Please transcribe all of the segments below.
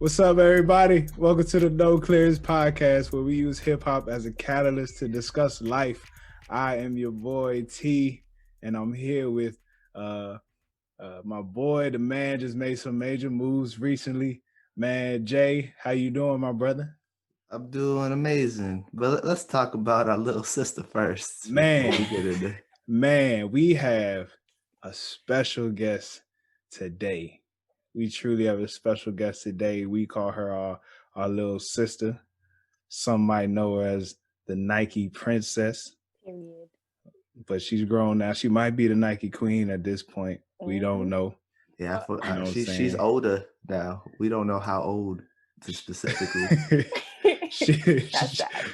What's up, everybody? Welcome to the No Clears podcast, where we use hip hop as a catalyst to discuss life. I am your boy T, and I'm here with my boy. The man just made some major moves recently. Man, Jay, how you doing, my brother? I'm doing amazing. But let's talk about our little sister first. Man, we have a special guest today. We truly have a special guest today. We call her our little sister. Some might know her as the Nike princess. Period. But she's grown now. She might be the Nike queen at this point. We don't know. Yeah, she's older now. We don't know how old specifically.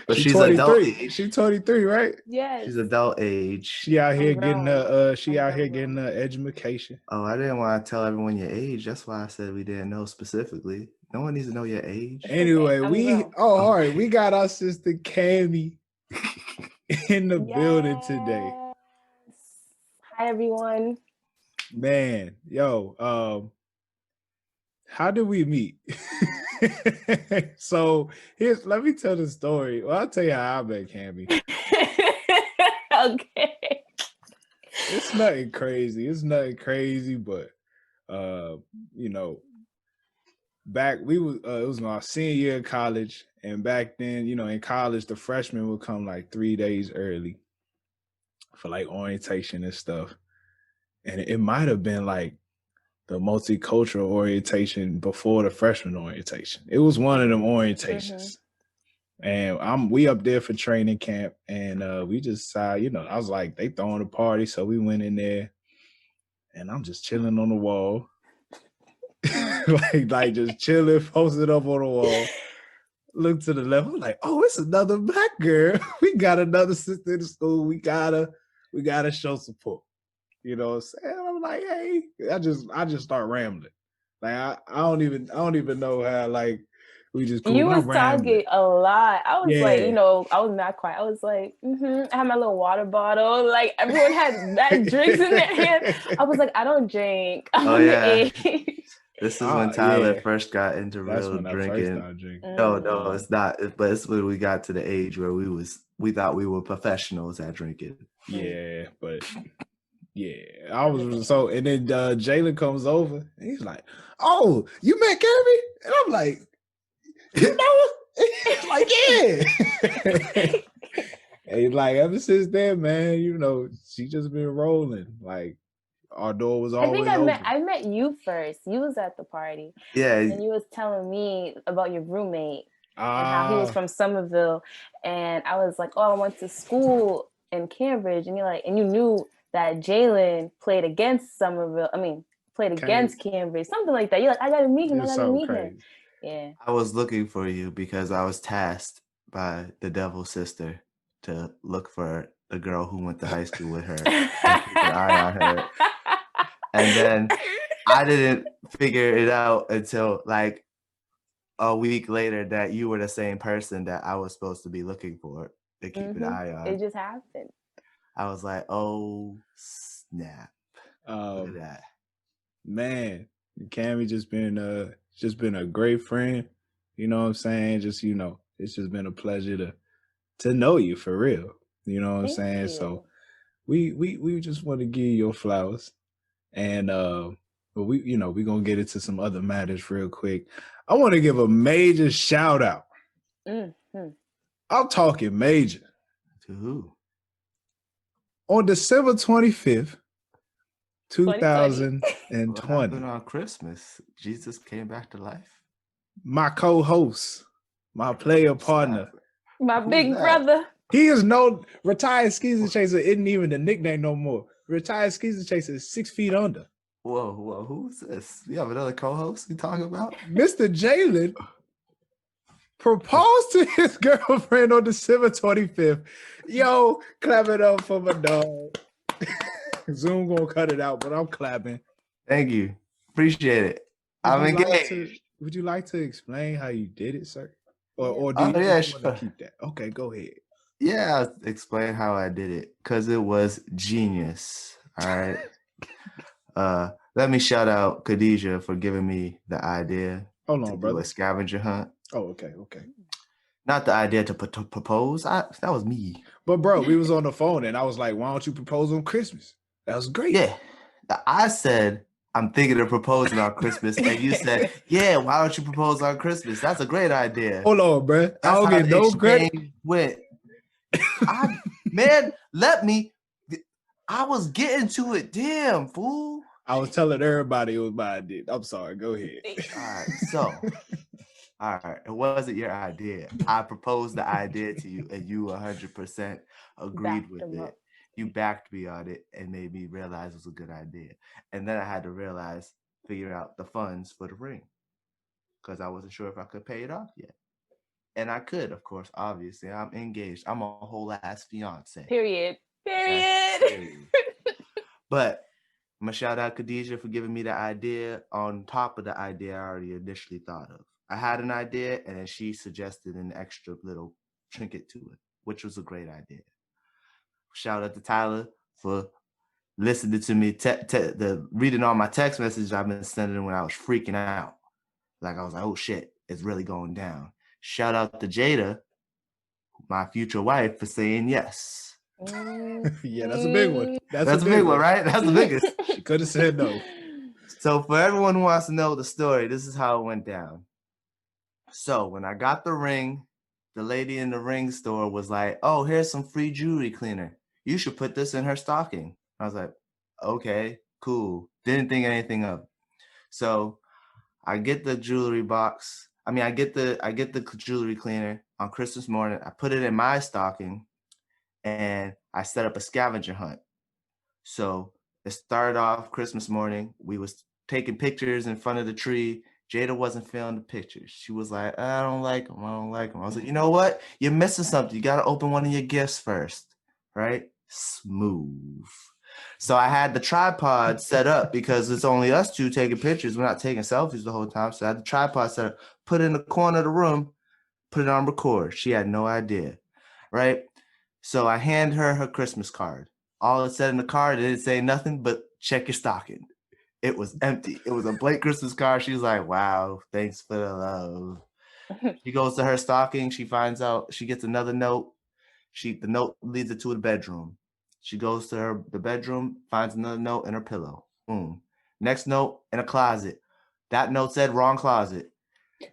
But she's 23. She's 23, right? Yes. She's adult age. She out here getting her education. Oh, I didn't want to tell everyone your age. That's why I said we didn't know specifically. No one needs to know your age. Anyway, all right. We got our sister Kami in the building today. Hi, everyone. Man, yo, how did we meet? So let me tell the story. Well, I'll tell you how I met Kami. Okay. It's nothing crazy, but back it was my senior year of college, and back then, in college, the freshmen would come like 3 days early for like orientation and stuff. And it might have been like the multicultural orientation before the freshman orientation. It was one of them orientations. Mm-hmm. And we up there for training camp, and we just I was like, they throwing a party, so we went in there, and I'm just chilling on the wall. like just chilling, posted up on the wall. Look to the left, I'm like, oh, it's another black girl. We got another sister in the school. We gotta show support. You know what I'm saying? I'm like, hey, I just start rambling. Like I don't even know how, like, we just cool. You was talking a lot. I was like, I was not quiet. I was like, I had my little water bottle. Like everyone had that drinks in their hand. I was like, I don't drink. I'm the age. This is when Tyler first got into real drinking. No, it's not. But it's when we got to the age where we thought we were professionals at drinking. Yeah, but yeah, I was so. And then Jalen comes over, and he's like, "Oh, you met Kami?" And I'm like, "You know?" Like, yeah. And like ever since then, man, she just been rolling. Like, our door was always open. I met you first. You was at the party. Yeah. And you was telling me about your roommate and how he was from Somerville. And I was like, oh, I went to school in Cambridge. And you're like, and you knew that Jalen played against against Cambridge, something like that. You're like, I gotta meet him. Him. Yeah. I was looking for you because I was tasked by the Devil's sister to look for the girl who went to high school with her and keep an eye on her. And then I didn't figure it out until like a week later that you were the same person that I was supposed to be looking for to keep an eye on. It just happened. I was like, oh, snap. Look at that. Man, Kami just been a great friend. You know what I'm saying? Just, it's just been a pleasure to know you for real. You know what I'm saying? You. So we just want to give you your flowers. And but we're gonna get into some other matters real quick. I want to give a major shout out. Mm-hmm. I'm talking major. To who? On December 25th, 2020. What happened on Christmas? Jesus came back to life. My co-host, my player partner, my big brother. He is retired Skeezer Chaser isn't even the nickname no more. Retired Skeezer Chaser is 6 feet under. Whoa, who's this? You have another co-host you talking about? Mr. Jalen proposed to his girlfriend on December 25th. Yo, clap it up for my dog. Zoom gonna cut it out, but I'm clapping. Thank you. Appreciate it. I'm engaged. Would you like to explain how you did it, sir? Or do you want to keep that? Okay, go ahead. Yeah, I'll explain how I did it because it was genius. All right. Let me shout out Khadijah for giving me the idea to do a scavenger hunt. Oh, okay. Not the idea to propose. That was me. But bro, we was on the phone and I was like, why don't you propose on Christmas? That was great. Yeah. I said, I'm thinking of proposing on Christmas. And you said, yeah, why don't you propose on Christmas? That's a great idea. Hold on, bro. That's I don't how get no credit. Went. Man, let me. I was getting to it. Damn, fool. I was telling everybody it was my idea. I'm sorry. Go ahead. All right. It wasn't your idea. I proposed the idea to you, and you 100% agreed with it. You backed me on it and made me realize it was a good idea. And then I had to figure out the funds for the ring, because I wasn't sure if I could pay it off yet. And I could, of course, obviously. I'm engaged. I'm a whole ass fiance. Period. But I'm going to shout out Khadijah for giving me the idea on top of the idea I already initially thought of. I had an idea, and then she suggested an extra little trinket to it, which was a great idea. Shout out to Tyler for listening to me, reading all my text messages I've been sending when I was freaking out. Like, I was like, oh, shit, it's really going down. Shout out to Jada, my future wife, for saying yes. Yeah, that's a big one. That's a big one, right? That's the biggest. She could have said no. So for everyone who wants to know the story, this is how it went down. So when I got the ring, the lady in the ring store was like, oh, here's some free jewelry cleaner. You should put this in her stocking. I was like, okay, cool. Didn't think anything of it. So I get the jewelry box. I get the jewelry cleaner on Christmas morning. I put it in my stocking, and I set up a scavenger hunt. So it started off Christmas morning. We was taking pictures in front of the tree. Jada wasn't feeling the pictures. She was like, I don't like them. I was like, you know what? You're missing something. You got to open one of your gifts first, right? Smooth. So I had the tripod set up because it's only us two taking pictures. We're not taking selfies the whole time. So I had the tripod set up, put it in the corner of the room, put it on record. She had no idea, right? So I hand her Christmas card. All it said in the card, it didn't say nothing but check your stocking. It was empty. It was a blank Christmas card. She was like, wow, thanks for the love. She goes to her stocking. She finds out, she gets another note. The note leads her to the bedroom. She goes to the bedroom, finds another note in her pillow. Boom. Next note in a closet. That note said wrong closet.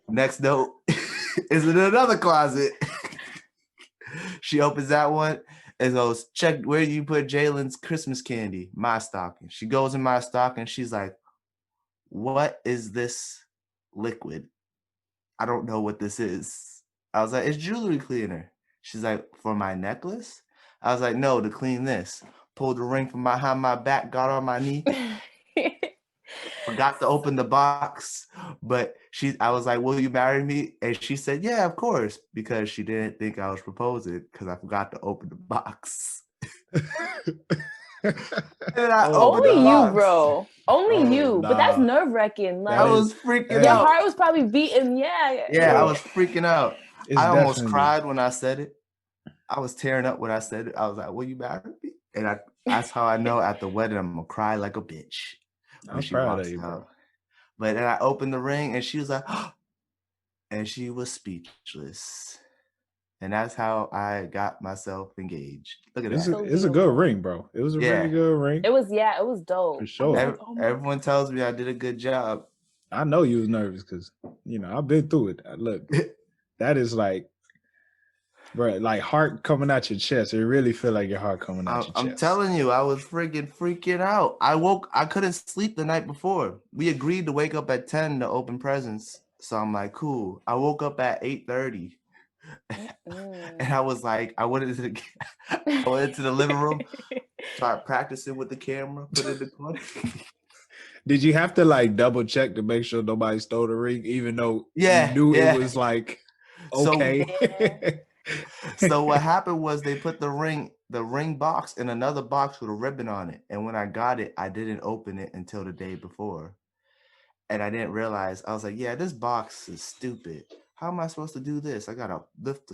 Next note is in another closet. She opens that one and goes, check where you put Jalen's Christmas candy, my stocking. She goes in my stocking. She's like, what is this liquid? I don't know what this is. I was like, it's jewelry cleaner. She's like, for my necklace? I was like, no, to clean this. Pulled the ring from behind my back, got on my knee. Forgot to open the box, but I was like, will you marry me? And she said, yeah, of course, because she didn't think I was proposing because I forgot to open the box. Only you, bro. Only you. Nah. But that's nerve-wracking. Like, I was freaking out. Your heart was probably beating. Yeah, I was freaking out. I almost cried when I said it. I was tearing up when I said it. I was like, will you marry me? And that's how I know at the wedding I'm going to cry like a bitch. I'm proud of you, bro. But then I opened the ring and she was like, oh, and she was speechless. And that's how I got myself engaged. Look at that. It's a good ring, bro. It was a really good ring. It was dope. For sure. Everyone tells me I did a good job. I know you was nervous because, I've been through it. Look, that is like, bro, like heart coming out your chest. It really feel like your heart coming out your chest. I'm telling you, I was freaking out. I couldn't sleep the night before. We agreed to wake up at 10 to open presents. So I'm like, cool. I woke up at 8:30. And I was like, I went into the living room, started practicing with the camera, put it in the corner. Did you have to like double check to make sure nobody stole the ring, even though you knew it was like okay? So what happened was they put the ring box in another box with a ribbon on it. And when I got it, I didn't open it until the day before. And I didn't realize, I was like, yeah, this box is stupid. How am I supposed to do this? I gotta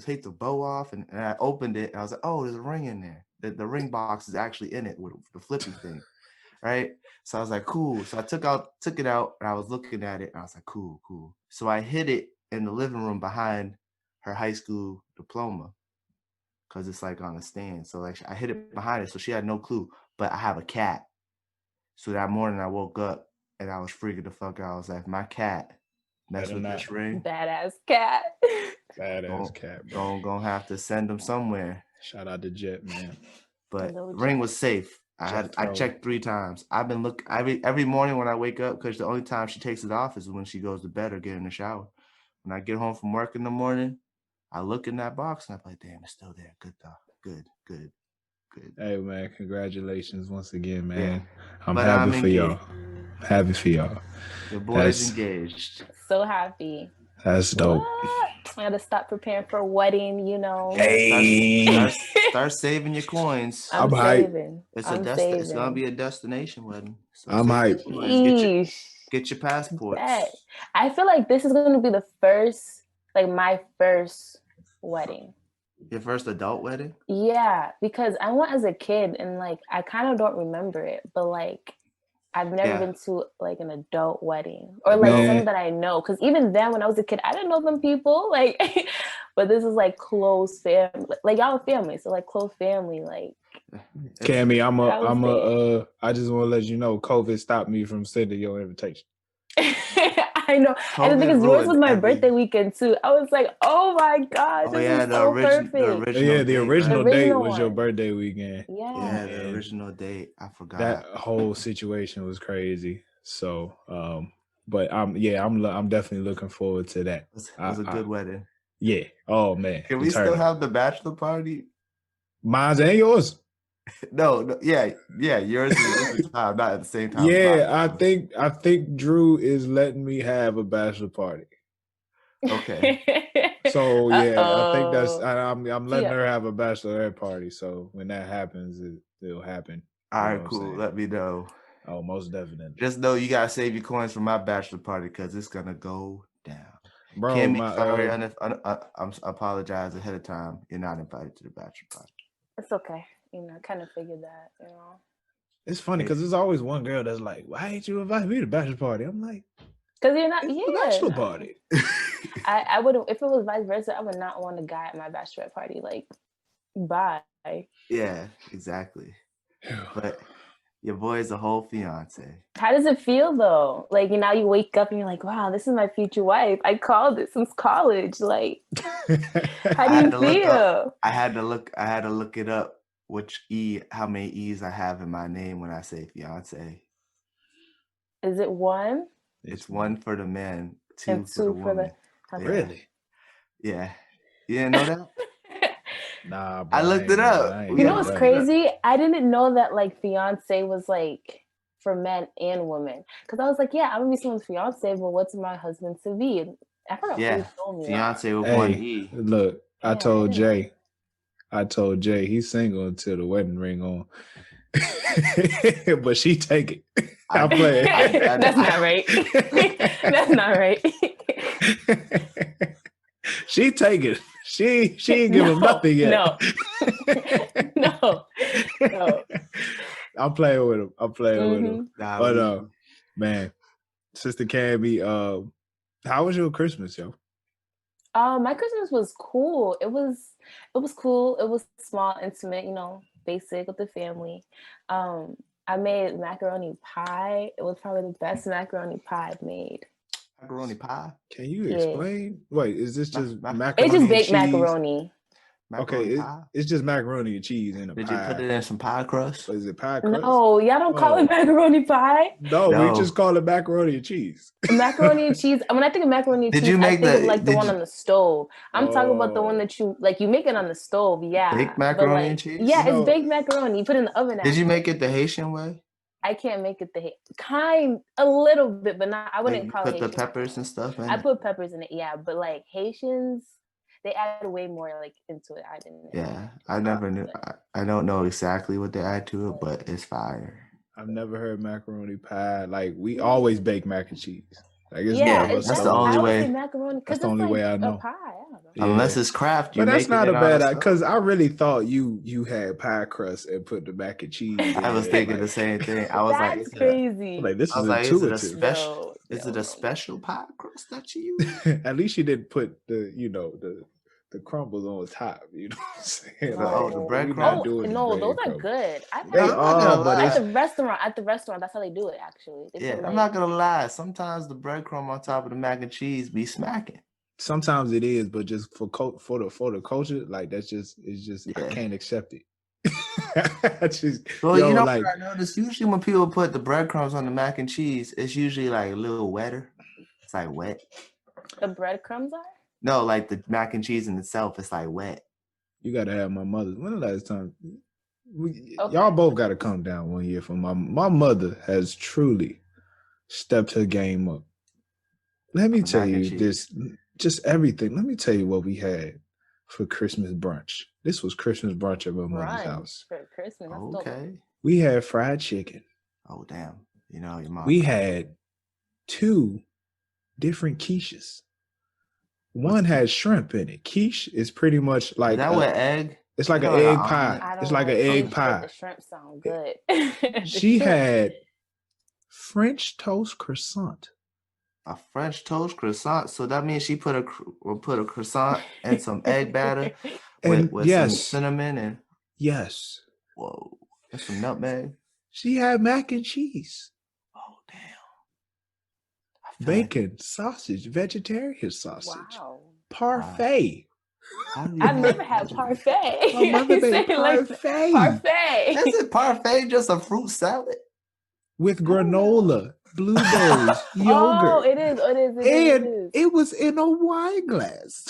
take the bow off, and I opened it, and I was like, oh, there's a ring in there. The ring box is actually in it with the flippy thing. right? So I was like, cool. So I took it out, and I was looking at it, and I was like, cool. So I hid it in the living room behind her high school diploma, because it's like on a stand. So like I hid it behind it, so she had no clue. But I have a cat. So that morning I woke up and I was freaking the fuck out. I was like, my cat mess with this ring. Badass cat. Badass cat, bro. Gonna have to send him somewhere. Shout out to Jet, man. But ring was safe. I checked 3 times. I've been every morning when I wake up, because the only time she takes it off is when she goes to bed or get in the shower. When I get home from work in the morning, I look in that box and I'm like, damn, it's still there. Good though. Good. Hey man, congratulations once again, man. Yeah. I'm happy for y'all. Happy for y'all. Your boy's engaged. So happy. That's dope. I gotta stop preparing for a wedding, you know. Hey, start saving your coins. I'm saving. It's it's gonna be a destination wedding. So I'm hyped. Get your passports. I feel like this is gonna be the first, like my first wedding. Your first adult wedding? Yeah, because I went as a kid and like I kind of don't remember it, but like I've never been to like an adult wedding or like some that I know. Because even then, when I was a kid, I didn't know them people. Like, but this is like close family, like y'all family, so like close family. Like, Cammy, I just want to let you know, COVID stopped me from sending your invitation. I know. COVID, and the thing is, yours was my birthday weekend too. I was like, oh my God, this is so perfect. The original date was your birthday weekend. Yeah, the original date. I forgot. That whole situation was crazy. So, but I'm definitely looking forward to that. It was a good wedding. Yeah. Oh man. Can we still have the bachelor party? Mine's and yours. No, yeah, yours is a different time, not at the same time. Yeah, I think Drew is letting me have a bachelor party. Okay. So yeah, I think I'm letting her have a bachelorette party. So when that happens, it'll happen. All right, cool. Let me know. Oh, most definitely. Just know you gotta save your coins for my bachelor party because it's gonna go down. Bro, sorry, I apologize ahead of time. You're not invited to the bachelor party. It's okay. You know, I kind of figured that, you know. It's funny because there's always one girl that's like, why ain't you invite me to the bachelor party? I'm like, because you're not, bachelor party. I wouldn't, if it was vice versa, I would not want a guy at my bachelorette party. Like, bye. Yeah, exactly. But your boy is a whole fiance. How does it feel though? Like, you know, you wake up and you're like, wow, this is my future wife. I called it since college. Like, how do you feel? I had to look it up. How many E's I have in my name when I say fiance. Is it 1? It's 1 for the man, 2 for the woman. Really? Yeah. You didn't know that? Nah, bro, I looked it up. You know what's crazy? I didn't know that like fiance was like for men and women. Because I was like, yeah, I'm gonna be someone's fiance, but what's my husband to be? I forgot who told me. Fiance with 1 E. Look, I told Jay he's single until the wedding ring on. But she take it. I'm playing. That's not right. That's not right. She take it. She ain't give him nothing yet. No. I'm playing with him. But man, Sister Cammy, how was your Christmas, yo? My Christmas was cool. It was cool. It was small, intimate, you know, basic with the family. I made macaroni pie. It was probably the best macaroni pie I've made. Macaroni pie? Can you explain? Wait, is this just macaroni? It's just baked macaroni. Okay, it's just macaroni and cheese in a pie. Did you put it in some pie crust? Is it pie crust? No, y'all don't call it macaroni pie? No, we just call it macaroni and cheese. Macaroni and cheese. When I think of macaroni and cheese, I think of like the one on the stove. I'm talking about the one that you make it on the stove, yeah. Baked macaroni and cheese? Yeah, it's baked macaroni. You put it in the oven. Did you make it the Haitian way? I can't make it a little bit, but not. I wouldn't call it. Put the peppers and stuff in it. I put peppers in it, yeah. But like Haitians, they add way more like into it. I didn't. Yeah, I never knew. I don't know exactly what they add to it, but it's fire. I've never heard macaroni pie. Like we always bake mac and cheese. Like it's Yeah, never that's the stolen. only I would way. say macaroni because That's the it's only like way I a know. pie. I don't know. Yeah. Unless it's Kraft, you But that's making not it a on bad the because stove. I really thought you had pie crust and put the mac and cheese in I was there. thinking Like, the same thing. I was like, That's crazy. like this I is was like, is it a intuitive. special? No, Is it no. a special pie crust that you use? At least you didn't put the crumbles on top. You know what I'm saying? No. Oh, the Like, we breadcrumbs? not Oh doing no, the those are breadcrumbs. good. I've They had I'm not gonna but lie. at it's the restaurant. At the restaurant, that's how they do it. Actually, they Yeah, put I'm not gonna lie. Sometimes the breadcrumb on top of the mac and cheese be smacking. sometimes it is, but just for the culture, like it's just I Yeah. can't accept it. I just Well, yo you know like what I noticed? Usually when people put the breadcrumbs on the mac and cheese, it's usually like a little wetter. It's like wet. the breadcrumbs are. No, like the mac and cheese in itself, it's like wet. you gotta have my mother. When the last time Okay. y'all both gotta come down one year for my mother has truly stepped her game up. Let me tell Mac and you cheese. this, just everything. Let me tell you what we had for Christmas brunch. This was Christmas brunch at my mother's house. For Christmas. That's dope. Okay. We had fried chicken. Oh damn. You know your mom. We had 2 different quiches. One had shrimp in it. Quiche is pretty much like Is that with egg? it's like Is an that like egg an pie. omelet? It's like an egg pie. The shrimp sound good. She had French toast croissant. A French toast croissant. So that means she put a croissant and some egg batter And with some cinnamon and yes. whoa, and some nutmeg. She had mac and cheese. Oh damn. Bacon, sausage, vegetarian sausage. Wow. Parfait. I've never had parfait. My mother made parfait. Parfait. Is it parfait just a fruit salad? With granola, blueberries, yogurt. Oh, it is. And it was in a wine glass.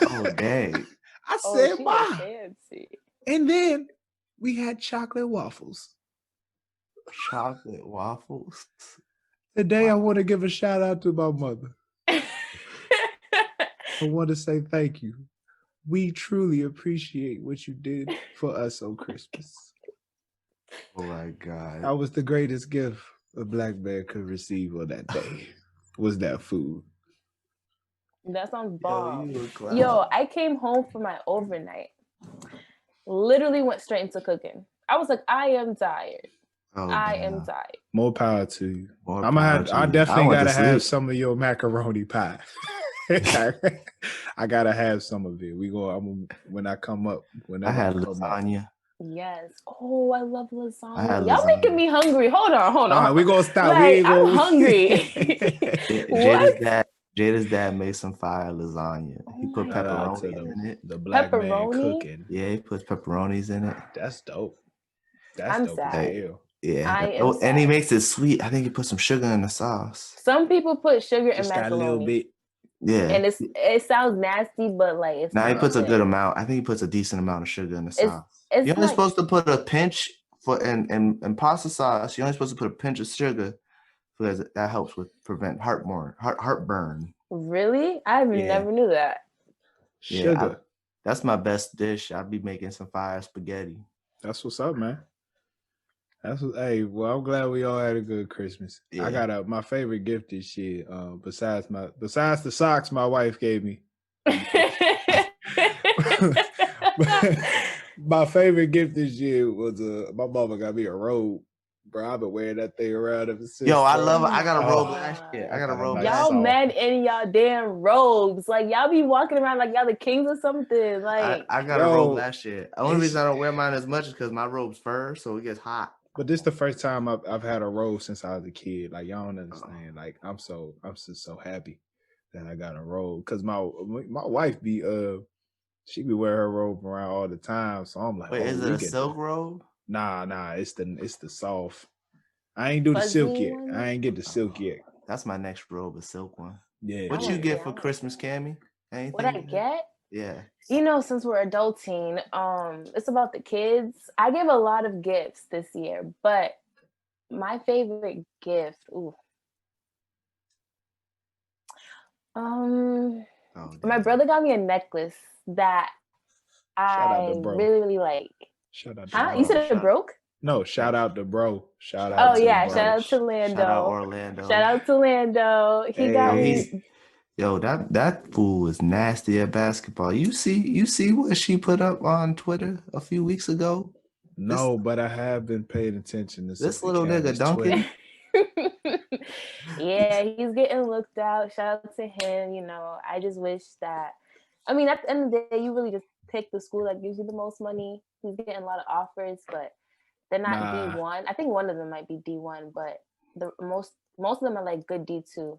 Oh dang. I said, she "Ma." fancy. And then we had chocolate waffles. Chocolate waffles. Today, I want to give a shout out to my mother. I want to say thank you. We truly appreciate what you did for us on Christmas. Oh my God. That was the greatest gift a black man could receive on that day, was that food. That sounds bomb. Yo, Yo, I came home for my overnight. Literally went straight into cooking. I was like, I am tired. I am tired. More power to you. I definitely gotta have some of your macaroni pie. I gotta have some of it. When I come up. I had lasagna. Yes. Oh, I love lasagna. Y'all making me hungry. Hold on. We gonna stop. Like, I'm hungry. Jada's dad made some fire lasagna. He put pepperoni in it. The black man cooking. Yeah, he puts pepperonis in it. That's dope. That's I'm dope sad. as hell. Yeah. And he makes it sweet. I think he put some sugar in the sauce. Some people put sugar in macaroni. Got a little bit. Yeah. And it sounds nasty, but like it's he puts a good amount. I think he puts a decent amount of sugar in the sauce. You're only supposed to put a pinch in pasta sauce. You're only supposed to put a pinch of sugar because that helps prevent heartburn. Really? I never knew that. Sugar. That's my best dish. I'll be making some fire spaghetti. That's what's up, man. Well, I'm glad we all had a good Christmas. Yeah. I got my favorite gift this year. Besides the socks my wife gave me. My favorite gift this year was my mama got me a robe. Bro, I've been wearing that thing around ever since. Yo, I love it. I got a robe last year. I got a robe. Y'all men in y'all damn robes. Like y'all be walking around like y'all the kings or something. Like I got a robe last year. The only reason I don't wear mine as much is because my robe's fur, so it gets hot. But this is the first time I've had a robe since I was a kid. Like y'all don't understand. Like I'm just so happy that I got a robe. Cause my wife be she be wearing her robe around all the time. So I'm like, wait, is it a silk robe? Nah, it's the soft. I ain't do the silk yet. I ain't get the silk yet. That's my next robe, a silk one. Yeah. What you get for Christmas, Cammy? Anything? What I get? Yeah. You know, since we're adulting, it's about the kids. I give a lot of gifts this year, but my favorite gift, my brother got me a necklace that I really, really like. Shut up. Huh? You said it broke? No, shout out to bro. Shout out to yeah, bro. shout out to Lando. Shout out Orlando. Shout out to Lando. He got me. That fool was nasty at basketball. You see what she put up on Twitter a few weeks ago? No, but I have been paying attention to this little nigga dunking. Yeah, he's getting looked out. Shout out to him. You know, I just wish that. I mean, at the end of the day, you really just pick the school that gives you the most money. He's getting a lot of offers, but they're not D1. I think one of them might be D1, but the most of them are like good D2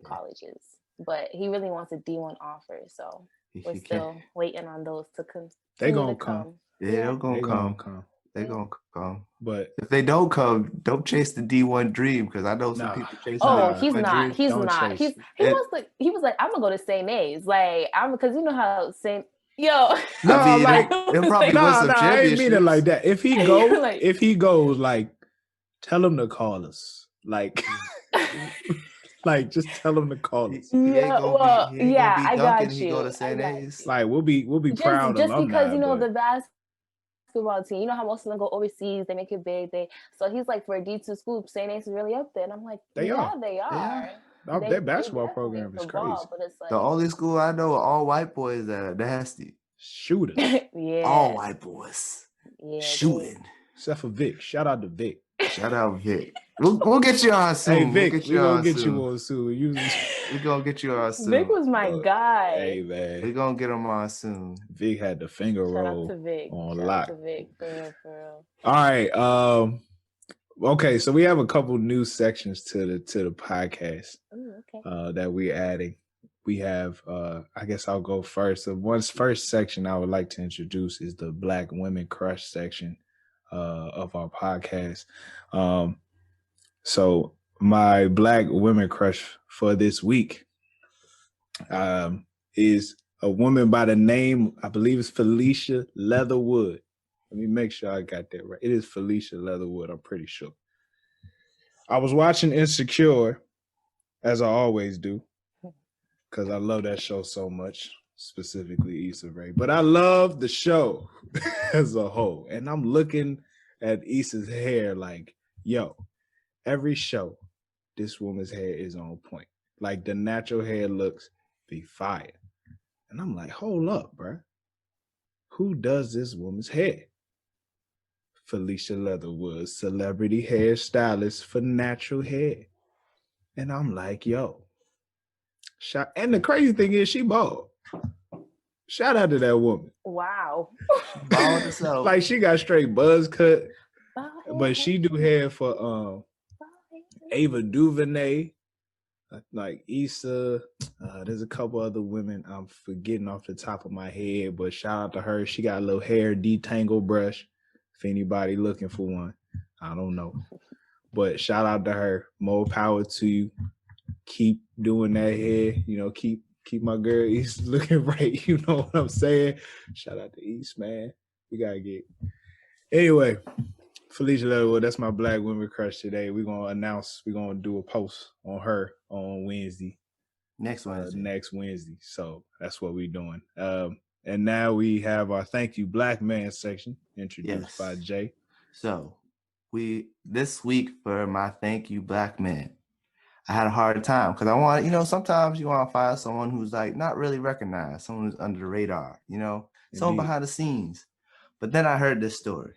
colleges. But he really wants a D1 offer, so we're still waiting on those to come. They're gonna come. Yeah, they're gonna come. They're gonna come. But if they don't come, don't chase the D1 dream, because I know some people chasing. Oh, he's not. He's not. He was like, I'm gonna go to St. A's. Like, because you know how St. Yo. No, I mean, like it probably was some I ain't mean it like that. If he goes, like, tell him to call us. Like like, just tell him to call us. I got you. He go to St. A's. Like, we'll be proud. Just because the basketball team, you know how most of them go overseas, they make it big. So he's like, for a D2 school, St. A's is really up there, and I'm like, they are. Their basketball program is crazy. But it's like, the only school I know are all white boys that are nasty shooters. All white boys shooting. Except for Vic. Shout out to Vic. Shout out Vic. We'll get you on soon. Hey Vic, we're gonna get you on soon. We're gonna get you on soon. Vic was my guy. Hey man, we're gonna get him on soon. Vic had the finger roll on lock. For real. All right. Okay, so we have a couple new sections to the podcast that we're adding. We have I guess I'll go first. So first section I would like to introduce is the Black Women Crush section of our podcast. So my Black Women Crush for this week is a woman by the name, I believe it's Felicia Leatherwood. Let me make sure I got that right. It is Felicia Leatherwood, I'm pretty sure. I was watching Insecure, as I always do, because I love that show so much, specifically Issa Rae. But I love the show as a whole. And I'm looking at Issa's hair like, yo, every show, this woman's hair is on point. Like, the natural hair looks be fire. And I'm like, hold up, bro. Who does this woman's hair? Felicia Leatherwood, celebrity hairstylist for natural hair. And I'm like, yo. And the crazy thing is, she bald. Shout out to that woman. Wow. Bald herself. Like, she got straight buzz cut. But she do hair for Ava DuVernay, like Issa. There's a couple other women I'm forgetting off the top of my head, but shout out to her. She got a little hair detangle brush. If anybody looking for one, I don't know. But shout out to her. More power to you. Keep doing that hair. You know, keep my girl East looking right. You know what I'm saying? Shout out to East, man. We gotta get. Anyway, Felicia Leatherwood, that's my Black Women Crush today. We're gonna do a post on her on Wednesday. Next Wednesday. So that's what we're doing. And now we have our Thank You Black Man section introduced by Jay. So this week for my Thank You Black Man, I had a hard time because I want, sometimes you want to find someone who's like not really recognized, someone who's under the radar, someone behind the scenes. But then I heard this story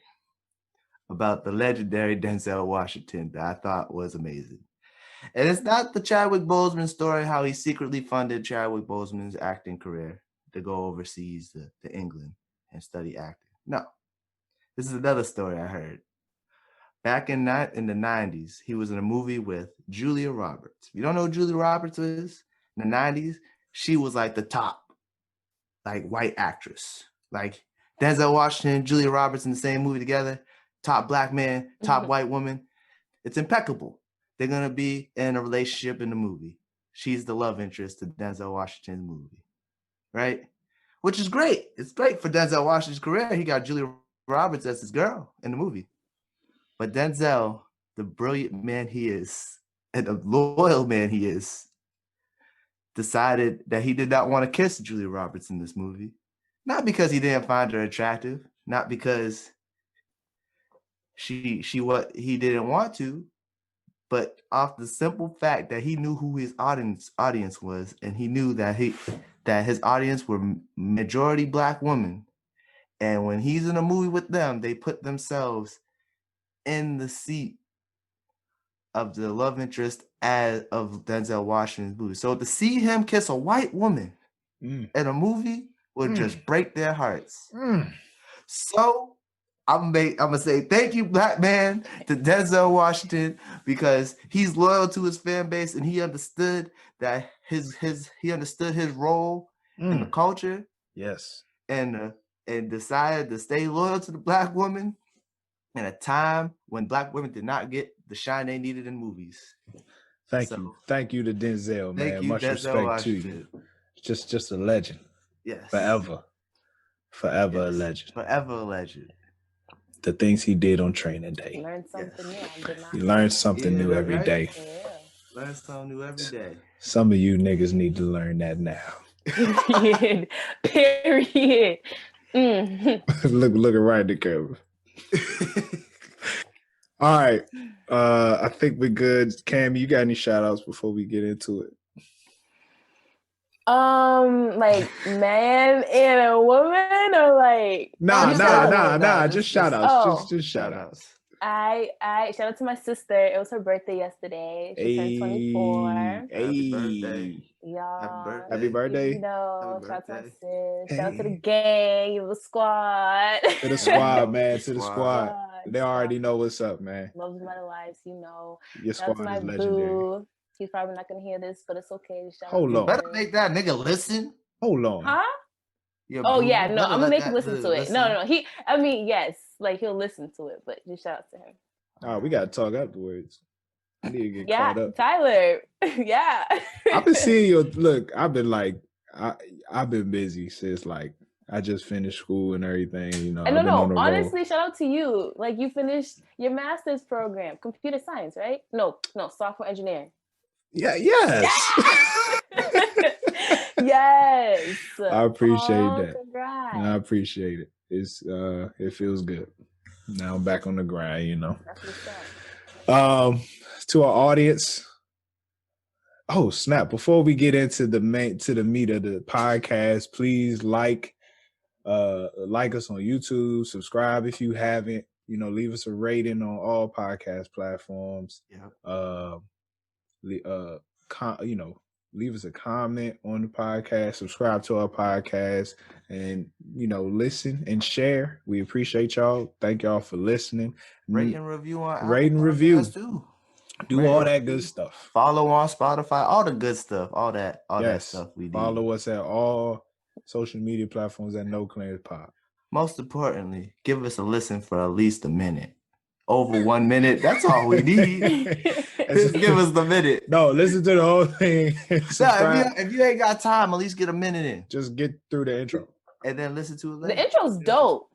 about the legendary Denzel Washington that I thought was amazing. And it's not the Chadwick Boseman story, how he secretly funded Chadwick Boseman's acting career to go overseas to England and study acting. No, this is another story I heard. Back in the 90s, he was in a movie with Julia Roberts. If you don't know who Julia Roberts is, in the 90s, she was like the top, like, white actress. Like Denzel Washington, Julia Roberts in the same movie together, top black man, top white woman. It's impeccable. They're going to be in a relationship in the movie. She's the love interest to Denzel Washington's movie, right? Which is great. It's great for Denzel Washington's career. He got Julia Roberts as his girl in the movie. But Denzel, the brilliant man he is, and the loyal man he is, decided that he did not want to kiss Julia Roberts in this movie. Not because he didn't find her attractive, not because what he didn't want to, but off the simple fact that he knew who his audience was, and he knew that his audience were majority Black women, and when he's in a movie with them, they put themselves in the seat of the love interest of Denzel Washington's movie. So to see him kiss a white woman in a movie would just break their hearts. So I'm gonna say thank you, Black man, to Denzel Washington, because he's loyal to his fan base and he understood that he understood his role in the culture. Yes. And decided to stay loyal to the Black woman in a time when Black women did not get the shine they needed in movies. Thank you to Denzel, man. Much Denzel respect Washington. to you. Just a legend. Yes. Forever a legend. Forever a legend. The things he did on Training Day. Learn something new. I did not. You learn something new every day. Yeah. Learn something new every day. Some of you niggas need to learn that now. Period. Looking right at the camera. All right. I think we're good. Cam, you got any shout outs before we get into it? Like man and a woman, or like nah. Just shout outs. Just shout outs. I shout out to my sister. It was her birthday yesterday. She turned 24. Happy birthday. Y'all. Happy birthday. You know, shout out to my sis. Shout out to the gang, the squad. To the squad, man. To the squad. They already know what's up, man. Loves my lives, you know. Your squad is legendary. Boo. He's probably not gonna hear this, but it's okay. Hold on. Better make that nigga listen. Hold on. Huh? I'm gonna make him listen to it. No. Yes, like he'll listen to it, but just shout out to him. Oh, we gotta talk afterwards. I need to get caught up. Tyler. Yeah. I've been seeing your look. I've been busy since like I just finished school and everything, you know. No. Honestly, shout out to you. Like you finished your master's program, computer science, right? No, software engineering. Yeah, yes. Yes. I appreciate that. Congrats. I appreciate it. It's it feels good. Now I'm back on the grind, you know. That's what's up. To our audience. Oh, snap. Before we get into the meat of the podcast, please like us on YouTube, subscribe if you haven't, you know, leave us a rating on all podcast platforms. Yeah. Leave us a comment on the podcast, subscribe to our podcast, and, you know, listen and share. We appreciate y'all. Thank y'all for listening. Rate and review on Rate and review. Too. Do all that good stuff. Follow on Spotify, all the good stuff, all that stuff we do. Follow us at all social media platforms at No Clearance Pod. Most importantly, give us a listen for at least a minute. Over 1 minute, that's all we need. Just give us the minute. No, listen to the whole thing. If you ain't got time, at least get a minute in. Just get through the intro. And then listen to it later. The intro's dope.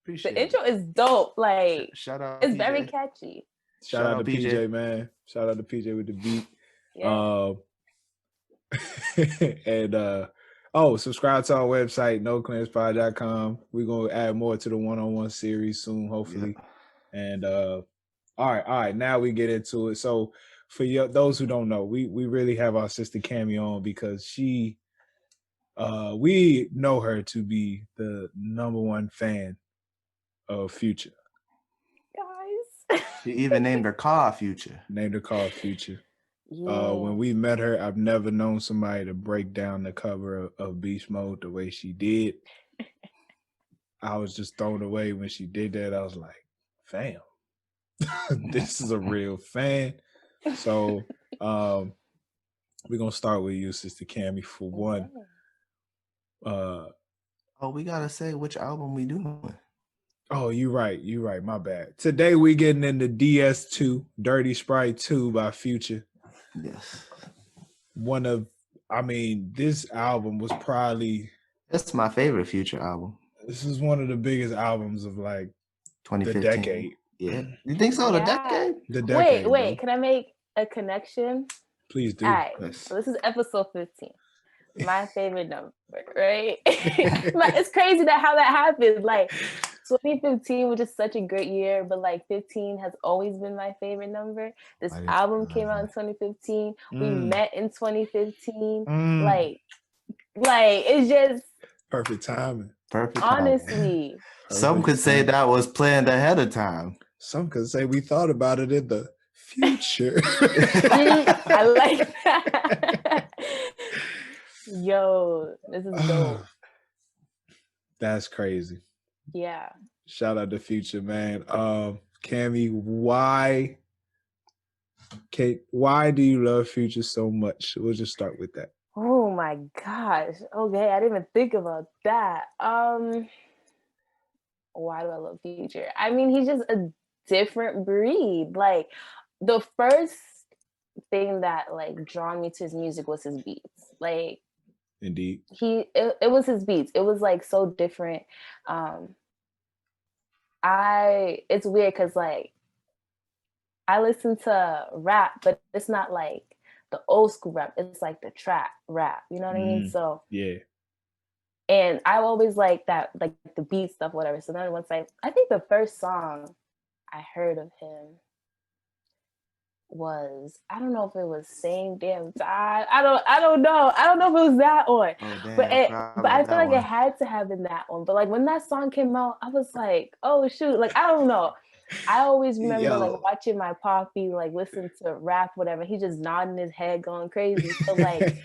Appreciate the intro is dope. Like, shout out it's PJ. Very catchy. Shout out to PJ, man. Shout out to PJ with the beat. Yeah. And subscribe to our website, noclearancepod.com. We're gonna add more to the one-on-one series soon, hopefully. Yeah. And all right. Now we get into it. So for those who don't know, we really have our sister Cami on because she, we know her to be the #1 fan of Future. Guys, she even named her car Future. Yeah. When we met her, I've never known somebody to break down the cover of Beast Mode the way she did. I was just thrown away when she did that. I was like, fam, this is a real fan. So we're gonna start with you, Sister Cami, for one. We gotta say which album we doing. Oh, you're right. My bad. Today we getting into DS2, Dirty Sprite 2 by Future. Yes. This album was probably. That's my favorite Future album. This is one of the biggest albums of like 2015. The decade. Yeah. You think so? Yeah. The decade? Wait. Can I make a connection? Please do. All right. Yes. So this is episode 15. My favorite number, right? It's crazy how that happened. Like 2015 was just such a great year, but like 15 has always been my favorite number. This album came out in 2015. We met in 2015. Like it's just perfect timing. Perfect. Honestly. Some could say that was planned ahead of time. Some could say we thought about it in the future. I like that. Yo, this is dope. That's crazy. Yeah. Shout out to Future, man. Cammy, why do you love Future so much? We'll just start with that. Oh my gosh. Okay, I didn't even think about that. Why do I love Future? I mean, he's just a different breed. Like, the first thing that like drawn me to his music was his beats. Like, indeed, it was his beats. It was like so different. It's weird because like I listen to rap, but it's not like the old school rap. It's like the trap rap. You know what I mean? So yeah. And I always like that, like the beat stuff, whatever. So then once I think the first song I heard of him was, I don't know if it was Same Damn Time. I don't know. I don't know if it was that one. Oh, damn, but I feel like it had to have been that one. But like when that song came out, I was like, oh shoot. Like, I don't know. I always remember like watching my poppy like listen to rap, whatever. He just nodding his head, going crazy. So like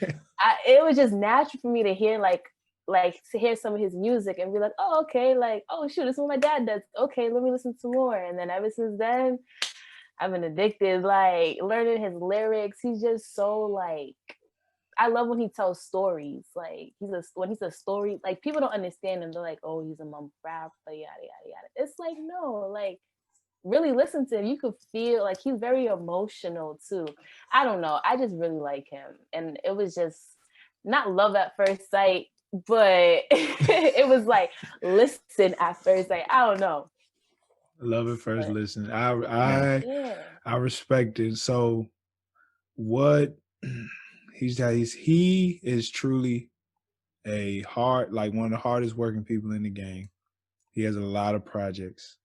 it was just natural for me to hear like to hear some of his music and be like, oh, okay, like, oh shoot, this is what my dad does. Okay, let me listen to more. And then ever since then, I've been addicted, like learning his lyrics. He's just so like, I love when he tells stories. Like when he's a story, like people don't understand him. They're like, oh, he's a mumble rapper, yada yada yada. It's like, no, like really listen to him. You could feel like he's very emotional too. I don't know. I just really like him, and it was just not love at first sight, but it was like listen at first sight. I don't know. Love at first listen. I respect it. So what he is truly a one of the hardest working people in the game. He has a lot of projects.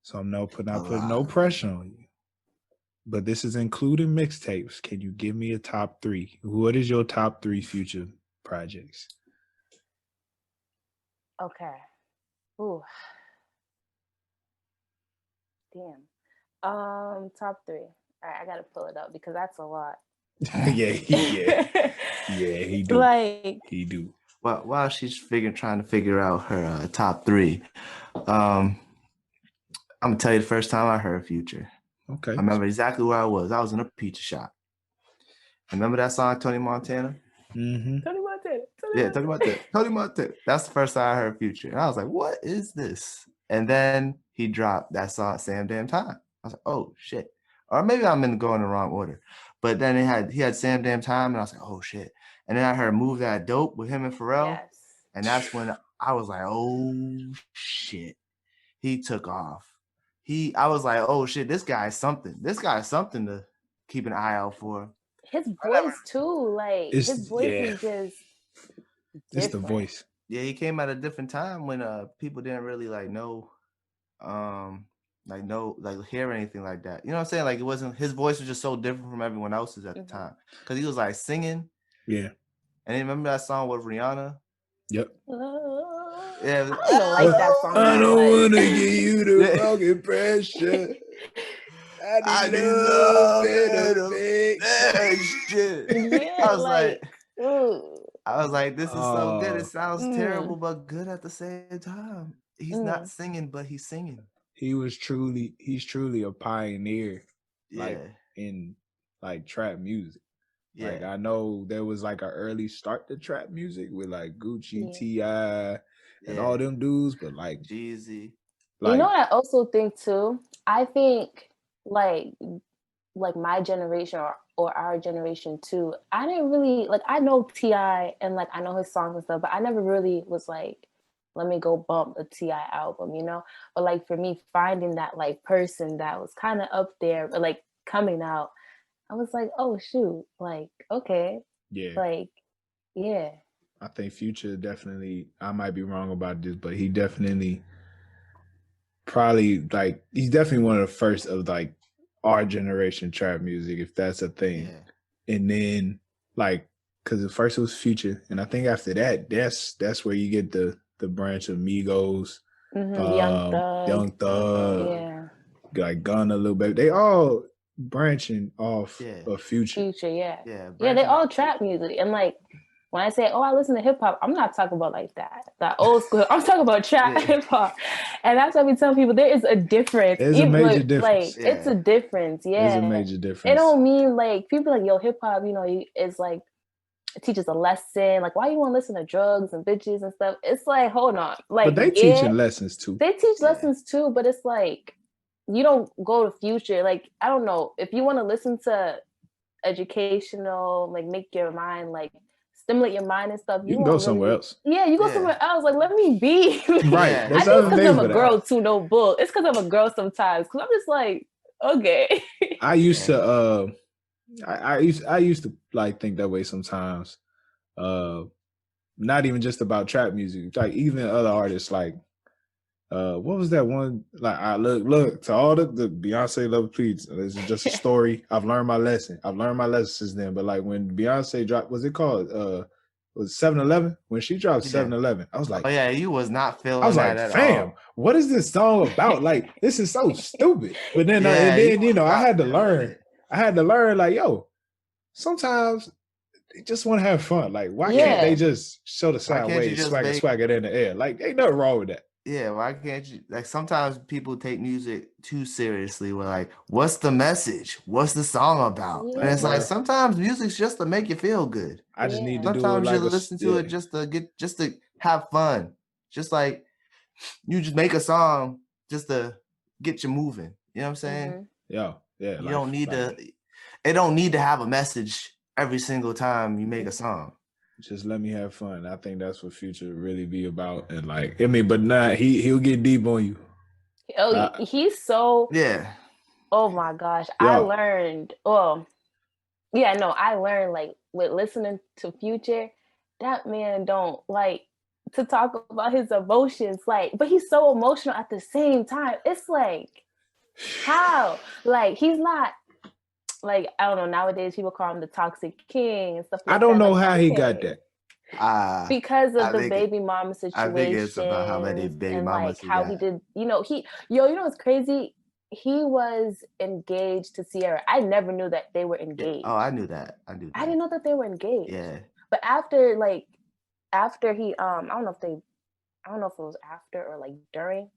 So I'm not putting no pressure on you. But this is including mixtapes. Can you give me a top 3? What is your top 3 Future projects? Okay. Ooh. Damn. Top 3. All right, I gotta pull it up because that's a lot. yeah, he do. Like he do. While she's trying to figure out her top 3, I'm gonna tell you the first time I heard Future. Okay. I remember exactly where I was. I was in a pizza shop. Remember that song, Tony Montana? Mm-hmm. Tony Montana. That's the first time I heard Future. And I was like, what is this? And then he dropped that song, Same Damn Time. I was like, oh shit. Or maybe I'm going in the wrong order. But then he had Same Damn Time, and I was like, oh shit. And then I heard Move That Dope with him and Pharrell. Yes. And that's when I was like, oh shit. He took off. I was like, oh shit, this guy's something. This guy's something to keep an eye out for. His voice too, like his voice is just different. It's the voice. Yeah, he came at a different time when people didn't really hear anything like that. You know what I'm saying? Like his voice was just so different from everyone else's at the time. Because he was like singing. Yeah. And then remember that song with Rihanna? Yep. Yeah, I don't like that song. I don't want to give you the wrong impression. I need love and affection. Yeah, I was like, this is so good. It sounds terrible, but good at the same time. He's not singing, but he's singing. He's truly a pioneer, in like trap music. Yeah. Like I know there was like an early start to trap music with like Gucci, T.I., and all them dudes, but like Jeezy. Like, you know what I also think too? I think like my generation or our generation too, I didn't really I know T.I. and like I know his songs and stuff, but I never really was like, let me go bump a T.I. album, you know? But like for me, finding that like person that was kind of up there, but like coming out, I was like, oh shoot, like, okay. Yeah. Like, yeah. I think Future definitely, I might be wrong about this, but he definitely probably like he's definitely one of the first of like our generation trap music, if that's a thing. Yeah. And then like because at first it was Future, and I think after that, that's where you get the branch of Migos, Young Thug, yeah, like Gunna, Lil Baby. They all branching off of Future. Yeah. They all trap music, and like when I say, I listen to hip hop, I'm not talking about like that old school. I'm talking about trap hip hop, and that's why we tell people there is a difference. There's a major difference. Like it's a difference. Yeah, there's a major difference. It don't mean like people like hip hop. Is like it teaches a lesson. Like why you want to listen to drugs and bitches and stuff? It's like hold on, like but they teaching lessons too. They teach lessons too, but it's like you don't go to Future. Like I don't know if you want to listen to educational, like make your mind like stimulate your mind and stuff. You can go somewhere else. Yeah, you go somewhere else. Like let me be. Right. That's I think it's because I'm a girl too. No bull. It's because I'm a girl sometimes. Because I'm just like okay. I used to. I used to like think that way sometimes. Not even just about trap music, like even other artists. Like, what was that one? Like, I look to all the Beyonce Love Please. This is just a story. I've learned my lesson. Since then. But like when Beyonce dropped, what's it called? Was 7-Eleven? When she dropped 7-Eleven, I was like, oh yeah, you was not feeling. I was like, fam, what is this song about? Like, this is so stupid. But then, I had to learn. I had to learn, like, yo, sometimes they just want to have fun. Like, why can't they just show the sideways, swag it in the air? Like, ain't nothing wrong with that. Yeah, why can't you? Like, sometimes people take music too seriously. We're like, what's the message? What's the song about? Yeah. And it's like sometimes music's just to make you feel good. I just need to sometimes you listen to it just to have fun. Just like you just make a song just to get you moving. You know what I'm saying? Mm-hmm. Yeah. You don't need to. It don't need to have a message every single time you make a song. Just let me have fun. I think that's what Future really be about. And like, I mean, but he'll get deep on you. Oh, he's so oh my gosh. I learned like with listening to Future, that man don't like to talk about his emotions, like, but he's so emotional at the same time. It's like how? Like he's not like, I don't know, nowadays people call him the toxic king and stuff like that. I don't know how he got that. Because of the baby mama situation. I think it's about how many baby mamas like how he did, what's crazy? He was engaged to Sierra. I never knew that they were engaged. Oh, I knew that. I didn't know that they were engaged. Yeah. But after he I don't know if it was after or like during,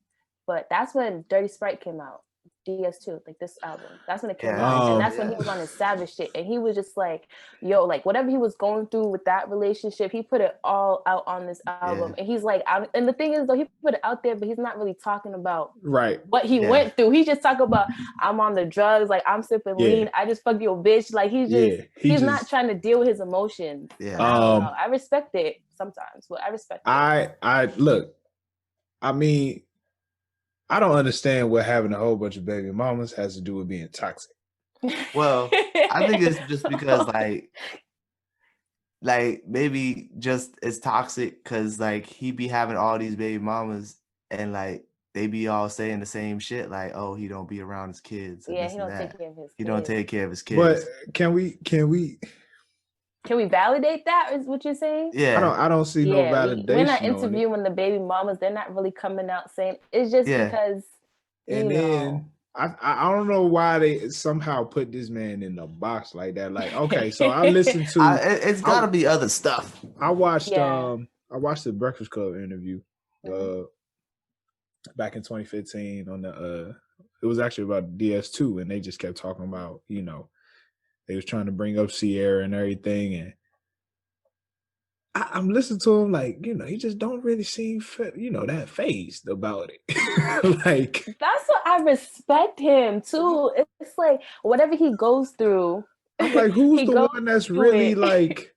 but that's when Dirty Sprite came out. DS2, like this album. That's when it came out. And that's when he was on his savage shit. And he was just like, yo, like whatever he was going through with that relationship, he put it all out on this album. And he's like, and the thing is though, he put it out there, but he's not really talking about what he went through. He just talking about, I'm on the drugs, like I'm sipping lean, I just fucked your bitch. Like he's not trying to deal with his emotions. Yeah. I respect it sometimes, but I respect it. Look, I mean, I don't understand what having a whole bunch of baby mamas has to do with being toxic. Well, I think it's just because like maybe just it's toxic because like he be having all these baby mamas and like they be all saying the same shit like, oh, he don't be around his kids. Yeah, he don't take care of his kids. He don't take care of his kids. But can we validate that? Is what you're saying? Yeah, I don't see no validation. We're not interviewing the baby mamas. They're not really coming out saying it's just because. And then I don't know why they somehow put this man in a box like that. Like, okay, so I listened to. It's got to be other stuff. I watched the Breakfast Club interview back in 2015 on the. It was actually about DS2, and they just kept talking about they was trying to bring up Sierra and everything, and I'm listening to him like, he just don't really seem, that fazed about it. Like that's what I respect him too. It's like whatever he goes through. I'm like, who's the one that's really like?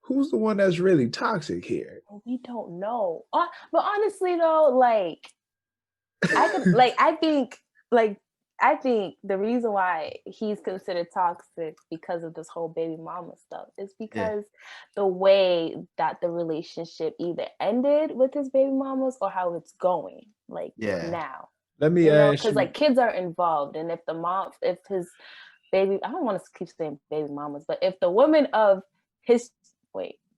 Who's the one that's really toxic here? We don't know. But honestly, though, like I think the reason why he's considered toxic because of this whole baby mama stuff is because the way that the relationship either ended with his baby mamas or how it's going now. Let me ask because you, like kids are involved, and if his baby, I don't want to keep saying baby mamas, but if the woman of his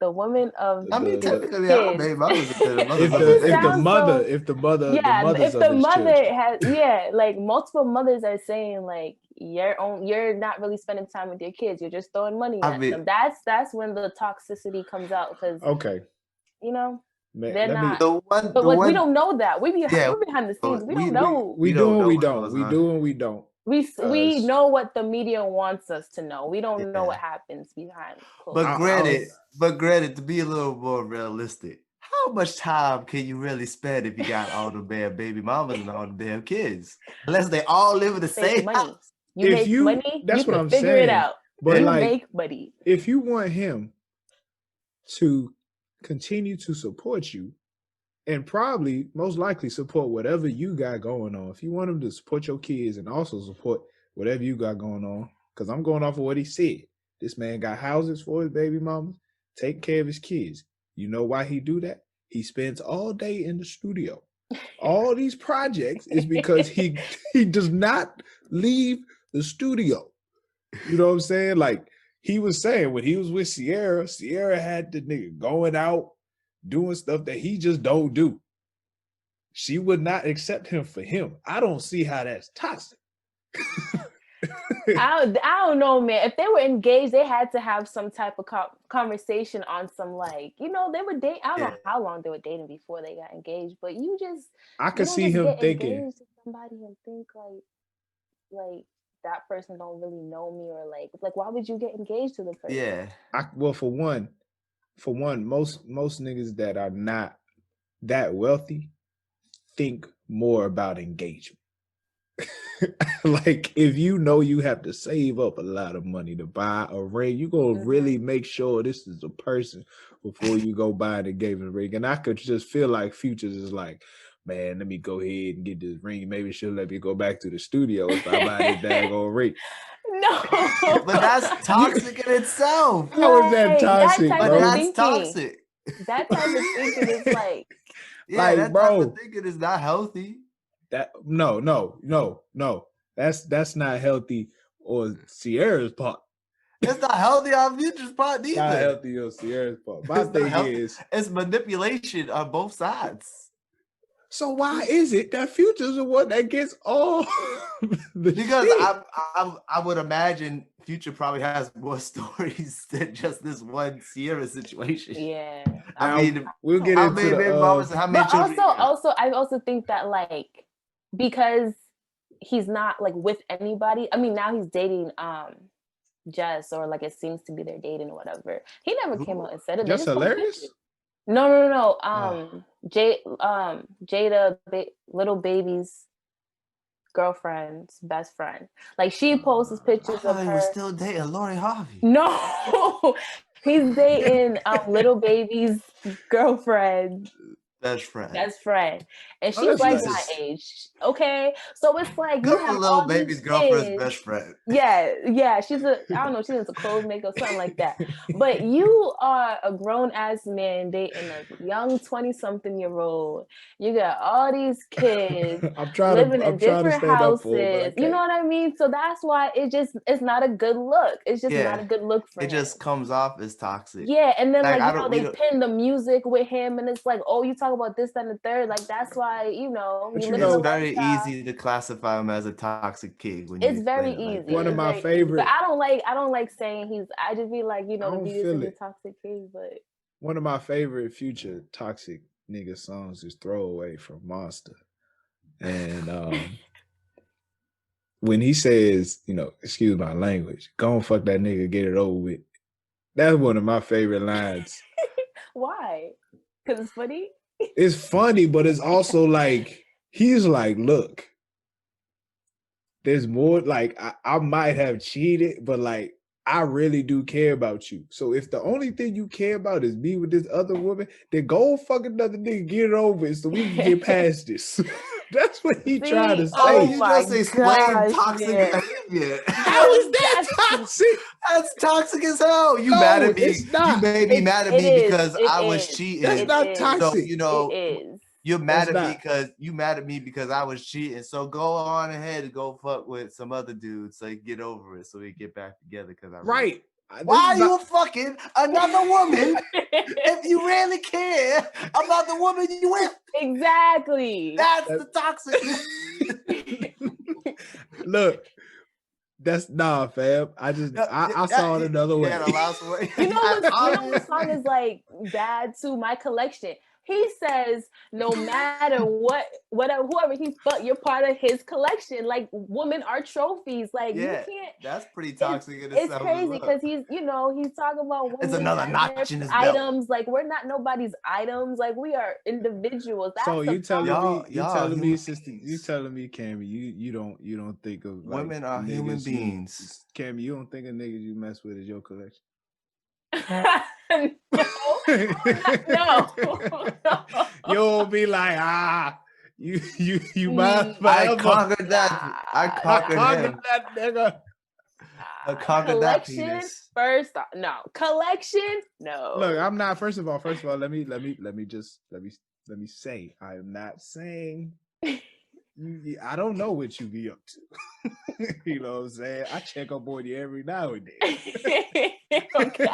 the woman of I mean, technically, kids, our baby mamas are the mothers if of the his if the kids. mother, if the mother, the mothers if of the his mother children. has, like multiple mothers are saying like you're not really spending time with your kids, you're just throwing money at them. That's when the toxicity comes out, because they're not. But we don't know that. We're behind the scenes. We don't know. We do and we don't. We do and we don't. We know what the media wants us to know. We don't know what happens behind closed doors. But granted, to be a little more realistic, how much time can you really spend if you got all the damn baby mamas and all the damn kids? Unless they all live in the same house. You make money. That's what I'm saying. Figure it out. But you make money. If you want him to continue to support you, and probably most likely support whatever you got going on. If you want him to support your kids and also support whatever you got going on, because I'm going off of what he said. This man got houses for his baby mamas, taking care of his kids. You know why he do that? He spends all day in the studio. All these projects is because he does not leave the studio. You know what I'm saying? Like he was saying, when he was with Sierra had the nigga going out, doing stuff that he just don't do. She would not accept him for him. I don't see how that's toxic. I don't know, man. If they were engaged, they had to have some type of conversation on some, like, they were dating. I don't know how long they were dating before they got engaged, but I could see him thinking engaged to somebody and think like that person don't really know me, or like why would you get engaged to the person? Yeah. For one, most niggas that are not that wealthy think more about engagement. Like if you have to save up a lot of money to buy a ring, you're gonna really make sure this is a person before you go buy an engagement ring. And I could just feel like Futures is like, man, let me go ahead and get this ring. Maybe she'll let me go back to the studio if I buy this daggone ring. No, but that's toxic in itself. How is that toxic, bro? That's toxic. That type of thinking is like, that type of thinking is not healthy. No. That's not healthy on Sierra's part. It's not healthy on Future's part either. Not healthy on Sierra's part. My thing is, it's manipulation on both sides. So why is it that Future's the one that gets all the because shit? I would imagine Future probably has more stories than just this one Sierra situation. Yeah. I mean, we'll get into I also think that like because he's not like with anybody. I mean, now he's dating Jess, or like it seems to be they're dating or whatever. He never came out and said it. Just hilarious. No. Jada, little baby's girlfriend's best friend. Like she posts pictures of her. He was still dating Lori Harvey. No, he's dating little baby's girlfriend. Best friend, and she's like my age. Okay, so it's like you have little baby's girlfriend's best friend. Yeah. She's I don't know. She's into clothes makeup, something like that. But you are a grown ass man dating a young 20-something-year-old. You got all these kids living in different houses. You know what I mean? So that's why it's not a good look. It's just not a good look for him. It just comes off as toxic. Yeah, and then they pin the music with him, and it's like, oh, you talk about this, that, and the third. Like that's why it's very easy to classify him as a toxic kid. It's very easy. One of my favorite. But I don't like saying he's. I just be like, the beat is a toxic kid. But one of my favorite Future toxic nigga songs is "Throwaway" from Monster, and when he says, excuse my language, go and fuck that nigga, get it over with. That's one of my favorite lines. Why? Because it's funny. It's funny, but it's also like he's like, look, there's more. Like I might have cheated, but like I really do care about you. So if the only thing you care about is me with this other woman, then go fuck another nigga, get it over so we can get past this. That's what he tried to say. Oh, you just explained toxic behavior. How is that toxic? That's toxic as hell. You mad at me? You made me mad at me because I was cheating. That's not toxic. So, it is. You're mad at me because I was cheating. So go on ahead and go fuck with some other dudes so you get over it, so we get back together. Because right. Why are you fucking another woman if you really care about the woman you with? Exactly. That's the toxic. Look, that's fam. I saw it another way. You know what song is like bad too? My Collection. He says no matter whoever he fuck, you're part of his collection. Like women are trophies. Like you can't. That's pretty toxic. It's crazy because he's talking about women. It's another notch in his items. belt. Like we're not nobody's items. Like we are individuals. That's so you telling me, sister, beings. you telling me, Cammy, you don't think of women are human beings. Cammy, you don't think of niggas you mess with is your collection? No. You'll be like, you I conquered that. I conquered that nigga. I conquered that penis. First off, no. Collection, no. Look, I'm not. First of all, let me say, I am not saying. I don't know what you be up to. You know what I'm saying? I check up on you every now and then. Okay.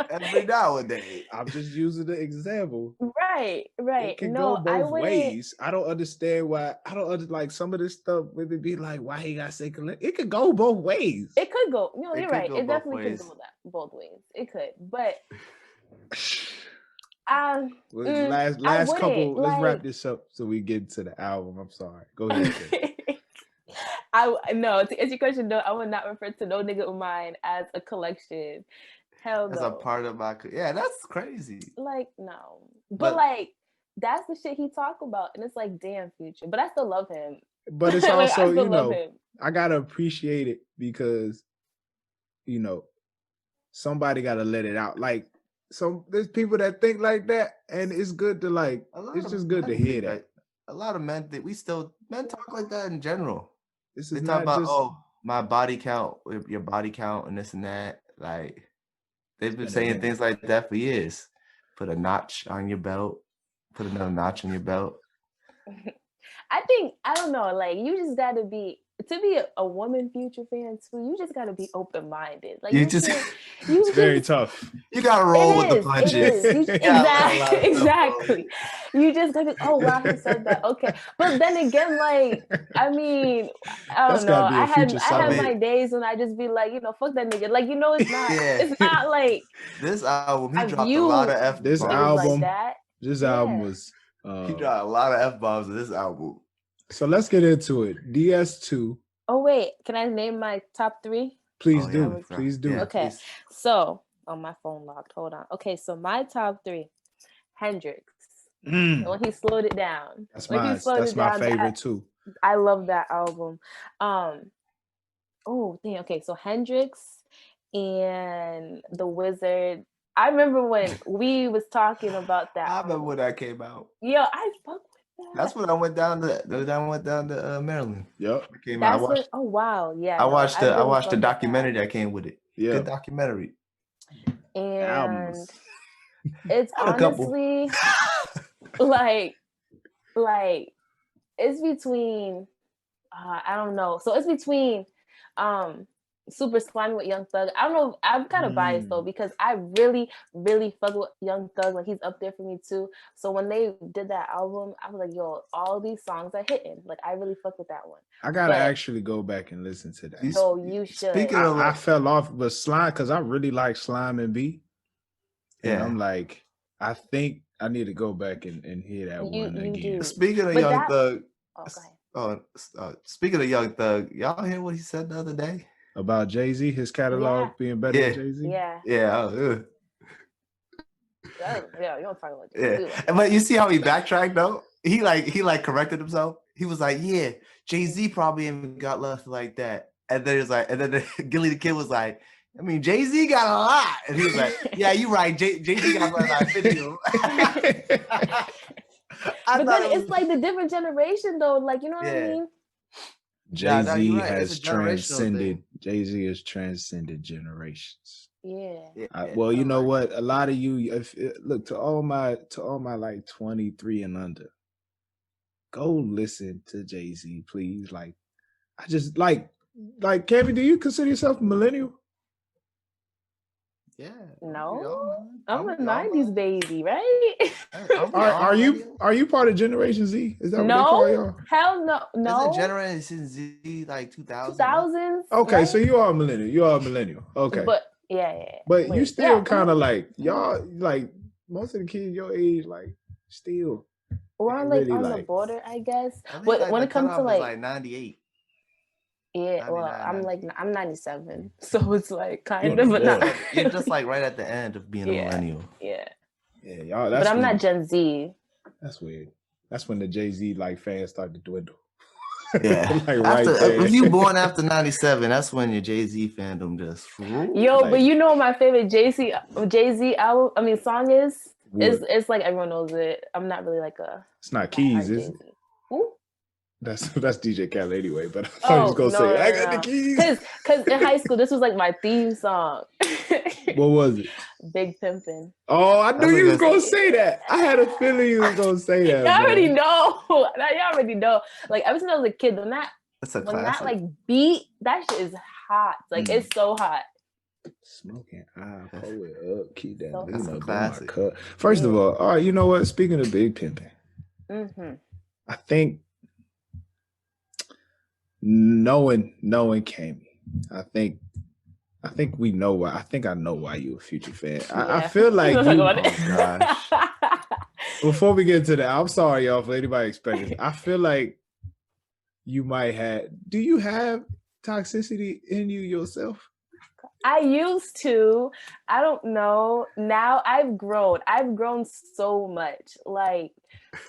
Every now and then. I'm just using the example. Right. It can go both ways. I don't understand why. I don't like some of this stuff. Would be like, why he got to say collect? It could go both ways. It could go. No, you're right. It definitely could go both ways. It could, but. Last couple. Let's wrap this up so we get to the album. I'm sorry. Go ahead. To answer your question, no, I would not refer to no nigga of mine as a collection. Hell no. As a part of my that's crazy. Like no, but like that's the shit he talk about, and it's like damn Future. But I still love him. But it's also I gotta appreciate it because somebody gotta let it out. Like. There's people that think like that, and it's good to it's just good to hear that. A lot of men men talk like that in general. They talk about my body count, your body count, and this and that. Like they've been saying things like that for years. Put a notch on your belt. Put another notch on your belt. I don't know. Like you just gotta be. To be a woman Future fan too, you just gotta be open minded. Like it's very tough. You gotta roll with the punches. Exactly. You just gotta be. Oh wow, he said that. Okay, but then again, like I mean, I don't know. I have my days when I just be like, fuck that nigga. Like it's not. It's not like this album. He dropped a lot of F. This album. This album was. He dropped a lot of F bombs in this album. So let's get into it. DS2. Oh wait, can I name my top 3? Please do. Please do. Okay. Please. So, my phone locked. Hold on. Okay, so my top 3. Hendrix. When he slowed it down. That's my favorite too. I love that album. Okay, so Hendrix and The Wizard. I remember when we was talking about that. I remember when that came out. Yeah, I fuck. That's when I went down to Maryland. Yep. Oh wow, yeah. I watched the documentary that came with it. Yeah. Good documentary. And it's honestly like it's between I don't know. So it's between Super Slimy with Young Thug. I don't know. I'm kind of biased though because I really, really fuck with Young Thug. Like he's up there for me too. So when they did that album, I was like, yo, all these songs are hitting. Like I really fuck with that one. I gotta actually go back and listen to that. So you should. Speaking of, I fell off with Slime because I really like Slime and B. And I'm like, I think I need to go back and hear that one again. Do. Speaking of Young Thug. Speaking of Young Thug, y'all hear what he said the other day? About Jay-Z, his catalog being better than Jay-Z? Yeah. Yeah. You don't talk about Jay-Z. Yeah. But you see how he backtracked though? He corrected himself. He was like, yeah, Jay-Z probably ain't got love like that. And then Gilly the Kid was like, I mean, Jay-Z got a lot. And he was like, yeah, you're right. Jay-Z got like 50 of them. But then it's like the different generation though. Like, you know what I mean? Jay-Z has transcended. Jay-Z has transcended generations. Yeah. Well, you know what? A lot of you, look to all my like 23 and under. go listen to Jay-Z, please. Like, I just like Kevin, do you consider yourself a millennial? Yeah. No, I'm a '90s baby, right? Are you part of Generation Z? Is that what they call y'all? Hell no. Isn't Generation Z like 2000? 2000s. Okay, right? so you are a millennial. You are a millennial. Okay. But yeah. But you still kind of like y'all, like most of the kids your age, like still. We're on really on the border, I guess. But when it comes to like 98. Yeah, 99, well, I'm 97, so it's like kind of, but not. You're just like right at the end of being a millennial. Yeah, y'all. But I'm not Gen Z. That's weird. That's when the Jay-Z like fans start to dwindle. Yeah, like if you born after 97, that's when your Jay-Z fandom just. But you know my favorite Jay-Z album. I mean, song is. It's like everyone knows it. I'm not really like a. It's not Keys, is it? Who? That's DJ Khaled anyway, but I thought he was gonna say I got the keys. Because in high school this was like my theme song. What was it? Big Pimpin'. Oh, I knew you was gonna say that. I had a feeling you was gonna say that. Y'all already know. Y'all already know. Like ever since I was a kid, when that like beat, that shit is hot. Like it's so hot. Smoking, pull it up, keep that. That's a classic. First of all right, you know what? Speaking of Big Pimpin', I think knowing Kami, I think we know why. I think I know why you a Future fan. I feel like you. Oh gosh. Before we get to that, I'm sorry, y'all, for anybody expecting. I feel like you might have. Do you have toxicity in you yourself? I used to. I don't know. Now I've grown. I've grown so much. Like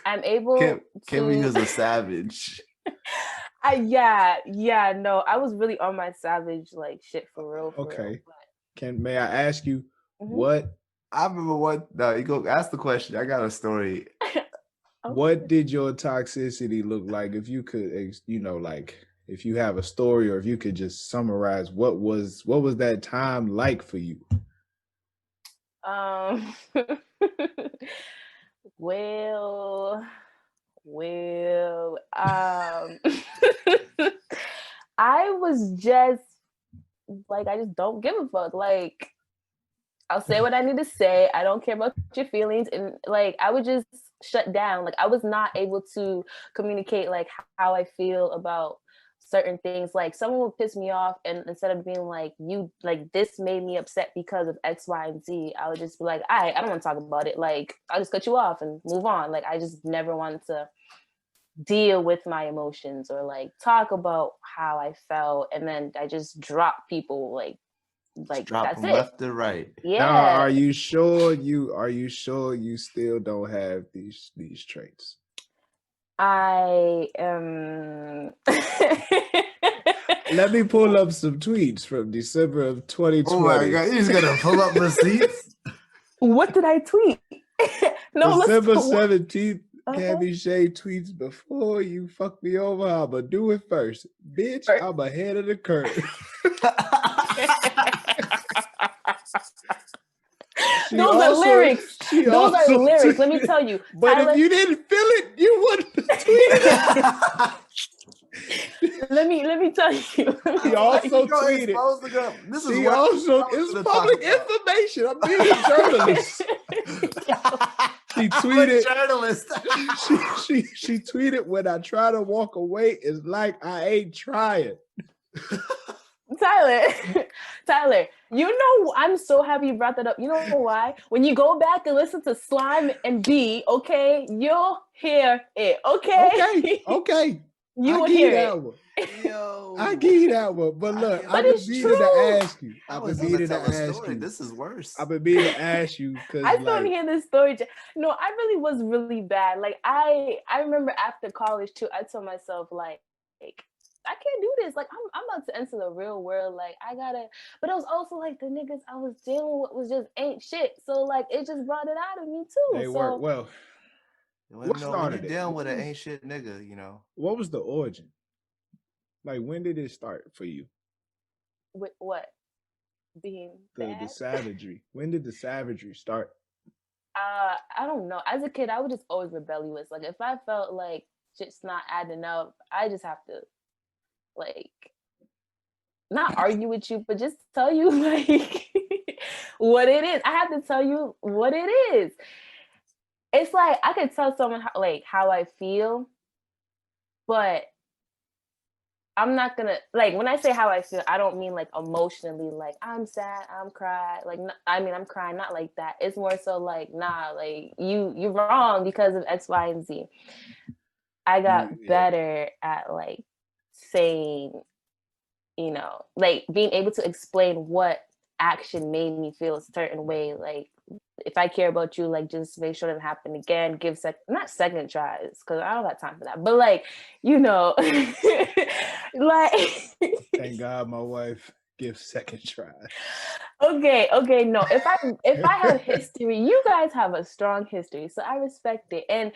I'm able to. Kami was a savage. No, I was really on my savage like shit for real. Okay. May I ask you what? I remember what. No, you go ask the question. I got a story. Okay. What did your toxicity look like? If you could, like if you have a story, or if you could just summarize what was that time like for you? Well, I was just like, I just don't give a fuck. Like, I'll say what I need to say. I don't care about your feelings. And like, I would just shut down. Like, I was not able to communicate like how I feel about certain things. Like someone would piss me off, and instead of being like, you like this made me upset because of X, Y, and Z, I would just be like, I don't want to talk about it. Like, I'll just cut you off and move on. Like, I just never wanted to deal with my emotions or like talk about how I felt, and then I just drop people like drop that's them it. Left to right. Yeah. Now, are you sure you still don't have these traits? I am. Let me pull up some tweets from December of 2020. Oh my God, you're just gonna pull up receipts? What did I tweet? No, December 17th. Kamicheye tweets, before you fuck me over, I'ma do it first. Bitch, I'm ahead of the curve. Those are lyrics. Let me tell you. But Tyler, if you didn't feel it, you wouldn't tweet it. Let me tell you. He also tweeted. It's public information. I'm being a journalist. She tweeted. She tweeted, when I try to walk away, it's like I ain't trying. Tyler, you know, I'm so happy you brought that up. You know why? When you go back and listen to Slime and B, okay, you'll hear it. Okay. You will hear it. Yo, I give you that one. But look, I've been meaning to ask you. This is worse. I've been meaning to ask you because I still hear this story. No, I really was really bad. Like I remember after college too, I told myself like I can't do this. Like I'm about to enter the real world. Like I gotta. But it was also like the niggas I was dealing with was just ain't shit. So like it just brought it out of me too. They work well. What started it? Dealing with an ain't shit nigga, you know. What was the origin? Like, when did it start for you? With what? Being the savagery. When did the savagery start? I don't know. As a kid, I was just always rebellious. Like if I felt like just not adding up, I just have to like not argue with you, but just tell you like what it is. I have to tell you what it is. It's like I could tell someone how I feel, but I'm not gonna like when I say how I feel, I don't mean like emotionally, like I'm sad, I'm crying. Like I mean I'm crying, not like that. It's more so like, nah, like you're wrong because of X, Y, and Z. I got better at like saying, you know, like being able to explain what action made me feel a certain way. Like if I care about you, like just make sure it doesn't happen again. Give not second tries, because I don't got time for that. But like, you know, like thank God my wife gives second tries. Okay, no. If I have history, you guys have a strong history, so I respect it. And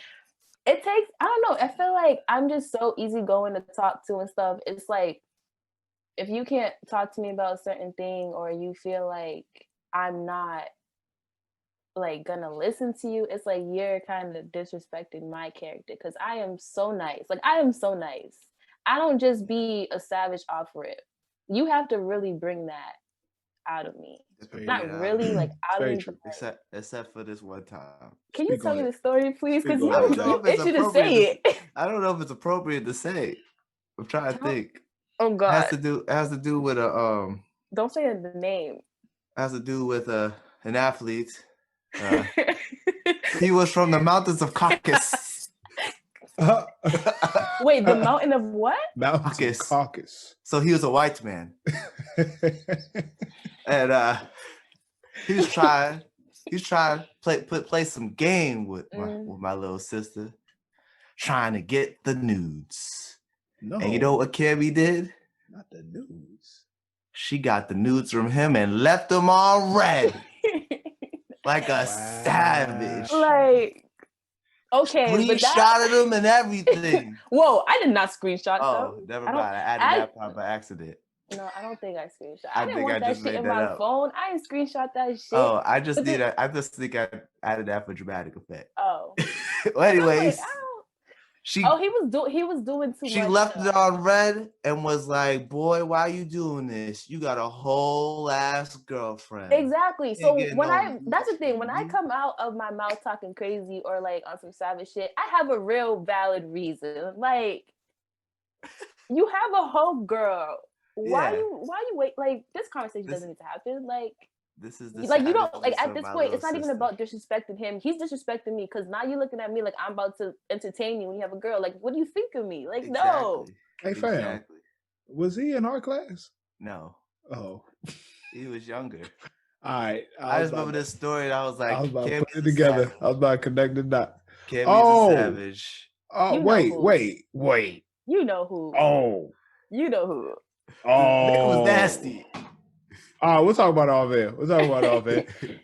it takes, I don't know, I feel like I'm just so easygoing to talk to and stuff. It's like if you can't talk to me about a certain thing, or you feel like I'm not like gonna listen to you, it's like you're kind of disrespecting my character, because I am so nice. Like I am so nice. I don't just be a savage off rip. You have to really bring that out of me. Not really like out of me, but like, except for this one time. Can you tell me the story, please? Because I don't know if it's appropriate. I don't know if it's appropriate to say. I'm trying to think. Oh God. It has to do with a Don't say the name. Has to do with an athlete. He was from the mountains of Caucasus. Wait, the mountain of what? Mountains of Caucasus. So he was a white man. And he was trying to play some game with my little sister, trying to get the nudes. No. And you know what Kimmy did? Not the nudes. She got the nudes from him and left them all red. Like a savage. Like, okay. Screenshotted them and everything. Whoa, I did not screenshot them. Oh, never mind. I added that part by accident. No, I don't think I screenshot. I didn't want that shit in my phone. I didn't screenshot that shit. Oh, I just think I added that for dramatic effect. Oh. Well, anyways. He was doing too much. She left it on red and was like, "Boy, why you doing this? You got a whole ass girlfriend." Exactly. So that's the thing. When I come out of my mouth talking crazy or like on some savage shit, I have a real valid reason. Like, you have a whole girl. Why you wait? Like, this conversation doesn't need to happen. Like, this is like you don't like at this point. It's not even about disrespecting him. He's disrespecting me because now you're looking at me like I'm about to entertain you when you have a girl. Like, what do you think of me? Like, no. Hey, fam, was he in our class? No. Oh, he was younger. All right. I just remember this story. And I was like, I was about to put it together. Savage. I was about to connect the dot. Cammy's a savage. Oh, wait. You know who? Oh, you know who? Oh, it was nasty. All right, we'll talk about all that.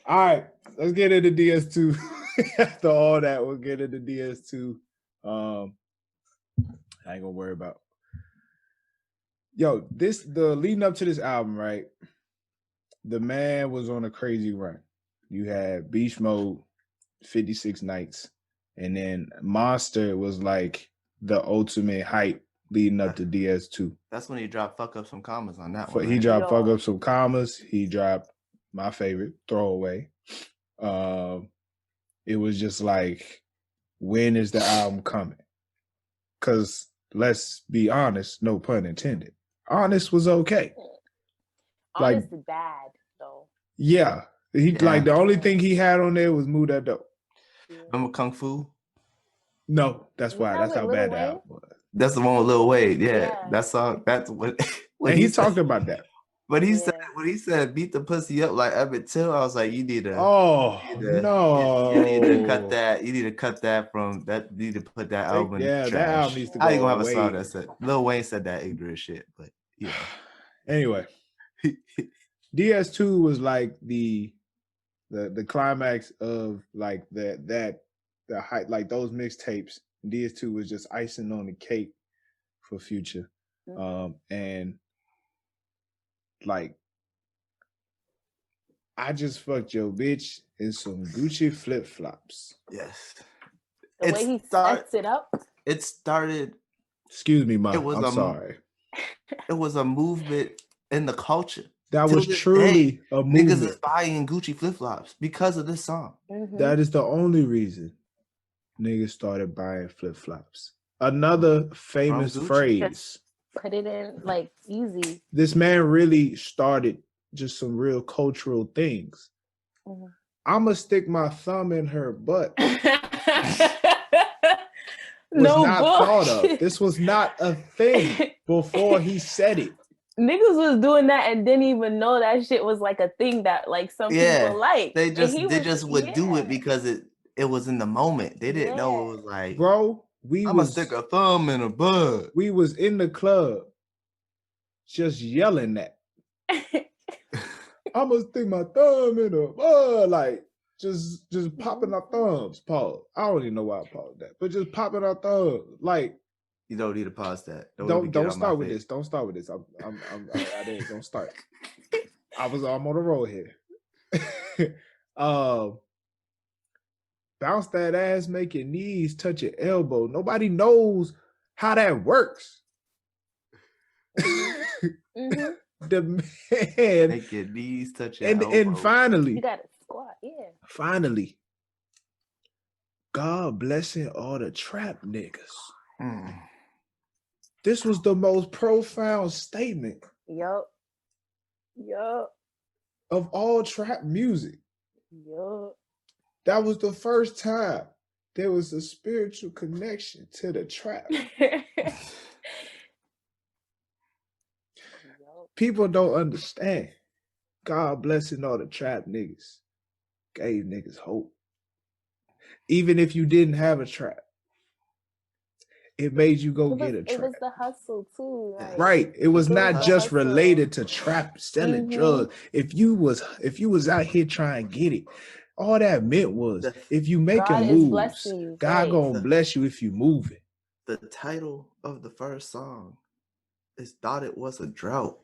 All right, let's get into DS2. After all that, we'll get into DS2. I ain't gonna worry about. Yo, the leading up to this album, right? The man was on a crazy run. You had Beast Mode, 56 Nights, and then Monster was like the ultimate hype leading up to DS2. That's when he dropped Fuck Up Some Commas on that one. He dropped Fuck Up Some Commas. He dropped my favorite, Throwaway. It was just like, when is the album coming? Because let's be honest, no pun intended. Honest was okay. Honest is bad, though. Yeah. Like the only thing he had on there was Move That Dope. Remember Kung Fu? No, that's how bad the album was. That's the one with Lil Wayne. Yeah. That's all. That's what. And he talked about that. But he said, when he said beat the pussy up like Emmett Till, I was like, you need to. No. You need to cut that. You need to cut that from that. You need to put that album. Yeah, that album needs to go. How you gonna have a song that said Lil Wayne said that ignorant shit? But yeah. Anyway, DS2 was like the climax of like the height, like those mixtapes. DS2 was just icing on the cake for Future. And like, I just fucked your bitch in some Gucci flip-flops. Yes. The way he sets it up. it started. Excuse me, Ma. I'm sorry. It was a movement in the culture. That was truly a movement. Niggas is buying Gucci flip-flops because of this song. Mm-hmm. That is the only reason niggas started buying flip-flops. Another famous phrase. Put it in like easy. This man really started just some real cultural things. Mm-hmm. I'ma stick my thumb in her butt. Thought of. This was not a thing before he said it. Niggas was doing that and didn't even know that shit was like a thing that like some people like. They just would do it because it was in the moment. They didn't know it was like, bro, I'ma stick a thumb in a butt. We was in the club just yelling that. I'ma stick my thumb in a butt, like just popping our thumbs. Pause. I don't even know why I paused that, but just popping our thumbs, like. You don't need to pause that. Don't start with this. Don't start with this. I didn't. Don't start. I'm on the road here. Bounce that ass, make your knees touch your elbow. Nobody knows how that works. Mm-hmm. The man make your knees touch your elbow. And finally, you gotta squat. Yeah. Finally, God blessing all the trap niggas. This was the most profound statement. Yup. Of all trap music. Yup. That was the first time there was a spiritual connection to the trap. People don't understand. God blessing all the trap niggas. Gave niggas hope. Even if you didn't have a trap. It made you go get a trap. It was the hustle too. Like, right. It was not just related to trap selling drugs. If you was out here trying to get it, all that meant was if you making moves, God gonna bless you if you move it. The title of the first song is Thought It Was a Drought.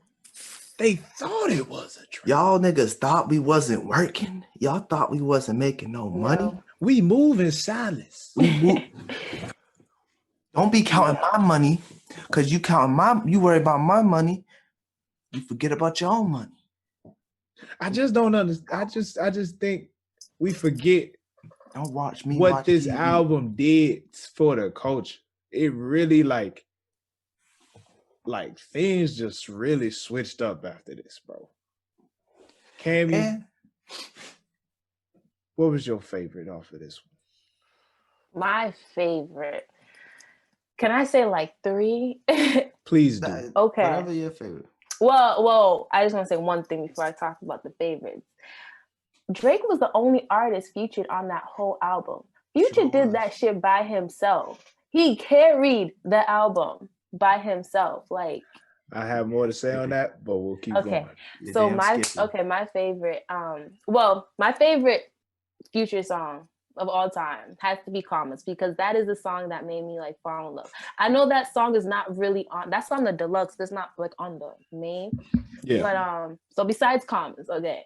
They thought it was a drought. Y'all niggas thought we wasn't working. Y'all thought we wasn't making no money. We move in silence. We move. Don't be counting my money, cause you worry about my money, you forget about your own money. I just don't understand. I just think we forget. Don't watch me. What this album did for the culture. It really like things just really switched up after this, bro. Cammy, what was your favorite off of this one? My favorite. Can I say like 3? Please do. Okay. Whatever your favorite. Well, I just want to say one thing before I talk about the favorites. Drake was the only artist featured on that whole album. Future did that shit by himself. He carried the album by himself. Like, I have more to say on that, but we'll keep going. So my favorite, my favorite Future song of all time has to be Commas, because that is the song that made me like fall in love. I know that song is not really that's on the deluxe, it's not like on the main. Yeah. But so besides Commas, okay,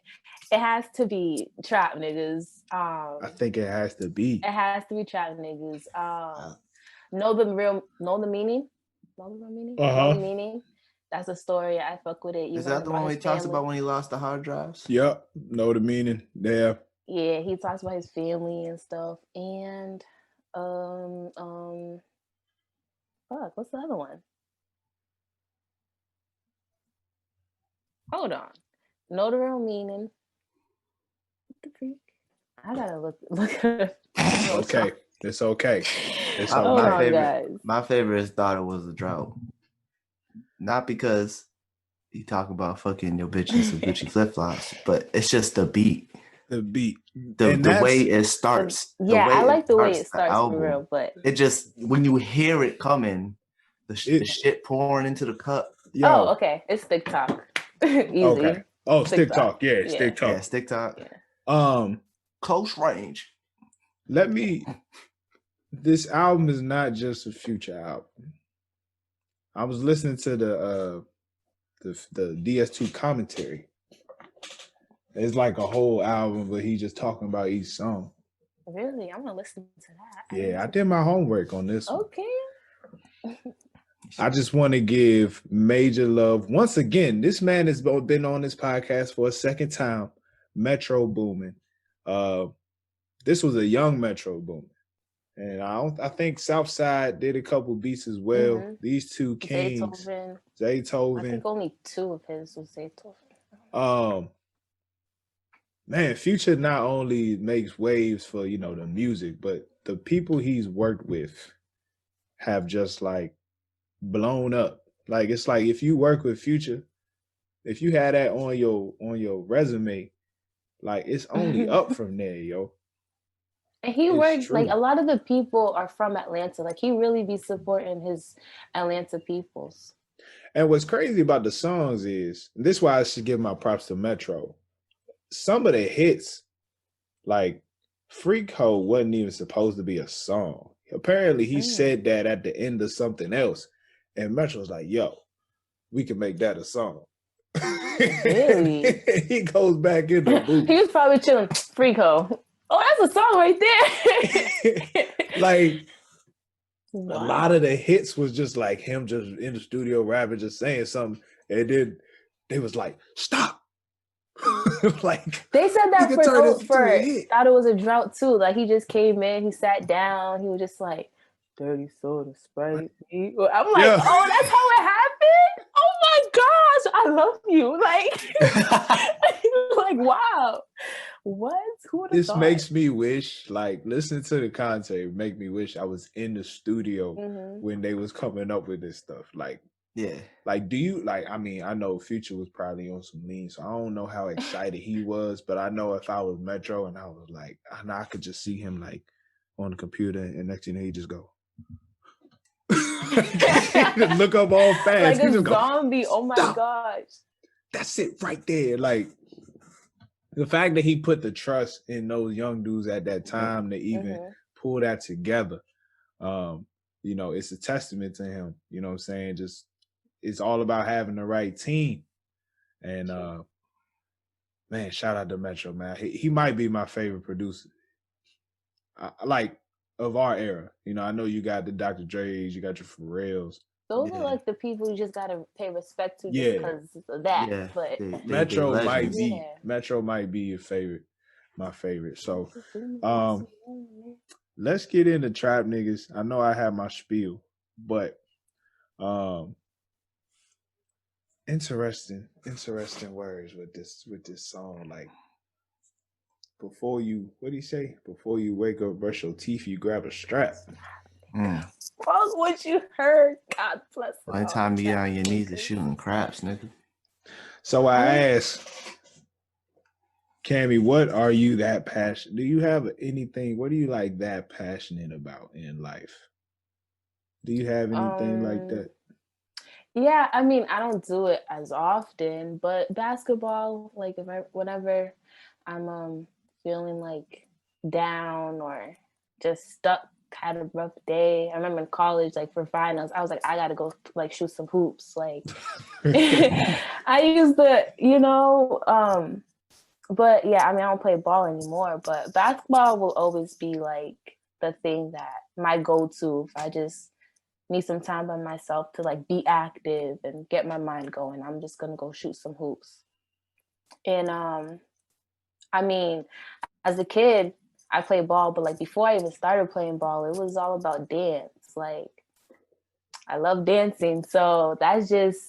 it has to be Trap Niggas. I think it has to be. It has to be Trap Niggas. Know the meaning? Know the meaning? Know the meaning? That's a story. I fuck with it. Is that the one where he talks about when he lost the hard drives? Yep. Know the meaning. Yeah. Yeah, he talks about his family and stuff. And what's the other one? Hold on. Know the real meaning. What the freak? I gotta look Okay. It's okay. It's okay. My favorite is Thought It Was a Drought. Not because he talk about fucking your bitch in some Gucci flip-flops, but it's just the beat. The beat. The way it starts. I like the way it starts for real, but it just, when you hear it coming, the shit pouring into the cup. Yo. Oh, okay. It's Stick Talk. Easy. Okay. Oh, Stick Talk. Yeah, Stick Talk. Yeah, Stick Talk. Yeah. Close Range. This album is not just a Future album. I was listening to the DS2 commentary. It's like a whole album, but he's just talking about each song. Really? I'm gonna listen to that. Yeah, I did my homework on this one. Okay. I just want to give major love once again. This man has been on this podcast for a second time. Metro Boomin. This was a young Metro Boomin, and I think Southside did a couple beats as well. Mm-hmm. These two kings, Zaytoven. I think only two of his was Zaytoven. Man, Future not only makes waves for the music, but the people he's worked with have just like blown up. Like it's like if you work with Future, if you had that on your resume, like it's only up from there, yo. And he works like a lot of the people are from Atlanta. Like he really be supporting his Atlanta peoples. And what's crazy about the songs is this is why I should give my props to Metro. Some of the hits, like Freak Hoe wasn't even supposed to be a song. Apparently he said that at the end of something else. And Metro was like, yo, we can make that a song. Really? He goes back in the booth. He was probably chilling, Freak Hoe. Oh, that's a song right there. Like, wow. A lot of the hits was just like him just in the studio rapping, just saying something. And then they was like, stop. Like they said that for thought it was a drought too. Like he just came in, he sat down, he was just like, Dirty Soda Sprite. I'm like, yeah. Oh, that's how it happened? Oh my gosh, I love you. Like wow. What? Who would have thought? This makes me wish, like, listen to the content, make me wish I was in the studio when they was coming up with this stuff. Like, yeah. Like, do you, like, I mean, I know Future was probably on some lean, so I don't know how excited he was, but I know if I was Metro and I was like, I could just see him, like, on the computer, and next thing he just go. Look up all fast. Like a zombie, oh my gosh. That's it right there. Like, the fact that he put the trust in those young dudes at that time to even pull that together, it's a testament to him. You know what I'm saying? Just it's all about having the right team. And man, shout out to Metro, man. He might be my favorite producer. Like of our era. I know you got the Dr. Dre's, you got your Pharrells. Those are like the people you just gotta pay respect to just because of that. Yeah. But Metro might be your favorite, my favorite. So let's get into trap niggas. I know I have my spiel, but interesting words with this song. Like before you, what do you say? Before you wake up, brush your teeth, you grab a strap. Fuck what you heard. God bless. One time you get on your knees and shooting craps, nigga. So I asked Cammy, what are you that passionate? Do you have anything? What are you like that passionate about in life? Do you have anything like that? Yeah, I mean, I don't do it as often, but basketball, like whenever I'm feeling like down or just stuck, had a rough day. I remember in college, like for finals, I was like, I gotta go like shoot some hoops. Like I used to, but yeah, I mean, I don't play ball anymore, but basketball will always be like the thing that my go-to if I just need some time by myself to like be active and get my mind going. I'm just gonna go shoot some hoops. And I mean, as a kid, I played ball, but like before I even started playing ball, it was all about dance. Like I love dancing, so that's just.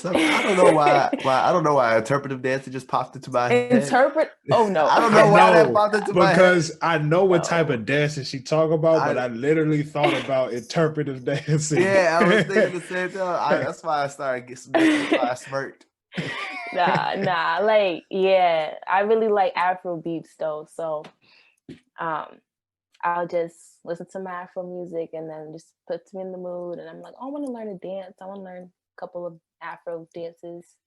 I don't know why. I don't know why interpretive dancing just popped into my head. Oh no, I don't know why that popped into my head. Because I know what type of dancing she talk about, but I literally thought about interpretive dancing. Yeah, I was thinking the same thing. That's why I started getting. That's why I smirked. Nah. Like, yeah, I really like Afro beats though, so. I'll just listen to my Afro music and then just puts me in the mood. And I'm like, oh, I want to learn a dance. I want to learn a couple of Afro dances.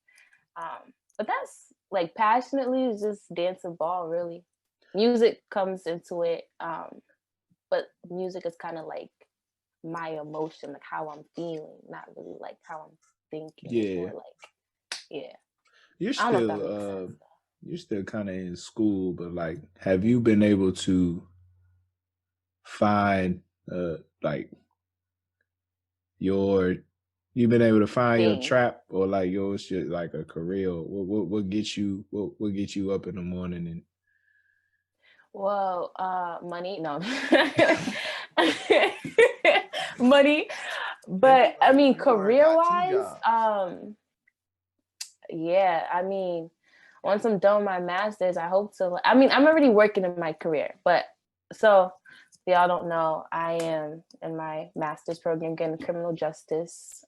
But that's like passionately is just dance and ball, really. Music comes into it. But music is kind of like my emotion, like how I'm feeling, not really like how I'm thinking. Yeah. Or like, yeah. You're still kind of in school, but like, have you been able to find like you've been able to find your trap, or like your shit, like a career? What gets you up in the morning? And well, money, no. Money, but I mean, career wise, yeah, I mean, once I'm done with my master's, I hope to, I mean, I'm already working in my career, but so if y'all don't know, I am in my master's program getting criminal justice,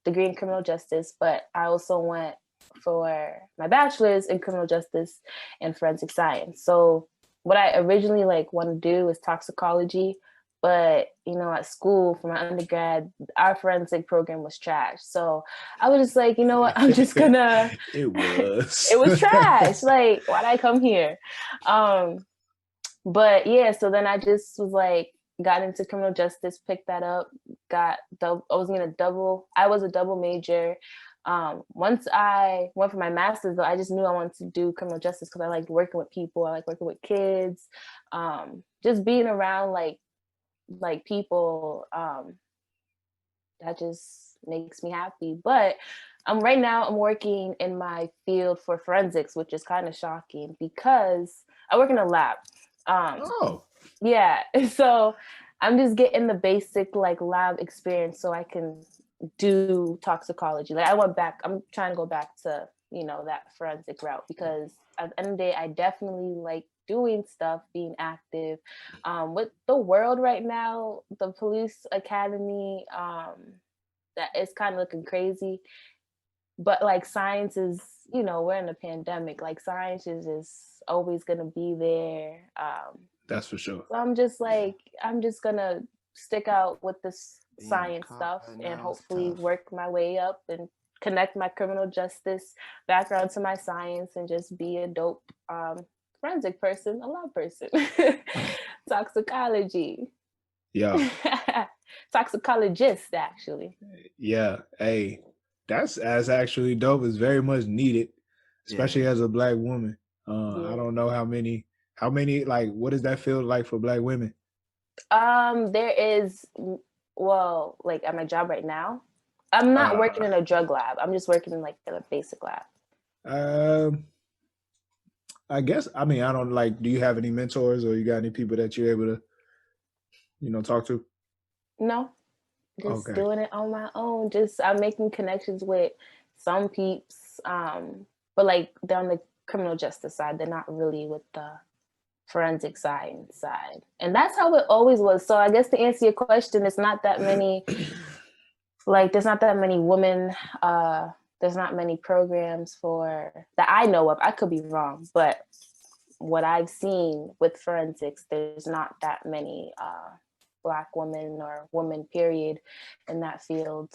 degree in criminal justice, but I also went for my bachelor's in criminal justice and forensic science. So what I originally like want to do is toxicology, but you know, at school for my undergrad, our forensic program was trash. So I was just like, you know what, I'm just gonna it was trash. Like, why'd I come here? But yeah, so then I just was like, got into criminal justice, picked that up, I was a double major. Once I went for my master's, though, I just knew I wanted to do criminal justice because I like working with people. I like working with kids. Just being around like people, that just makes me happy. But right now I'm working in my field for forensics, which is kind of shocking because I work in a lab. Yeah. So I'm just getting the basic like lab experience so I can do toxicology. Like I'm trying to go back to, you know, that forensic route because at the end of the day, I definitely like doing stuff, being active. With the world right now, the police academy, that is kind of looking crazy. But like science is, you know, we're in a pandemic. Like science is just always gonna be there. That's for sure. So I'm just gonna stick out with this science stuff and hopefully work my way up and connect my criminal justice background to my science and just be a dope forensic person, a lab person. Toxicology. Yeah. Toxicologist, actually. Yeah. Hey, that's actually dope. It's very much needed, especially as a Black woman. I don't know how many, like, what does that feel like for Black women? There is, well, like at my job right now, I'm not working in a drug lab. I'm just working in like a basic lab. I guess, I mean, I don't like, do you have any mentors or you got any people that you're able to, you know, talk to? No, just doing it on my own. Just I'm making connections with some peeps, but like they're on the criminal justice side. They're not really with the forensic science side, and that's how it always was. So I guess to answer your question, it's not that many. Like, there's not that many women. There's not many programs for that I know of. I could be wrong, but what I've seen with forensics, there's not that many Black women or women period in that field.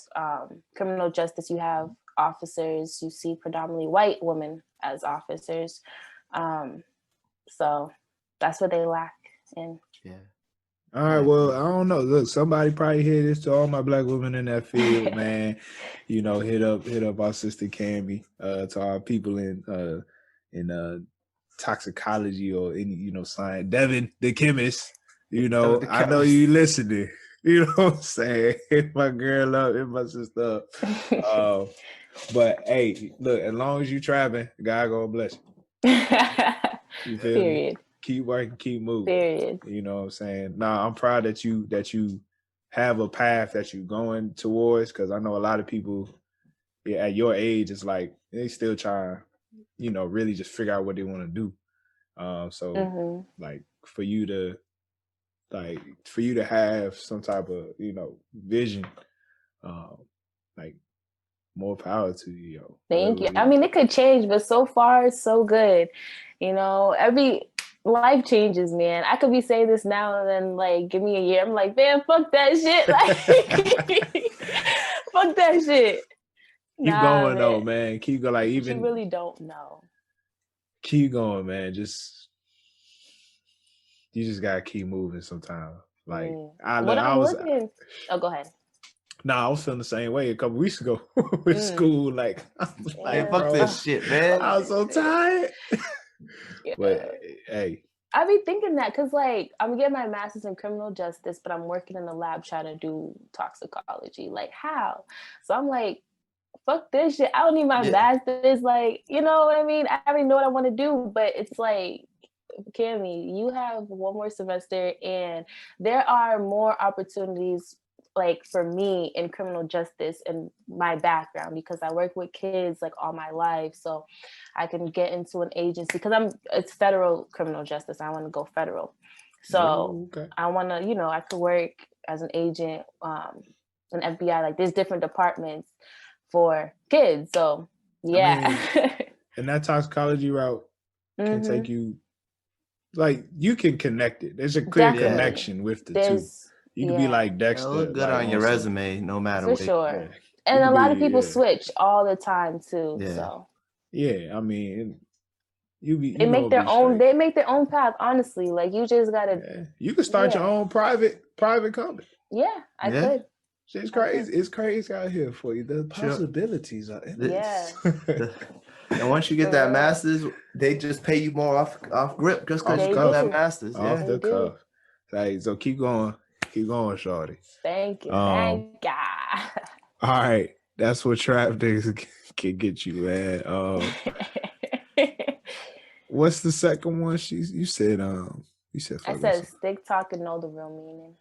Criminal justice, you have officers, you see predominantly white women as officers. So that's what they lack in. Yeah. All right, well, I don't know. Look, somebody probably hear this. To all my Black women in that field, man. You know, hit up our sister Cammy. To our people in toxicology or any, you know, science. Devin, the chemist. You know, I know you listening. You know what I'm saying? Hit my girl up, hit my sister up. But hey, look, as long as you traveling, God gonna bless you. You feel Period. me? Keep working, keep moving. Period. You know what I'm saying? Nah, I'm proud that you have a path that you're going towards, because I know a lot of people at your age, it's like they still trying, you know, really just figure out what they want to do. So like for you to have some type of, you know, vision, like more power to you, yo. Thank you. I mean, it could change, but so far it's so good. You know, every life changes, man. I could be saying this now and then, like, give me a year. I'm like, man, fuck that shit. Like, fuck that shit. Keep going, though, man. Keep going. Like, even you really don't know. Keep going, man. You just gotta keep moving sometimes. Like, Oh, go ahead. Nah, I was feeling the same way a couple weeks ago with school. Like, I was like, fuck this shit, man. I was so tired. But hey, I be thinking that because, like, I'm getting my master's in criminal justice, but I'm working in the lab trying to do toxicology. Like, how? So I'm like, fuck this shit. I don't need my master's. Like, you know what I mean? I already know what I want to do, but it's like, Cammy, you have one more semester, and there are more opportunities like for me in criminal justice and my background because I work with kids like all my life, so I can get into an agency because it's federal criminal justice. I want to go federal, so I want to, I could work as an agent, an FBI. Like there's different departments for kids, so yeah. I mean, and that toxicology route can take you. Like you can connect it. There's a clear connection with the two. You can be like Dexter. It'll look good like, on your resume, no matter what. For sure. And a lot of people switch all the time too. Yeah. So. Yeah, I mean, they make their own. They make their own path. Honestly, like you just gotta. Yeah. You can start your own private company. Yeah, I could. It's crazy. It's crazy out here for you. The possibilities are endless. Yeah. And once you get that master's, they just pay you more off grip just because you got that master's. Off the cuff. Like, so keep going, shorty. Thank you. Thank God. All right, that's what trap niggas can get you, man. What's the second one? You said I said stick talk and know the real meaning.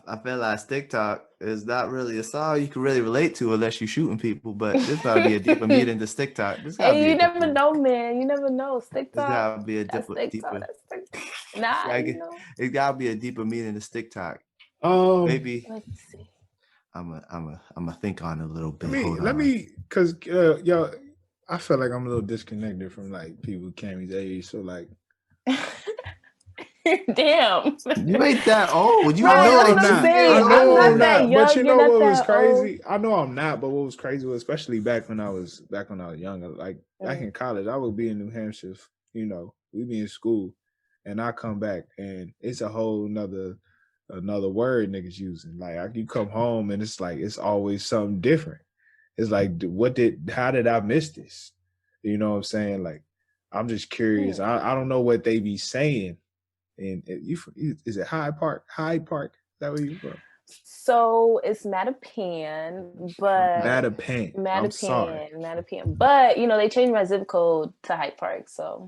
I feel like TikTok is not really a song you can really relate to unless you're shooting people, but there's gotta be a deeper meaning to TikTok. Hey, you never know, man. You never know. TikTok. There's gotta be a deeper. Nah, it gotta be a deeper meaning to TikTok. Maybe. Let's see. I'm a think on it a little bit. Let me, cause yo, I feel like I'm a little disconnected from like people Cammy's age, so like. Damn. You ain't that old. You know I'm not. I'm not that young. But you know what was crazy? I know I'm not, but what was crazy was especially back when I was younger, like back in college, I would be in New Hampshire, we'd be in school, and I come back and it's a whole another word niggas using. Like you come home and it's like it's always something different. It's like how did I miss this? You know what I'm saying? Like I'm just curious. I don't know what they be saying. And is it Hyde Park? Hyde Park? Is that where you from? So it's Mattapan, but Mattapan. But they changed my zip code to Hyde Park, so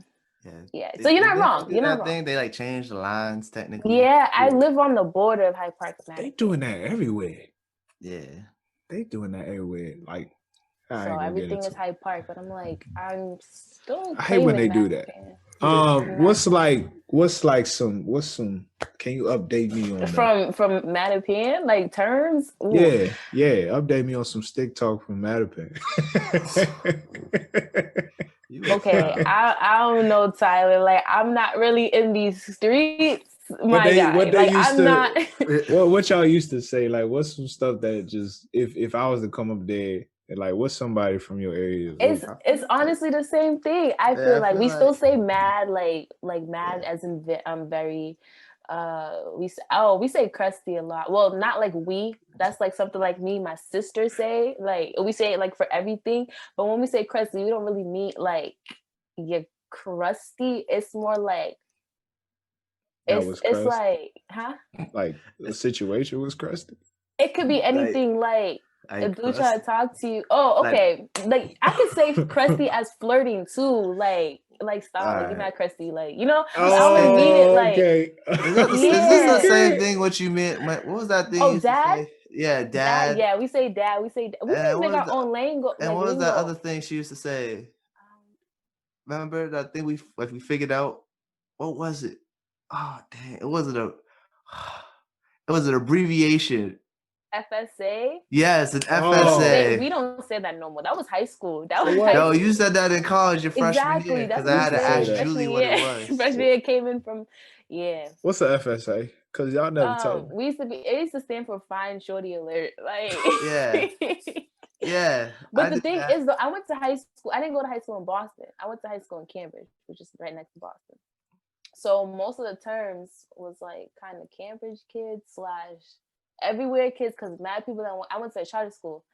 yeah. So you're not wrong. You're not wrong. They like changed the lines technically. Yeah, I live on the border of Hyde Park. They doing that everywhere. Yeah, they doing that everywhere. Like so everything is Hyde Park, but I'm like, I'm still. I hate when they do that. What's some can you update me on from Mattapan, like terms? Ooh. Yeah, update me on some stick talk from Mattapan. Okay, I don't know, Tyler. Like I'm not really in these streets. What y'all used to say? Like what's some stuff that just if I was to come up there, like what's somebody from your area? It's honestly the same thing. I feel like we still say mad, like mad as in very we say crusty a lot. Well, not like we. That's like something like me, my sister say. Like we say it like for everything. But when we say crusty, we don't really mean like you're crusty. It's more like it's like, huh? Like the situation was crusty. It could be anything like a dude try to talk to you. Oh, okay. Like I could say crusty as flirting too. Like stop, like you're not crusty. Like I don't mean it. Like okay. Is this the same thing? What you meant? What was that thing? Oh, dad. Yeah, dad. Yeah, we say dad. We just make our own lingo. And what was that other thing she used to say? Remember that thing we figured out? What was it? Oh dang! It was an abbreviation. FSA? Yes, an FSA. We don't say that no more. That was high school. No, you said that in college your freshman year. Because I had to ask Julie what it was. Freshman year came in from, What's the FSA? Because y'all never told me. It used to stand for Fine Shorty Alert. Like yeah. But the thing is, though, I went to high school. I didn't go to high school in Boston. I went to high school in Cambridge, which is right next to Boston. So most of the terms was like kind of Cambridge kids / everywhere kids, because mad people I went to a charter school.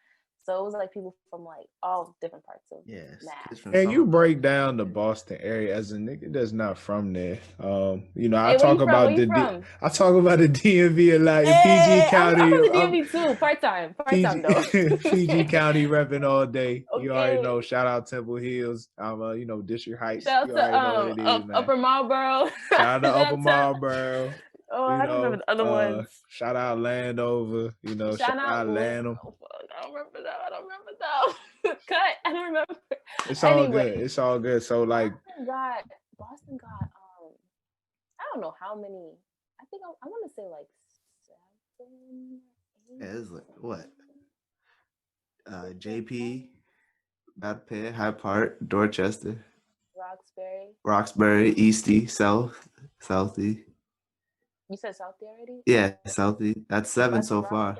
So it was like people from like all different parts of Mass. And you break down the Boston area as a nigga that's not from there. You know, I Hey, talk about the DMV a lot. PG County. I'm from the DMV too. Part time though. PG County repping all day. Okay. You already know. Shout out Temple Hills. I'm you know, District Heights. Shout you already know what it is, man. Upper Marlboro. Shout out to Upper Marlboro. Oh, I don't remember the other ones. Shout out Landover. You know, shout out Lanham. Oh, I don't remember that. Cut. I don't remember. It's all good. It's all good. So like, Boston got I don't know how many. I think I want to say like 7, 8. Yeah, it's like what? JP, Bad Pitt, Hyde Park, Dorchester, Roxbury, Eastie, Southie. You said Southie already? Yeah, Southie. That's 7 so far.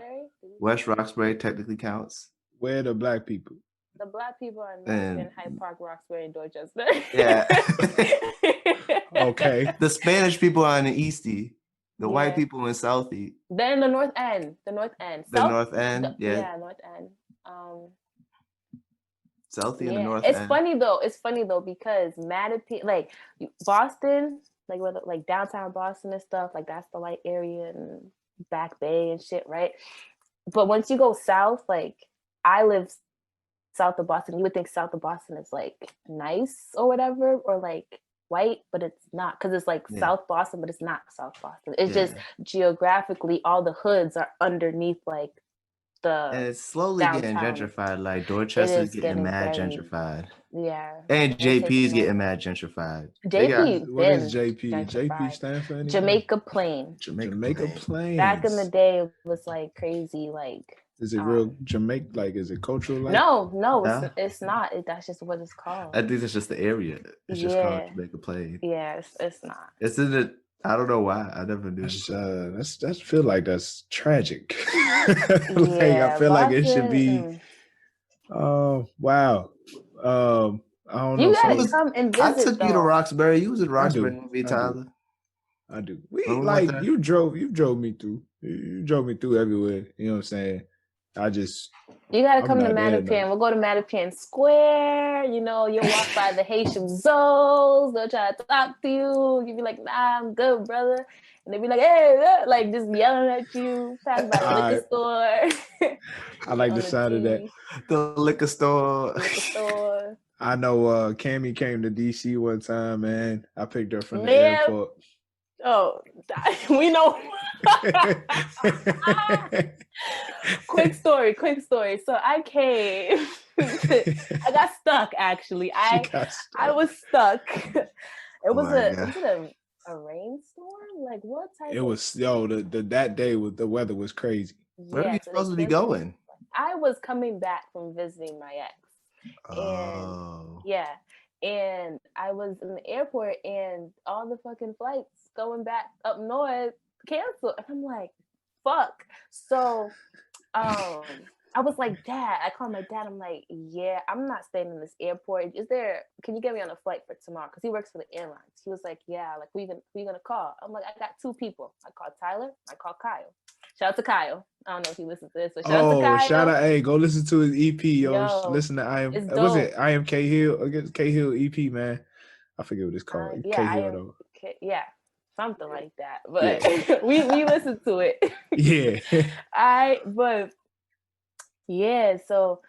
West Roxbury technically counts. Where are the black people? The black people are in Hyde Park, Roxbury, and Dorchester. Yeah. Okay. The Spanish people are in the Eastie. The white people in Southie. They're in the North End. The North End. North End? Yeah, North End. Southie in the North End. It's funny though because Mattapan, like Boston, like whether like downtown Boston and stuff, like that's the light area and Back Bay and shit, right? But once you go south, like I live south of Boston, you would think south of Boston is like nice or whatever, or like white, but it's not, because it's like South Boston, but it's not South Boston. It's just geographically all the hoods are underneath like the and it's slowly getting gentrified. Like Dorchester's getting mad gentrified. Yeah. And JP's getting mad gentrified. What is JP? JP stand for anything? Jamaica Plain. Jamaica Plain. Back in the day it was like crazy, like is it real Jamaica? Like, is it cultural? Like? No, it's not. That's just what it's called. I think it's just the area. It's just called Jamaica Plain. Yeah, it's not. It's in it. I don't know why. I never knew. That's feel like that's tragic. I feel like it should be. Oh wow. I don't know. You gotta come and visit. I took you to Roxbury. You was in Roxbury with me, Tyler. I do. You drove me through. You drove me through everywhere. You know what I'm saying? You gotta come to Mattapan. We'll go to Mattapan Square. You know, you'll walk by the Haitian Zoes. They'll try to talk to you. You'll be like, nah, I'm good, brother. And they'll be like, hey, like just yelling at you. Pass by the liquor store. I like the sound of that. The liquor store. I know Cammy came to DC one time, man. I picked her from the airport. Oh, we know. Quick story. So I came. I got stuck. Actually, I was stuck. It was a rainstorm. Like what type? It was that day the weather was crazy. Where are you supposed to be going? I was coming back from visiting my ex. And I was in the airport, and all the fucking flights going back up north canceled. And I'm like, fuck. So I was like, Dad, I called my dad. I'm like, yeah, I'm not staying in this airport. Can you get me on a flight for tomorrow? Because he works for the airlines. He was like, yeah, like who you gonna call? I'm like, I got 2 people. I called Tyler, I called Kyle. Shout out to Kyle. I don't know if he listens to this, but shout out to Kyle. Shout out, hey, go listen to his EP, yo. Listen to I am K Hill against K Hill EP, man. I forget what it's called. K Hill though. Something like that. But we listened to it. So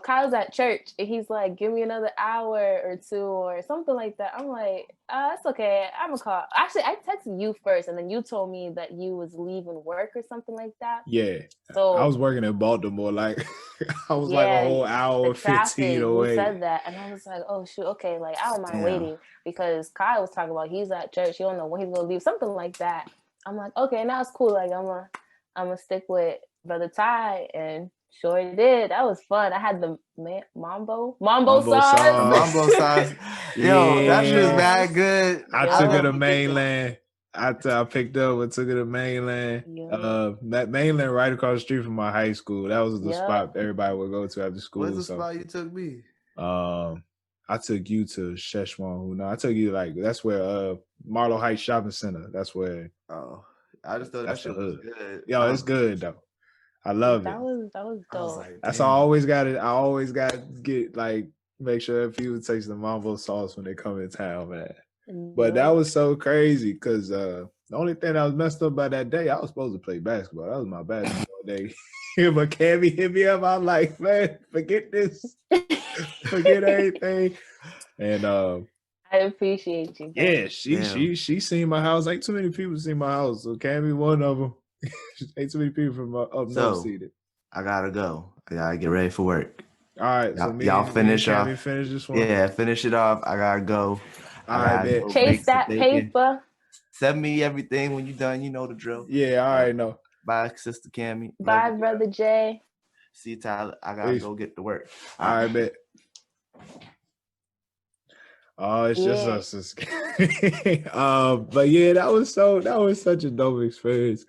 Kyle's at church and he's like, give me another hour or 2 or something like that. I'm like, it's okay. I'm gonna call. Actually, I texted you first and then you told me that you was leaving work or something like that. Yeah. So I was working in Baltimore. Like I was like a whole hour 15 away. You said that and I was like, oh shoot, okay, like I don't mind waiting because Kyle was talking about he's at church. You don't know when he's gonna leave, something like that. I'm like, okay, now it's cool. Like I'm gonna stick with Brother Ty, and sure did. That was fun. I had the Mambo sauce. Mambo sauce. Yo, that shit was bad good. I took her to mainland. I picked up and took her to mainland. That mainland right across the street from my high school. That was the spot everybody would go to after school. What's the spot you took me? I took you to Szechuan. No, I took you that's where Marlow Heights Shopping Center. That's where. Oh, I just thought that shit was good. Yo, it's good though. I love it. That was dope. Like, that's I always got it. I always got to get like make sure people taste the mambo sauce when they come in town, man. But that was so crazy because the only thing that was messed up by that day, I was supposed to play basketball. That was my basketball day. But Cammy hit me up. I'm like, man, forget this. Forget everything. And I appreciate you. Yeah, she seen my house. Ain't too many people seen my house. So Cammy, one of them. Ain't too many people from up north seen it. I gotta go. I gotta get ready for work. All right, so y'all finish off. Finish this one. Yeah, finish it off. I gotta go. All right, chase that paper. Send me everything when you're done. You know the drill. Yeah, I already know. Bye, Sister Cammy. Bye, Brother Jay. See you, Tyler. I gotta go get to work. All right, bet. Oh, it's just us. But yeah, that was such a dope experience.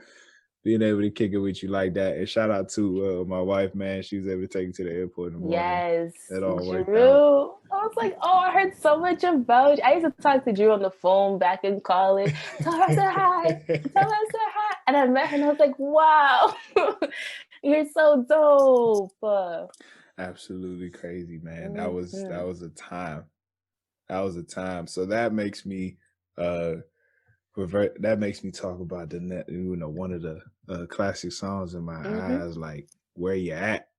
Being able to kick it with you like that. And shout out to my wife, man. She was able to take me to the airport in the morning. Yes. That all worked Drew. out. I was like, oh, I heard so much about you. I used to talk to Drew on the phone back in college. Tell her I said hi. Tell her I said hi. And I met her and I was like, wow. You're so dope. Absolutely crazy, man. That was a time. That was a time. So that makes me talk about one of the classic songs in my eyes, like Where You At.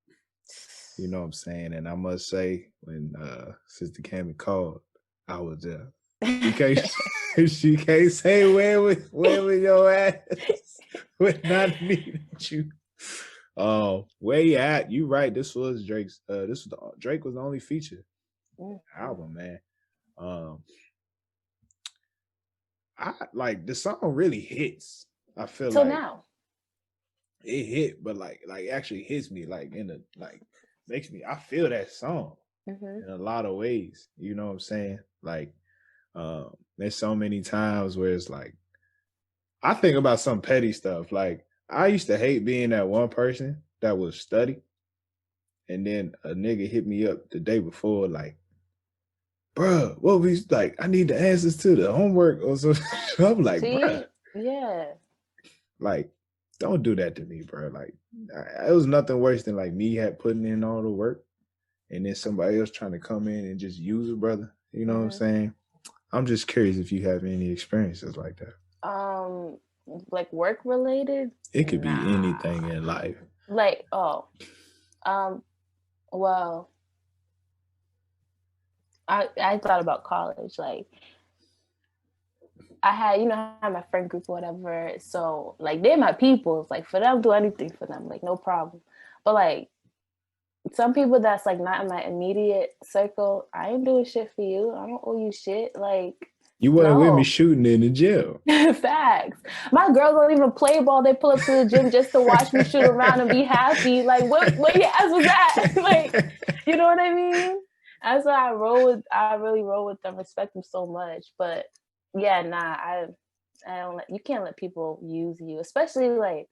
You know what I'm saying? And I must say, when Sister Cammy called, I was there. She can't say where was your ass when not needed you. Where You At? You right. This was Drake's. Drake was the only feature album, man. I like the song really hits. I feel till like now it hit, but like actually hits me like makes me. I feel that song in a lot of ways. You know what I'm saying? Like, there's so many times where it's like I think about some petty stuff. Like I used to hate being that one person that would study, and then a nigga hit me up the day before like, bruh, what we like? I need the answers to the homework or something. I'm like, bruh. Yeah. Like, don't do that to me, bro. Like, it was nothing worse than like me putting in all the work and then somebody else trying to come in and just use it, brother. You know what I'm saying? I'm just curious if you have any experiences like that. Like work related? It could be anything in life. Like, well, I thought about college. Like, I had, my friend group or whatever. So, like, they're my people. It's like, for them, do anything for them. Like, no problem. But, like, some people that's, like, not in my immediate circle, I ain't doing shit for you. I don't owe you shit. Like, you wasn't with me shooting in the gym. Facts. My girls don't even play ball. They pull up to the gym just to watch me shoot around and be happy. Like, what your ass was that? Like, you know what I mean? That's why I really roll with them, respect them so much. But yeah, I don't you can't let people use you, especially like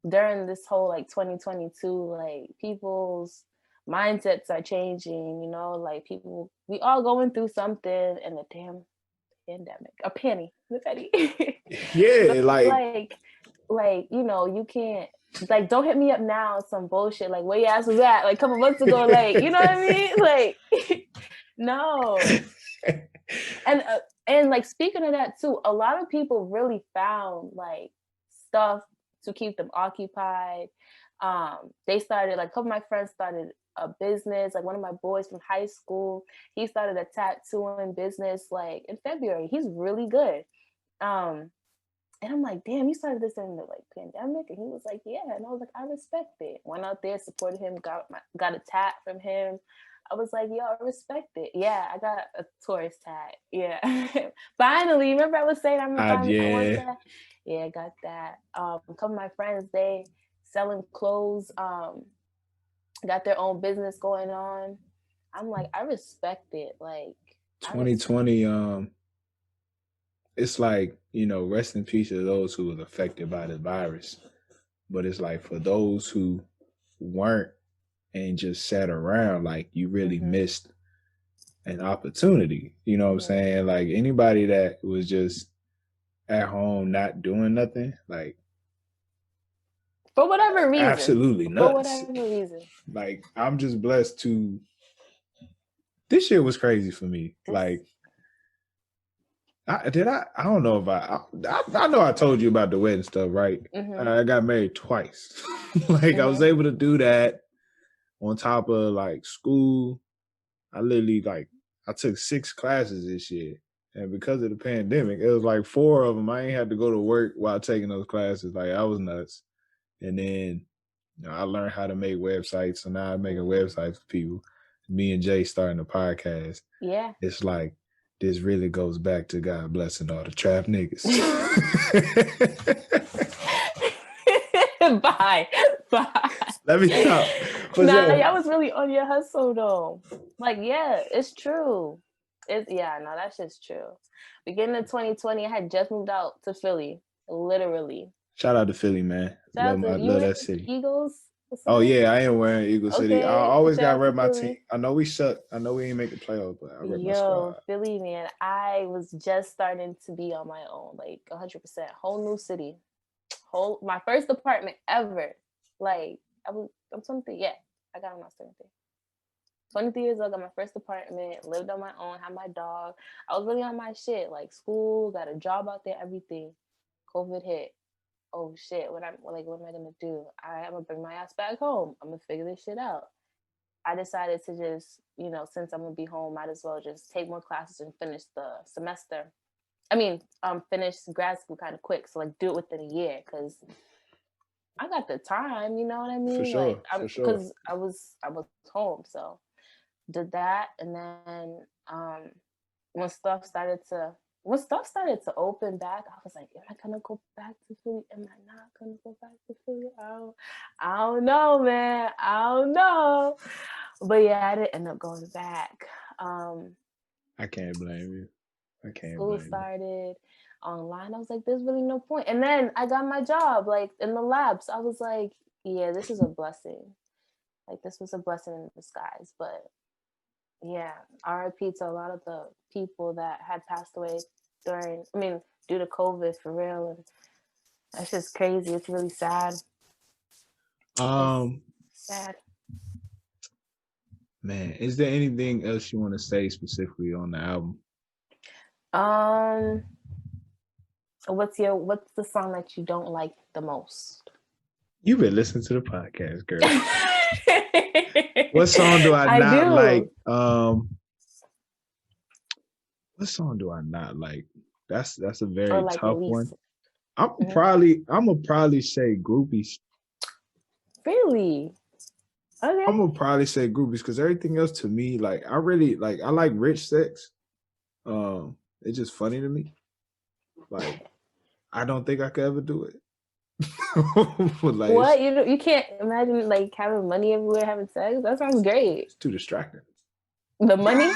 during this whole like 2022, like people's mindsets are changing, like people, we all going through something and the damn pandemic, a penny, the petty. Yeah, like, you can't, like, don't hit me up now with some bullshit like where your ass was at like a couple months ago, like, you know what I mean? Like, no. And like, speaking of that too, a lot of people really found like stuff to keep them occupied. They started, like, a couple of my friends started a business. Like, one of my boys from high school, he started a tattooing business like in February. He's really good. And I'm like, damn, you started this in the like pandemic? And he was like, yeah. And I was like, I respect it. Went out there, supported him, got a tat from him. I was like, yo, I respect it. Yeah, I got a tourist tat. Yeah. Finally, remember I was saying I want that? Yeah, I got that. A couple of my friends, they selling clothes, got their own business going on. I'm like, I respect it. Like 2020, it's like, rest in peace to those who was affected by the virus. But it's like for those who weren't and just sat around, like you really missed an opportunity. You know what I'm saying? Like anybody that was just at home not doing nothing, like For whatever reason. Absolutely nuts. For whatever reason. Like, I'm just blessed to. This shit was crazy for me. Like, I don't know if I know I told you about the wedding stuff, right? Mm-hmm. I got married twice. Like, I was able to do that on top of like school. I literally I took 6 classes this year. And because of the pandemic, it was like 4 of them. I ain't had to go to work while taking those classes. Like, I was nuts. And then I learned how to make websites. So now I'm making websites for people. Me and Jay starting a podcast. Yeah. It's like, this really goes back to God blessing all the trap niggas. Bye. Let me stop. Y'all was really on your hustle though. Like, yeah, it's true. That's just true. Beginning of 2020, I had just moved out to Philly, literally. Shout out to Philly, man. I love that city. Eagles? Oh yeah, I am wearing Eagle City. I always got to rep my team. I know we suck. I know we ain't make the playoffs, but I rep my squad. Philly, man. I was just starting to be on my own, like 100%. Whole new city. My first apartment ever. Like, I'm 23. Yeah, I got on my 23. 23 years old, got my first apartment, lived on my own, had my dog. I was really on my shit, like school, got a job out there, everything. COVID hit. Oh shit, what am I gonna do? I'm gonna bring my ass back home. I'm gonna figure this shit out. I decided to just, since I'm gonna be home, might as well just take more classes and finish the semester. Finish grad school kind of quick. So do it within a year, because I got the time, you know what I mean? For sure. Because I was home, so did that, and then when stuff started to open back, I was like, am I gonna go back to Philly? Am I not gonna go back to Philly? I don't know, man. I don't know. But yeah, I didn't end up going back. I can't blame you. School started online. I was like, there's really no point. And then I got my job, in the labs. I was like, yeah, this is a blessing. This was a blessing in disguise. But yeah, RIP to a lot of the people that had passed away due to COVID, for real. And that's just crazy. It's really sad. Sad. Man, is there anything else you want to say specifically on the album? What's the song that you don't like the most? You've been listening to the podcast, girl. What song do I not like? What song do I not like? That's a very tough one. I'm gonna probably say Groupies. Really? Okay. I'm gonna probably say Groupies because everything else to me, I really I like Rich Sex. It's just funny to me. I don't think I could ever do it. What? You can't imagine having money everywhere, having sex? That sounds great. It's too distracting. The money?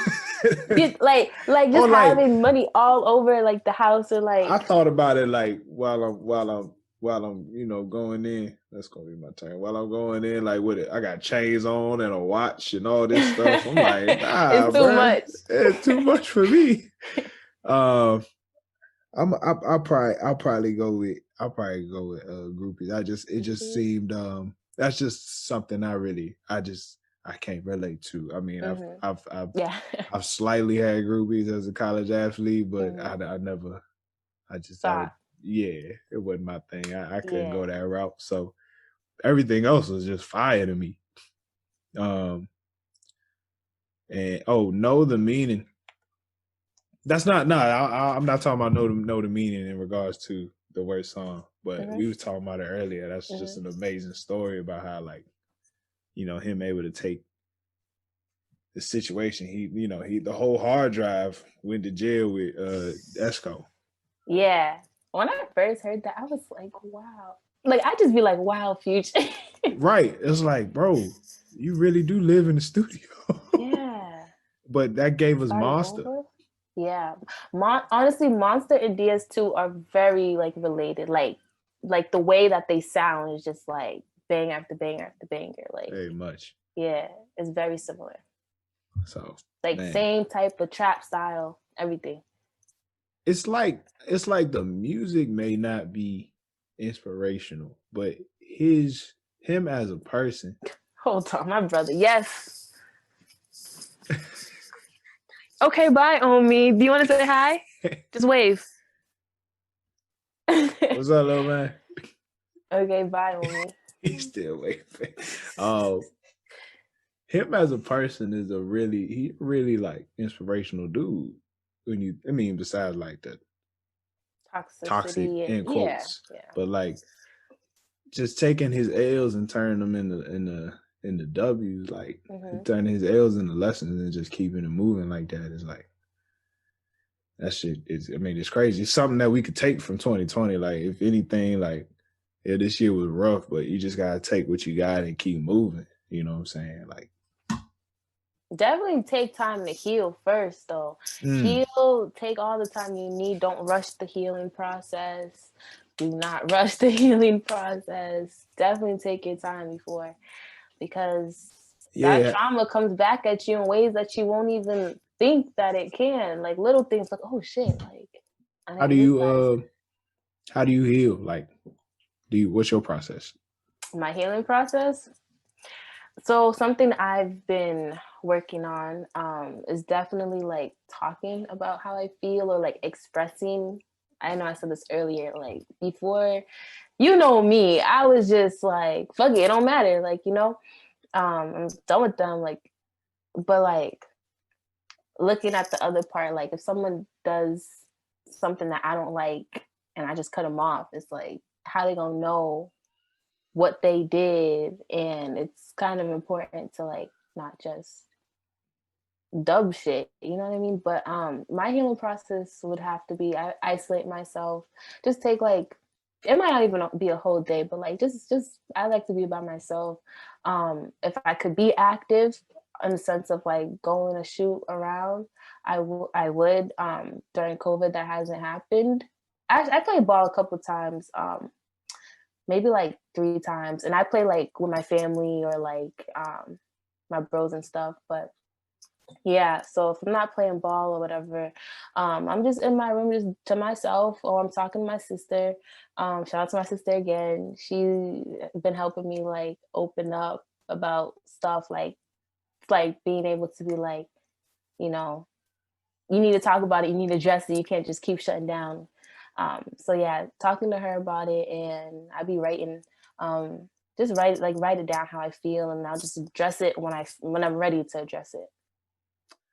Having money all over the house, or I thought about it while I'm going in. That's gonna be my turn. While I'm going in, with it, I got chains on and a watch and all this stuff. I'm like, nah, it's too much. It's too much for me. I'll probably go with Groupies. It just seemed that's just something I can't relate to. I mean, I've slightly had groupies as a college athlete, but it wasn't my thing. I couldn't go that route. So everything else was just fire to me. And Know the Meaning. That's not I'm not talking about know the meaning in regards to the worst song, but we was talking about it earlier. That's just an amazing story about how him able to take the situation. He the whole hard drive went to jail with Esco. Yeah. When I first heard that, I was like, wow. I just be like, wow, Future. Right. It's like, bro, you really do live in the studio. Yeah. But that gave us Monster. Over? Yeah. Honestly, Monster and DS2 are very related. The way that they sound is just bang after banger after banger. Very much. Yeah. It's very similar. So same type of trap style, everything. It's like the music may not be inspirational, but him as a person. Hold on, my brother. Yes. Okay, bye, Omi. Do you want to say hi? Just wave. What's up, little man? Okay, bye, Omi. He's still waving. Him as a person is he really like inspirational dude. Besides like the toxic in quotes, but like just taking his L's and turning them into W's, like turning his L's into lessons and just keeping it moving like that is like, that shit is, it's crazy. It's something that we could take from 2020. Like, if anything, like, yeah, this year was rough, but you just gotta take what you got and keep moving. You know what I'm saying? Like, definitely take time to heal first, though. Heal, take all the time you need. Don't rush the healing process. Do not rush the healing process. Definitely take your time before, because that trauma comes back at you in ways that you won't even think that it can. Like little things, like, oh shit, like. How do you heal? Like, what's your process? My healing process? So something I've been working on is definitely like talking about how I feel, or like expressing. I know I said this earlier, like before, you know me, I was just like, fuck it don't matter. Like, I'm done with them. Like, but like looking at the other part, like if someone does something that I don't like and I just cut them off, it's like, how they gonna know what they did? And it's kind of important to like not just dub shit, you know what I mean? But my healing process would have to be, I isolate myself, just take like, it might not even be a whole day, but like just I like to be by myself. If I could be active in the sense of like going to shoot around, I would. During COVID, that hasn't happened. I played ball a couple times, maybe like 3 times, and I play like with my family or like my bros and stuff. But yeah, so if I'm not playing ball or whatever, I'm just in my room just to myself, or I'm talking to my sister. Shout out to my sister again. She's been helping me like open up about stuff, like being able to be like, you need to talk about it, you need to address it, you can't just keep shutting down. So yeah, talking to her about it, and I'd be writing, just write it down how I feel, and I'll just address it when I'm ready to address it.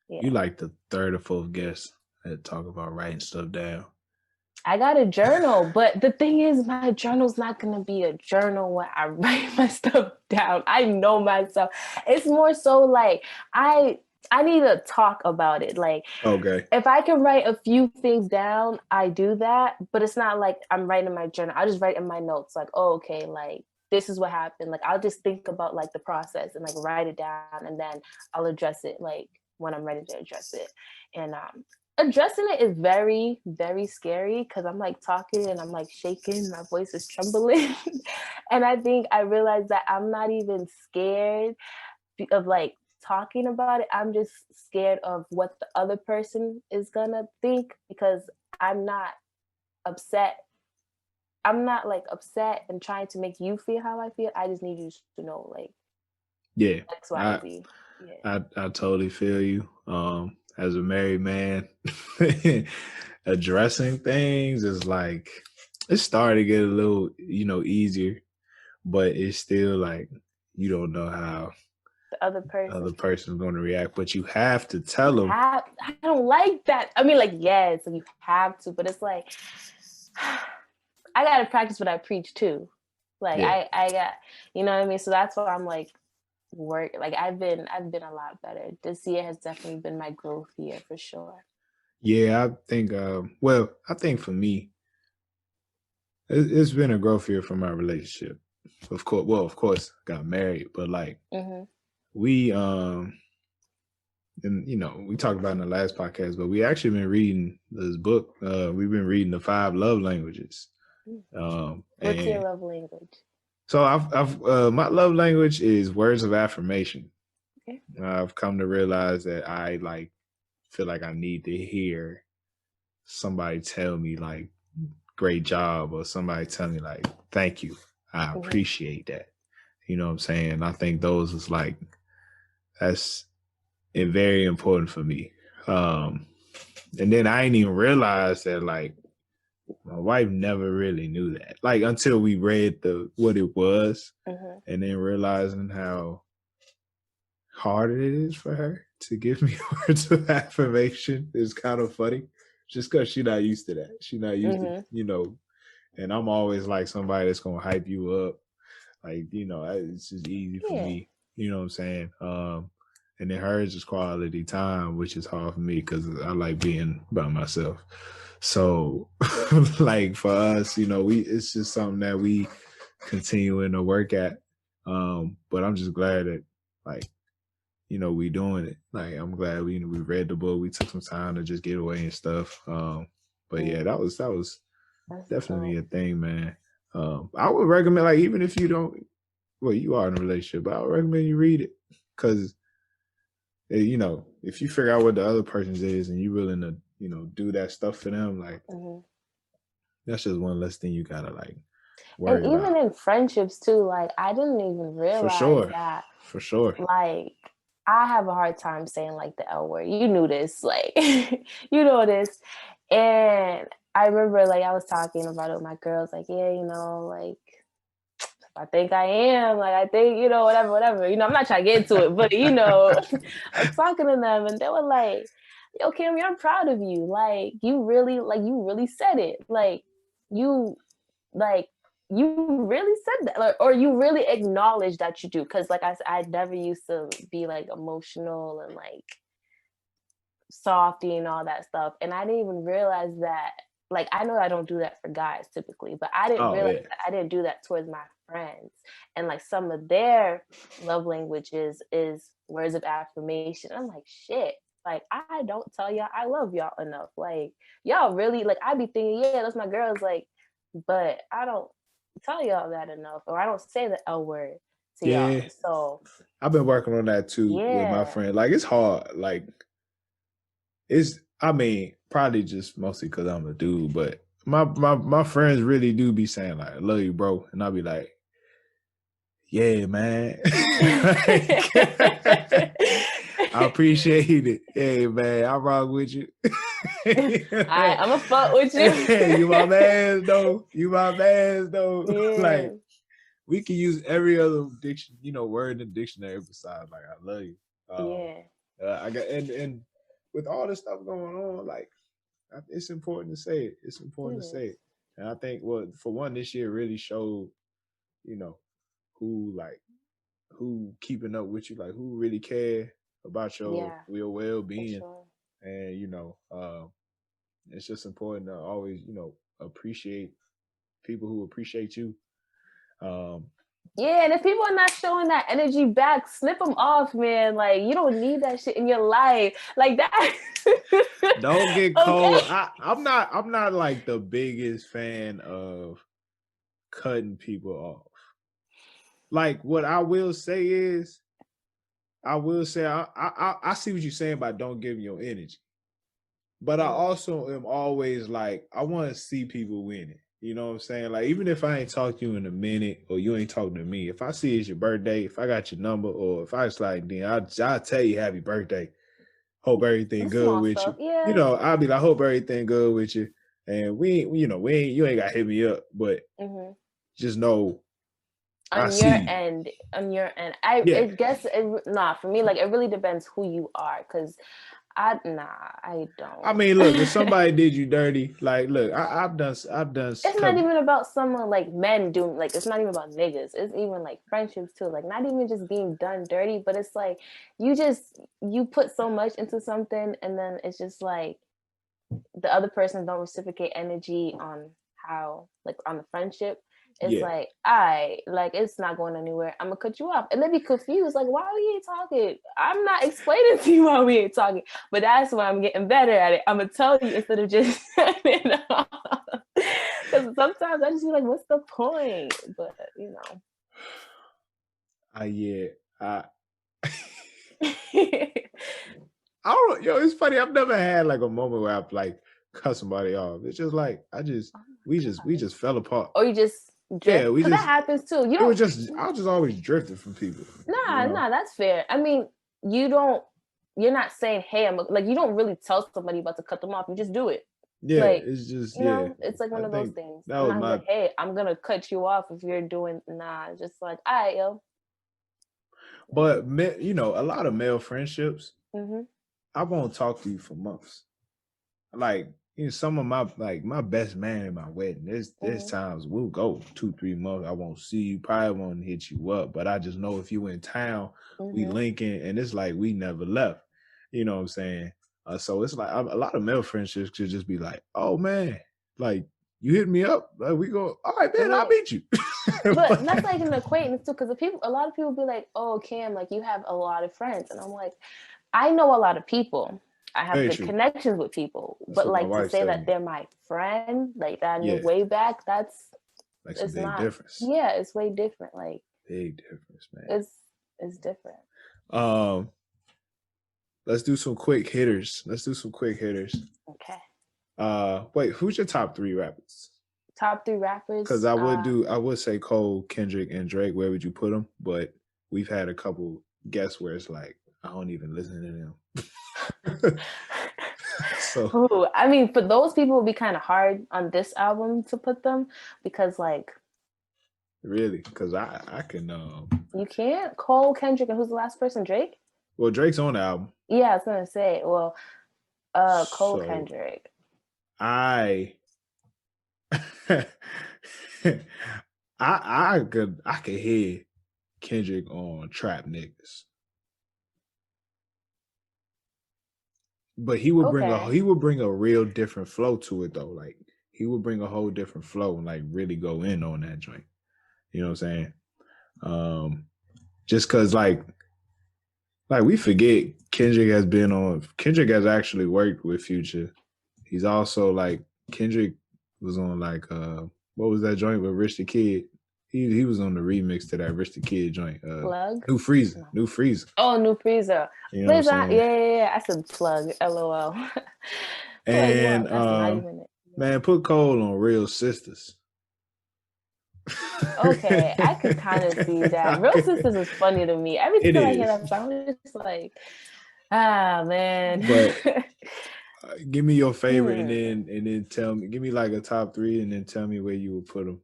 Yeah. You like the third or fourth guest that talk about writing stuff down. I got a journal, but the thing is, my journal's not gonna be a journal where I write my stuff down. I know myself. It's more so like I need to talk about it. Like, okay, if I can write a few things down, I do that. But it's not like I'm writing in my journal. I just write in my notes, like, oh, okay, like this is what happened. Like, I'll just think about like the process and like write it down, and then I'll address it like when I'm ready to address it. And addressing it is very, very scary, because I'm like talking and I'm like shaking, my voice is trembling. And I think I realized that I'm not even scared of like talking about it. I'm just scared of what the other person is gonna think, because I'm not upset. I'm not like upset and trying to make you feel how I feel. I just need you to know, like, yeah, X, Y, Z. Yeah. I totally feel you. As a married man, addressing things is like, it's starting to get a little, easier, but it's still like, you don't know how the other person's going to react, but you have to tell them. I don't like that. I mean, like, yes, you have to, but it's like, I got to practice what I preach too. Like, yeah. I got, you know what I mean? So that's why I'm like, I've been a lot better. This year has definitely been my growth year for sure. Yeah, I think I think for me, it's been a growth year for my relationship. Of course got married, but like we and we talked about in the last podcast, but we actually been reading this book. We've been reading the 5 love languages. What's your love language? So I've my love language is words of affirmation. Okay. I've come to realize that I like feel like I need to hear somebody tell me like great job, or somebody tell me like, thank you, I appreciate that. You know what I'm saying? I think those is like, that's very important for me. And then I didn't even realize that like my wife never really knew that, like until we read what it was, and then realizing how hard it is for her to give me words of affirmation is kind of funny, just because she's not used to that. She's not used to, you know, and I'm always like somebody that's gonna hype you up, like, you know, it's just easy for me. You know what I'm saying? And then hers is quality time, which is hard for me because I like being by myself. So, like for us, you know, it's just something that we continuing to work at. But I'm just glad that, like, you know, we doing it. Like, I'm glad we read the book. We took some time to just get away and stuff. But yeah, that was definitely a thing, man. I would recommend, like, even if you don't, well, you are in a relationship, but I would recommend you read it, because, you know, if you figure out what the other person's is and you're willing to, you know, do that stuff for them, like, that's just one less thing you gotta like worry about. And even in friendships too, like I didn't even realize that. For sure. Like I have a hard time saying like the L word. You knew this, like you know this. And I remember like I was talking about it with my girls, like, yeah, you know, like I think I am, like, I think, you know, whatever. You know, I'm not trying to get into it, but, you know, I was talking to them and they were like, yo, Cammy, I'm proud of you. Like, you really said it. Like, you really said that, or you really acknowledge that you do. Cause like I never used to be like emotional and like softy and all that stuff. And I didn't even realize that. Like, I know I don't do that for guys typically, but I didn't realize that I didn't do that towards my friends. And like some of their love languages is words of affirmation. I'm like, shit, like I don't tell y'all I love y'all enough. Like y'all really, like I be thinking, yeah, that's my girls, like, but I don't tell y'all that enough, or I don't say the L word to y'all. So I've been working on that too with my friend. Like it's hard. Like I mean, probably just mostly because I'm a dude, but my friends really do be saying like, I love you, bro. And I'll be like, yeah, man. I appreciate it. Hey, man, I rock with you. I'm gonna fuck with you. You my man, though. Yeah. Like, we can use every other word in the dictionary besides like, I love you. I got and with all this stuff going on, like, it's important to say it. It's important to say it. And I think, well, for one, this year really showed, you know, who keeping up with you, like who really care about your well-being. Sure. And, you know, it's just important to always, you know, appreciate people who appreciate you. Yeah, and if people are not showing that energy back, snip them off, man. Like, you don't need that shit in your life. Like that. Don't get cold. Okay. I'm not like the biggest fan of cutting people off. Like, what I will say is, I see what you're saying about don't give your energy. But I also am always like, I want to see people winning. You know what I'm saying? Like, even if I ain't talked to you in a minute, or you ain't talking to me, if I see it's your birthday, if I got your number, or if I just like, then I'll tell you happy birthday. Hope everything good with you. Yeah. You know, I'll be like, hope everything good with you. And you ain't got to hit me up, but just know on your end. I guess for me, like, it really depends who you are, because I don't. I mean, look, if somebody did you dirty, like, look, I've done. It's not even about someone like men doing, like, it's not even about niggas. It's even like friendships too. Like, not even just being done dirty, but it's like you put so much into something, and then it's just like the other person don't reciprocate energy on how, like, on the friendship. It's like, it's not going anywhere. I'm gonna cut you off. And they be confused, like, why we ain't talking? I'm not explaining to you why we ain't talking. But that's why I'm getting better at it. I'm gonna tell you instead of just because sometimes I just be like, what's the point? But you know. I don't know. Yo, it's funny. I've never had like a moment where I've like cut somebody off. It's just like we just fell apart. Or you just drift. Because that happens too. I was just always drifting from people. Nah, that's fair. I mean, you're not saying, hey, you don't really tell somebody about to cut them off. You just do it. Yeah, like, it's just it's like one of those things. I'm not like, hey, I'm gonna cut you off if you're doing just like, all right, yo. But a lot of male friendships, I won't talk to you for months. Like, some of my best man at my wedding, there's times we'll go 2-3 months. I won't see you, probably won't hit you up, but I just know if you in town, we linking, and it's like we never left. You know what I'm saying? So it's like a lot of male friendships could just be like, oh man, like you hit me up, like, we go, all right, man, I'll meet you. But that's like an acquaintance too, because a lot of people be like, oh, Cam, like you have a lot of friends, and I'm like, I know a lot of people. I have good connections with people, but like to say that they're my friend, like that I knew way back, that's like it's a big difference. Yeah, it's way different. Like big difference, man. It's different. Let's do some quick hitters. Okay. Wait, who's your top 3 rappers? Top 3 rappers? Because I would say Cole, Kendrick, and Drake. Where would you put them? But we've had a couple guests where it's like I don't even listen to them. So I mean, for those people, it would be kind of hard on this album to put them because, like, really, because I can. You can't. Cole, Kendrick, and who's the last person? Drake. Well, Drake's on the album. Yeah, I was gonna say. Well, Cole, Kendrick. I could hear Kendrick on Trap Niggas. But he would bring a real different flow to it though. Like he would bring a whole different flow and like really go in on that joint. You know what I'm saying? Just cause like we forget Kendrick has actually worked with Future. He's also like Kendrick was on like what was that joint with Rich the Kid? He was on the remix to that Rich the Kid joint. Plug? New Freezer. Oh, New Freezer. You know what I'm saying? Yeah. I said Plug. LOL. And man, put Cole on Real Sisters. Okay, I could kind of see that. Real Sisters is funny to me. Every time I hear that song, I'm just like, man. But give me your favorite and then tell me. Give me like a top 3 and then tell me where you would put them.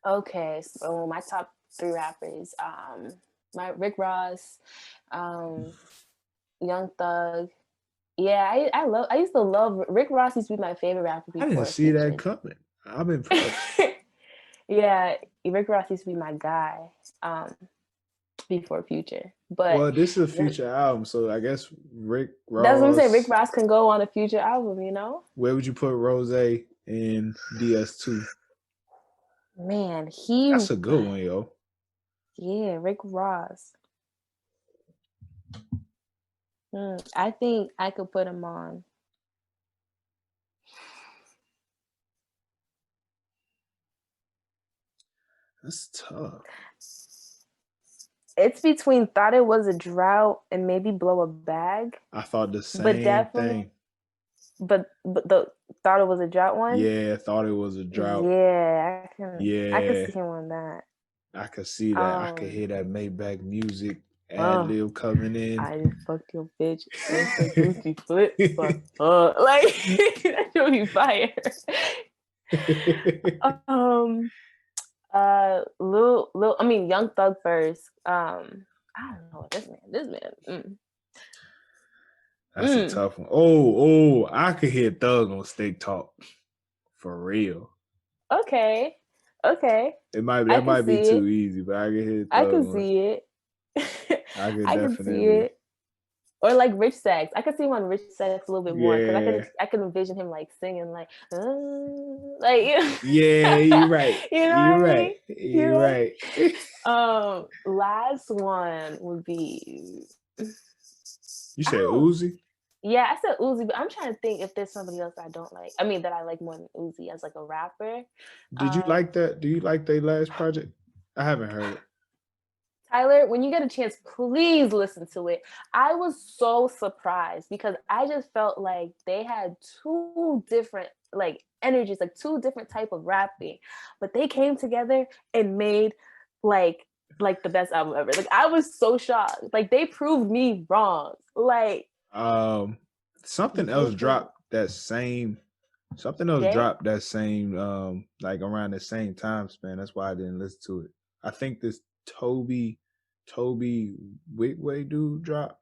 Okay, so my top 3 rappers, my Rick Ross, Young Thug. Yeah, I used to love Rick Ross. Used to be my favorite rapper before. I didn't see that coming. I'm impressed. Yeah, Rick Ross used to be my guy before Future. But this is a Future album, so I guess Rick Ross. That's what I'm saying. Rick Ross can go on a Future album, you know? Where would you put Rose in DS2? Man, that's a good one, yo. Yeah, Rick Ross. I think I could put him on. That's tough. It's between Thought It Was a Drought and maybe Blow a Bag. I thought the same thing. But the Thought It Was a Drought one? Yeah, Thought It Was a Drought. Yeah, I can see him on that. I could see that. I could hear that Maybach music ad-lib coming in. I just fucked your bitch. Flip. Like that should be fire. Lil, I mean Young Thug first. I don't know this man. That's a tough one. Oh, I could hear Thug on Steak Talk. For real. Okay. It might be too easy, but I can hear Thug. I can see it. I can see it. Or like Rich Sex. I could see him on Rich Sex a little bit more because I could envision him like singing like yeah, you're right. You know you're right. Last one would be. You said Uzi? Yeah, I said Uzi, but I'm trying to think if there's somebody else I don't like. I mean, that I like more than Uzi as like a rapper. Did you like that? Do you like their last project? I haven't heard it. Tyler, when you get a chance, please listen to it. I was so surprised because I just felt like they had two different like energies, like two different type of rapping, but they came together and made like the best album ever. Like I was so shocked. Like they proved me wrong. Like something else dropped that same like around the same time span. That's why I didn't listen to it. I think this Toby Wigway dude dropped,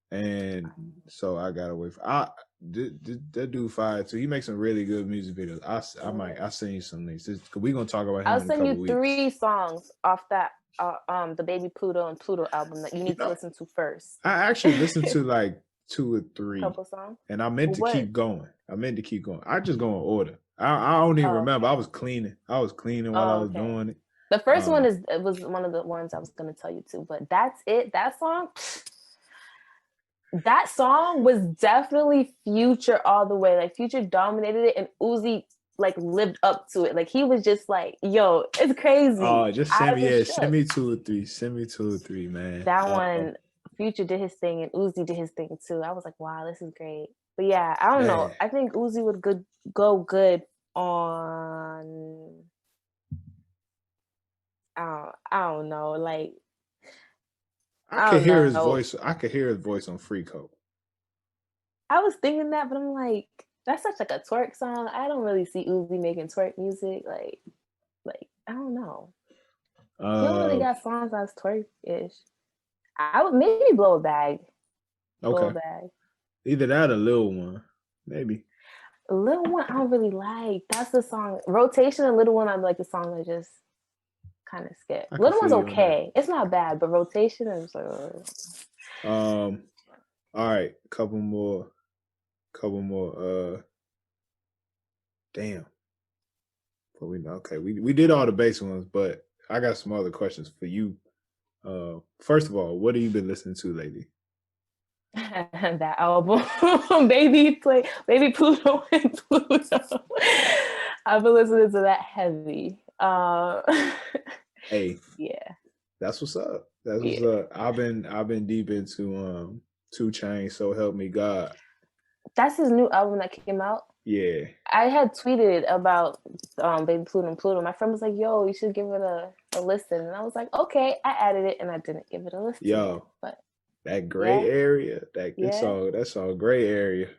and so I got away from. That dude fired too. He makes some really good music videos. I send you some links. We're gonna talk about him. I'll in a send couple you weeks. 3 songs off that the Baby Pluto and Pluto album that you need to listen to first. I actually listened to like 2 or 3 couple songs, and I meant to keep going. I just go in order. I don't even remember. Okay. I was cleaning while I was doing it. The first one was one of the ones I was going to tell you too, but that's it. That song was definitely Future all the way. Like Future dominated it, and Uzi like lived up to it. Like he was just like, "Yo, it's crazy." Oh, just send me 2 or 3. Send me 2 or 3, man. That one, Future did his thing, and Uzi did his thing too. I was like, "Wow, this is great." But yeah, I don't know. I think Uzi would go good on. I don't know. Like I could hear his voice. I could hear his voice on Free Code. I was thinking that, but I'm like, that's such like a twerk song. I don't really see Uzi making twerk music. Like I don't know. He don't really got songs that's twerk-ish. I would maybe Blow a Bag. Okay. Blow a Bag. Either that or Lil One, maybe. Lil One I don't really like. That's the song. Rotation and Little One I like the song that just kind of skip. Little One's okay. It's not bad, but Rotation is like. All right, couple more. Damn. But we did all the basic ones, but I got some other questions for you. First of all, what have you been listening to lately? That album, Baby Pluto and Pluto. I've been listening to that heavy. Hey, yeah, that's what's up. That's what's up. I've been deep into 2 Chainz, So Help Me God. That's his new album that came out. Yeah, I had tweeted about Baby Pluto and Pluto. My friend was like, "Yo, you should give it a listen," and I was like, "Okay." I added it, and I didn't give it a listen. Yo, but that gray area, that song, gray area.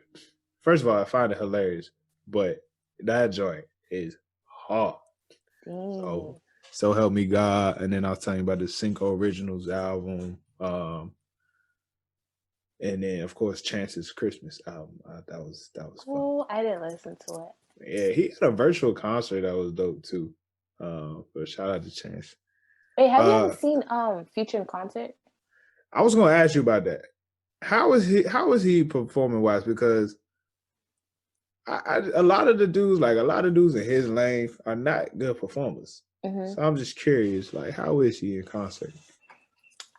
First of all, I find it hilarious, but that joint is hard. So Help Me God, and then I was telling you about the Cinco Originals album, and then of course Chance's Christmas album. That was fun. Oh, I didn't listen to it. Yeah, he had a virtual concert that was dope too. But shout out to Chance. Wait, have you ever seen Future in concert? I was gonna ask you about that. How is he performing wise? Because a lot of dudes in his lane are not good performers. Mm-hmm. So I'm just curious, like, how is he in concert?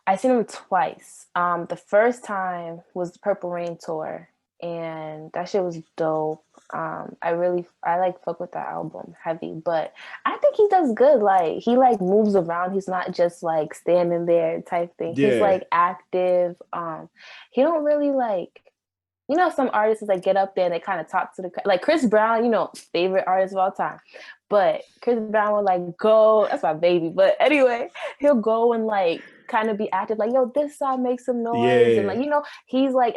I seen him twice. The first time was the Purple Rain tour, and that shit was dope. I like fuck with that album heavy, but I think he does good. Like he like moves around. He's not just like standing there type thing. Yeah. He's like active. He don't really like, you know, some artists is like get up there and they kind of talk to the like Chris Brown, you know, favorite artist of all time. But Chris Brown will like go, that's my baby. But anyway, he'll go and like kind of be active, like, yo, this side makes some noise. And like, you know, he's like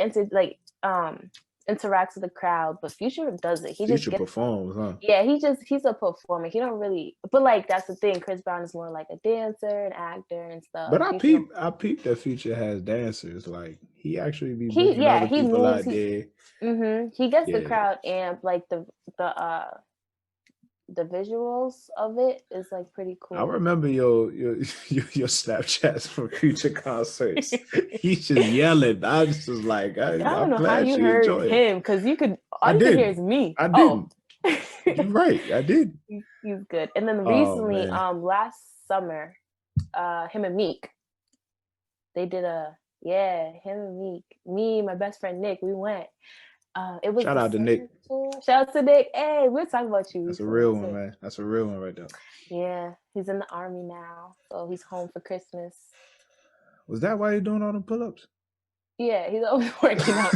interacts with the crowd, but Future does it. Future performs, huh? Yeah, he's a performer. He don't really, but like that's the thing. Chris Brown is more like a dancer, an actor, and stuff. But I peep that Future has dancers. Like he actually be bringing other people out there. Mm-hmm. He gets the crowd amped. Like the visuals of it is like pretty cool. I remember your Snapchats from Future concerts. He's just yelling. I was just like, I don't know how you heard him, because you could hear is me. I didn't. You're right. I did. He's good. And then recently, last summer, him and Meek, they did him and Meek. Me, my best friend Nick, we went. It was shout out to Nick. Tour. Shout out to Nick. Hey, we're talking about you. That's a real one, man. That's a real one right there. Yeah, he's in the army now, so he's home for Christmas. Was that why you're doing all the pull-ups? Yeah, he's always working out.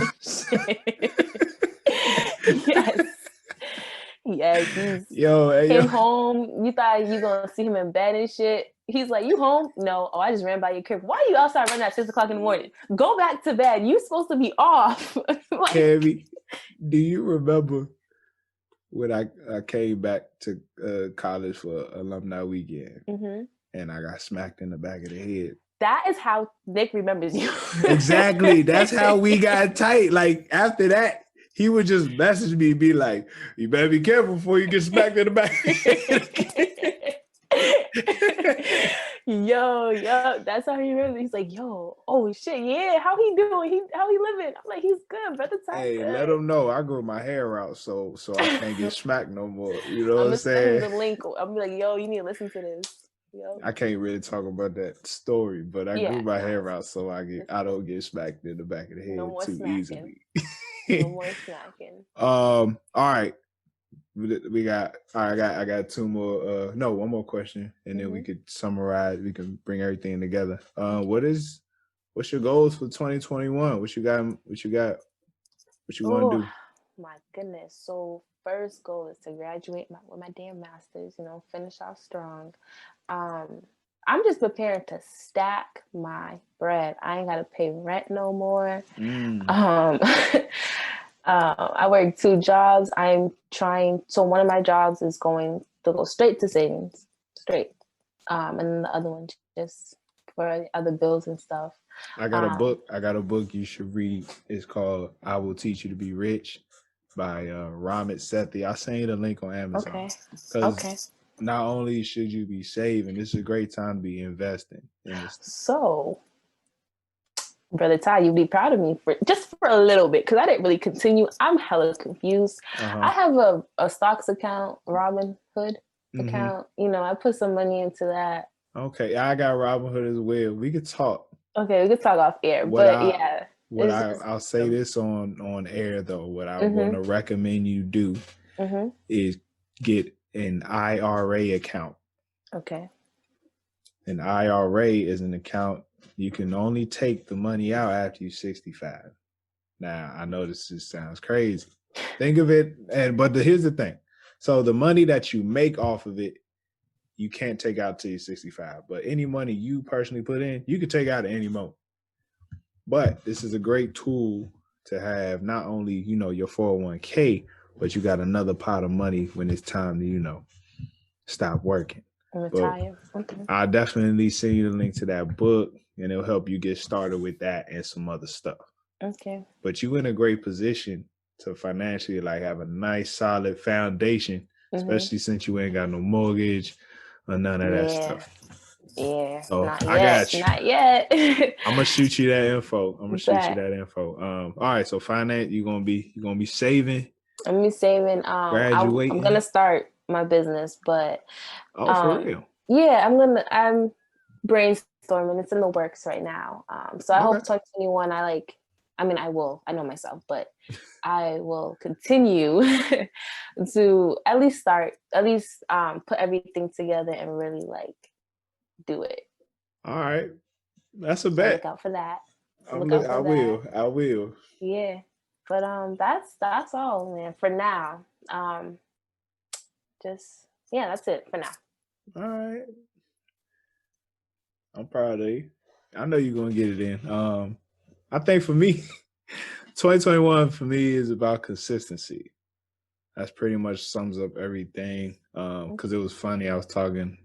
Yes. Yes, he came home. You thought you gonna see him in bed and shit. He's like, "You home? No. Oh, I just ran by your crib. Why are you outside running at 6:00 in the morning? Go back to bed. You supposed to be off." Like, Cammy, do you remember when I came back to college for alumni weekend and I got smacked in the back of the head? That is how Nick remembers you. Exactly. That's how we got tight. Like after that, he would just message me and be like, "You better be careful before you get smacked in the back." Yo, that's how he really. He's like, "Yo, oh shit, yeah, how he doing? How he living?" I'm like, "He's good, brother. Hey, good." Let him know I grew my hair out, so I can't get smacked no more. You know what I'm saying? Send him the link. I'm like, "Yo, you need to listen to this." Yo. I can't really talk about that story, but I grew my hair out so I don't get smacked in the back of the head too easily. No more smacking. All right. We got I got two more one more question and then we could summarize, we can bring everything together. What's your goals for 2021? What you want to do? My goodness. So first goal is to graduate with my damn master's, finish off strong. I'm just preparing to stack my bread. I ain't gotta pay rent no more. I work 2 jobs. So one of my jobs is going to go straight to savings, and then the other one just for other bills and stuff. I got a book you should read. It's called "I Will Teach You to Be Rich" by Ramit Sethi. I'll send you the link on Amazon. Okay. Not only should you be saving, this is a great time to be investing in this. So, Brother Ty, you'd be proud of me for a little bit because I didn't really continue. I'm hella confused. I have a stocks account, Robinhood account. I put some money into that. Okay, I got Robinhood as well. We could talk. Okay, we could talk off air. I'll say this on air though. What I want to recommend you do is get an IRA account. Okay. An IRA is an account you can only take the money out after you're 65. Now, I know this just sounds crazy. Think of it, but here's the thing. So the money that you make off of it, you can't take out till you're 65. But any money you personally put in, you can take out at any moment. But this is a great tool to have not only, your 401k, but you got another pot of money when it's time to, stop working. Retire. I'll definitely send you the link to that book and it'll help you get started with that and some other stuff. Okay. But you're in a great position to financially have a nice solid foundation, especially since you ain't got no mortgage or none of that stuff. Yeah. So not I yet, got you. Not yet. I'm gonna shoot you that info. All right. So finance, you're gonna be saving. I'm gonna be saving. Graduating. I'm gonna start my business, but for real. Yeah, I'm brainstorming. It's in the works right now. So I hope 2021. I know myself, but I will continue to at least put everything together and really do it. All right, that's a bet. Look out for that. I will. Yeah, but that's all, man. For now, that's it for now. All right, I'm proud of you. I know you're gonna get it in. I think for me, 2021 for me is about consistency. That's pretty much sums up everything. Because it was funny. I was talking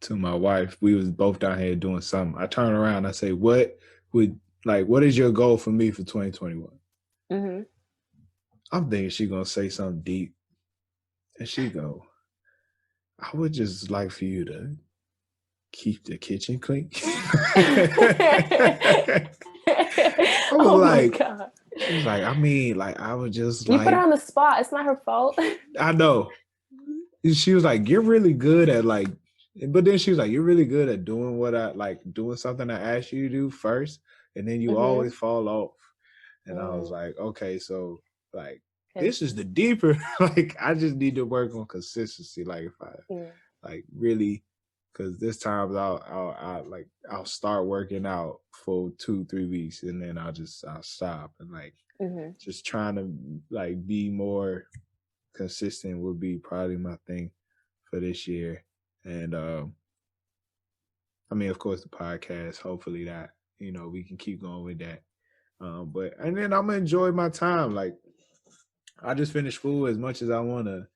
to my wife. We was both down here doing something. I turn around. I say, "What is your goal for me for 2021?" I'm thinking she's gonna say something deep, and she go, "I would just like for you to keep the kitchen clean." I was like, she was like, I would just you put her on the spot. It's not her fault. I know. She was like, "You're really good at but then she was like, "You're really good at doing what doing something I asked you to do first, and then you always fall off." And I was like, "Okay, so like this is the deeper. Like I just need to work on consistency. Like if I like really, because this time I'll start working out for 2-3 weeks and then I'll stop and like just trying to like be more consistent would be probably my thing for this year. And I mean, of course, the podcast. Hopefully that we can keep going with that. But and then I'm gonna enjoy my time. Like I just finished school. As much as I want to,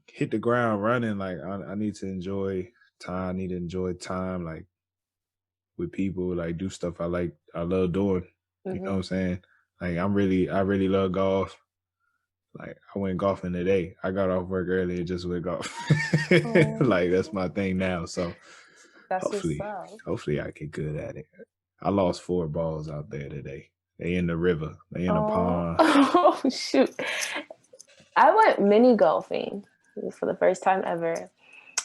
hit the ground running. Like I need to enjoy time. I need to enjoy time, like with people. Like do stuff I like. I love doing. You know what I'm saying? Like I really love golf. Like I went golfing today. I got off work early and just went golf. Like that's my thing now. So that's hopefully I get good at it. I lost 4 balls out there today. They in the river. They in the pond. Oh shoot! I went mini golfing for the first time ever.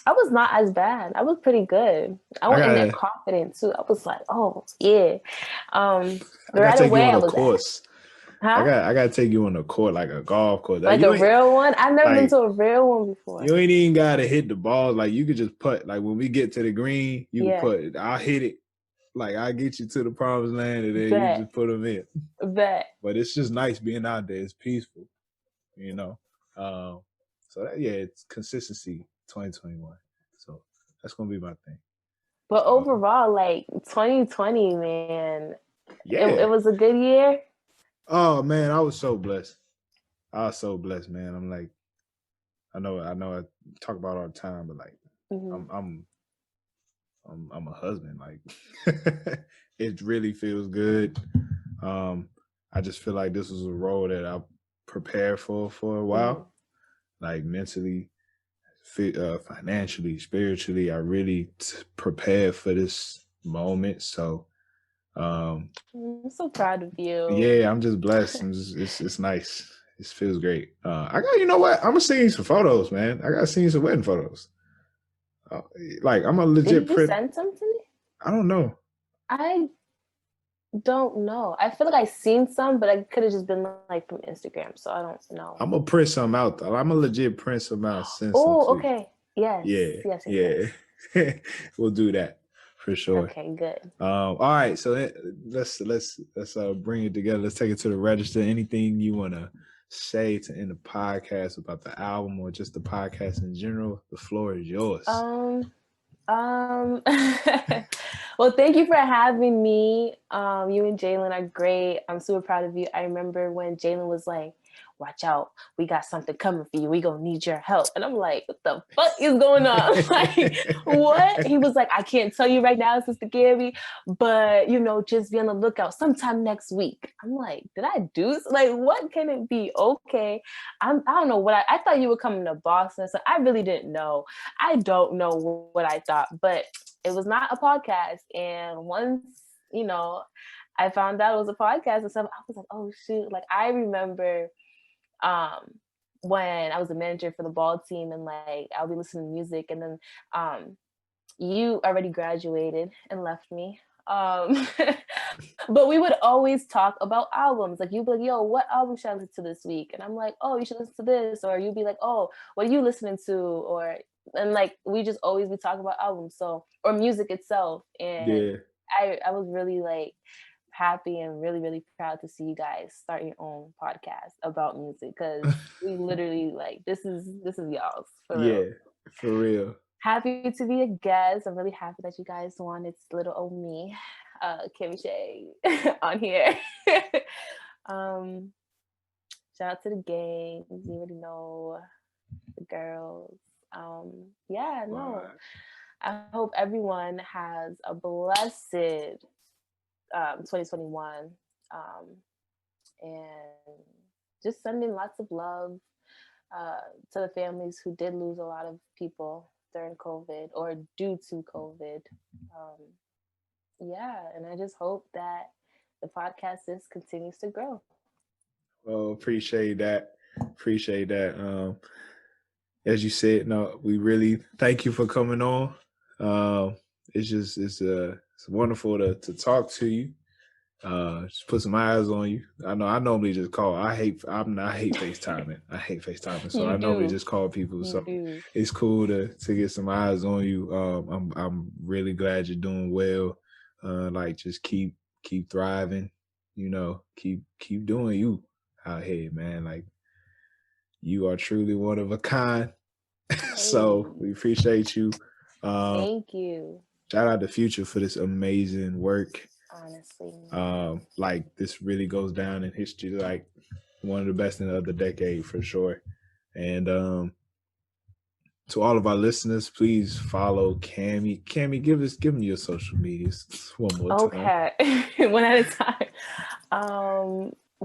I was not as bad. I was pretty good. I went in there confident too. I was like, oh yeah. Right away I was course. Huh? I gotta take you on a court, like a golf course. Like a real one? I've never been to a real one before. You ain't even gotta hit the ball. Like you could just putt. Like when we get to the green, you can putt. I'll hit it. Like I'll get you to the promised land and then you just put them in. But it's just nice being out there. It's peaceful, So it's consistency 2021. So that's gonna be my thing. But overall, like 2020, man, it was a good year. Oh man, I was so blessed. Man. I'm like, I know I talk about it all the time, but like I'm a husband. Like it really feels good. I just feel like this was a role that I prepared for a while. Like mentally, financially, spiritually, I really prepared for this moment. So I'm so proud of you. Yeah, I'm just blessed. It's nice. It feels great. I got, you know what? I'm gonna send you some photos, man. I gotta send you some wedding photos. Like I'm a legit. Did you send some to me? I don't know. I don't know. I feel like I seen some, but I could have just been like from Instagram, so I don't know. I'm gonna print some out though. I'm a legit print some out. Oh, okay. Yes. Yes. We'll do that for sure. Okay, good. All right, so let's bring it together. Let's take it to the register. Anything you wanna say to end the podcast about the album or just the podcast in general? The floor is yours. Well, thank you for having me. You and Jalen are great. I'm super proud of you. I remember when Jalen was like, watch out, we got something coming for you. We gonna need your help. And I'm like, what the fuck is going on? Like, what? He was like, I can't tell you right now, Sister Gabby, but just be on the lookout sometime next week. I'm like, did I do like what can it be? Okay. I don't know what I thought you were coming to Boston. So I really didn't know. I don't know what I thought, but it was not a podcast. And once, I found out it was a podcast and stuff, I was like, oh shoot. Like I remember when I was a manager for the ball team and like I'll be listening to music and then you already graduated and left me. But we would always talk about albums. Like you'd be like, yo, what album should I listen to this week? And I'm like, oh, you should listen to this. Or you'd be like, oh, what are you listening to? And like we just always be talking about albums, or music itself. And I was really like happy and really, really proud to see you guys start your own podcast about music, because we literally like this is y'all's for real. For real. Happy to be a guest. I'm really happy that you guys wanted little old me, Kamicheye, on here. Shout out to the gang. You already know the girls. I hope everyone has a blessed 2021, and just sending lots of love to the families who did lose a lot of people during COVID or due to COVID. And I just hope that the podcast continues to grow. Well, appreciate that. As you said, no, we really thank you for coming on. It's wonderful to talk to you. Just put some eyes on you. I know I normally just call. I hate FaceTiming. I hate FaceTiming. So I normally just call people. So it's cool to get some eyes on you. I'm really glad you're doing well. Like just keep thriving, keep doing you out here, man. Like you are truly one of a kind. So we appreciate you. Thank you. Shout out to Future for this amazing work. Honestly, like this really goes down in history, like one of the best in the other decade for sure. And to all of our listeners, please follow Kami. Kami, give me your social medias one more time. Okay, one at a time.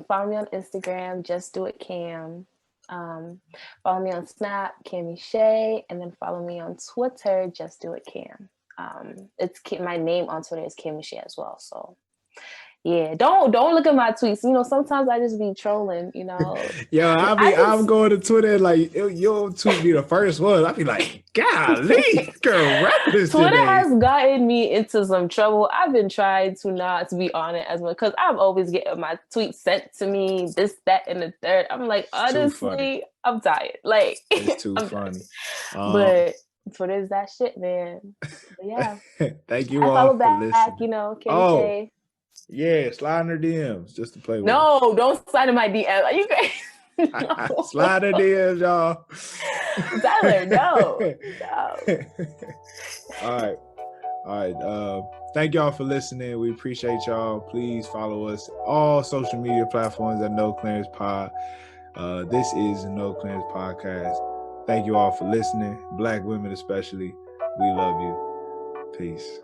Follow me on Instagram, just do it Cam. Follow me on Snap, Kamicheye, and then follow me on Twitter, just do it Cam. It's my name on Twitter is Kamicheye as well. So yeah, don't look at my tweets. Sometimes I just be trolling. Yo, I'm going to Twitter like you'll tweet me the first one. I be like, golly, girl, rappers Twitter today has gotten me into some trouble. I've been trying to not to be on it as much because I'm always getting my tweets sent to me, this, that, and the third. I'm like, honestly, I'm tired. Like, it's too funny. But Twitter's that shit, man. But yeah. Thank you all for listening. Kamicheye. Yeah, slide in her DMs just to play with. No, don't slide in my DM. Are you guys? No. Slide in DMs, y'all. Tyler, no. All right. Thank y'all for listening. We appreciate y'all. Please follow us all social media platforms at No Clearance Pod. This is the No Clearance Podcast. Thank you all for listening. Black women especially. We love you. Peace.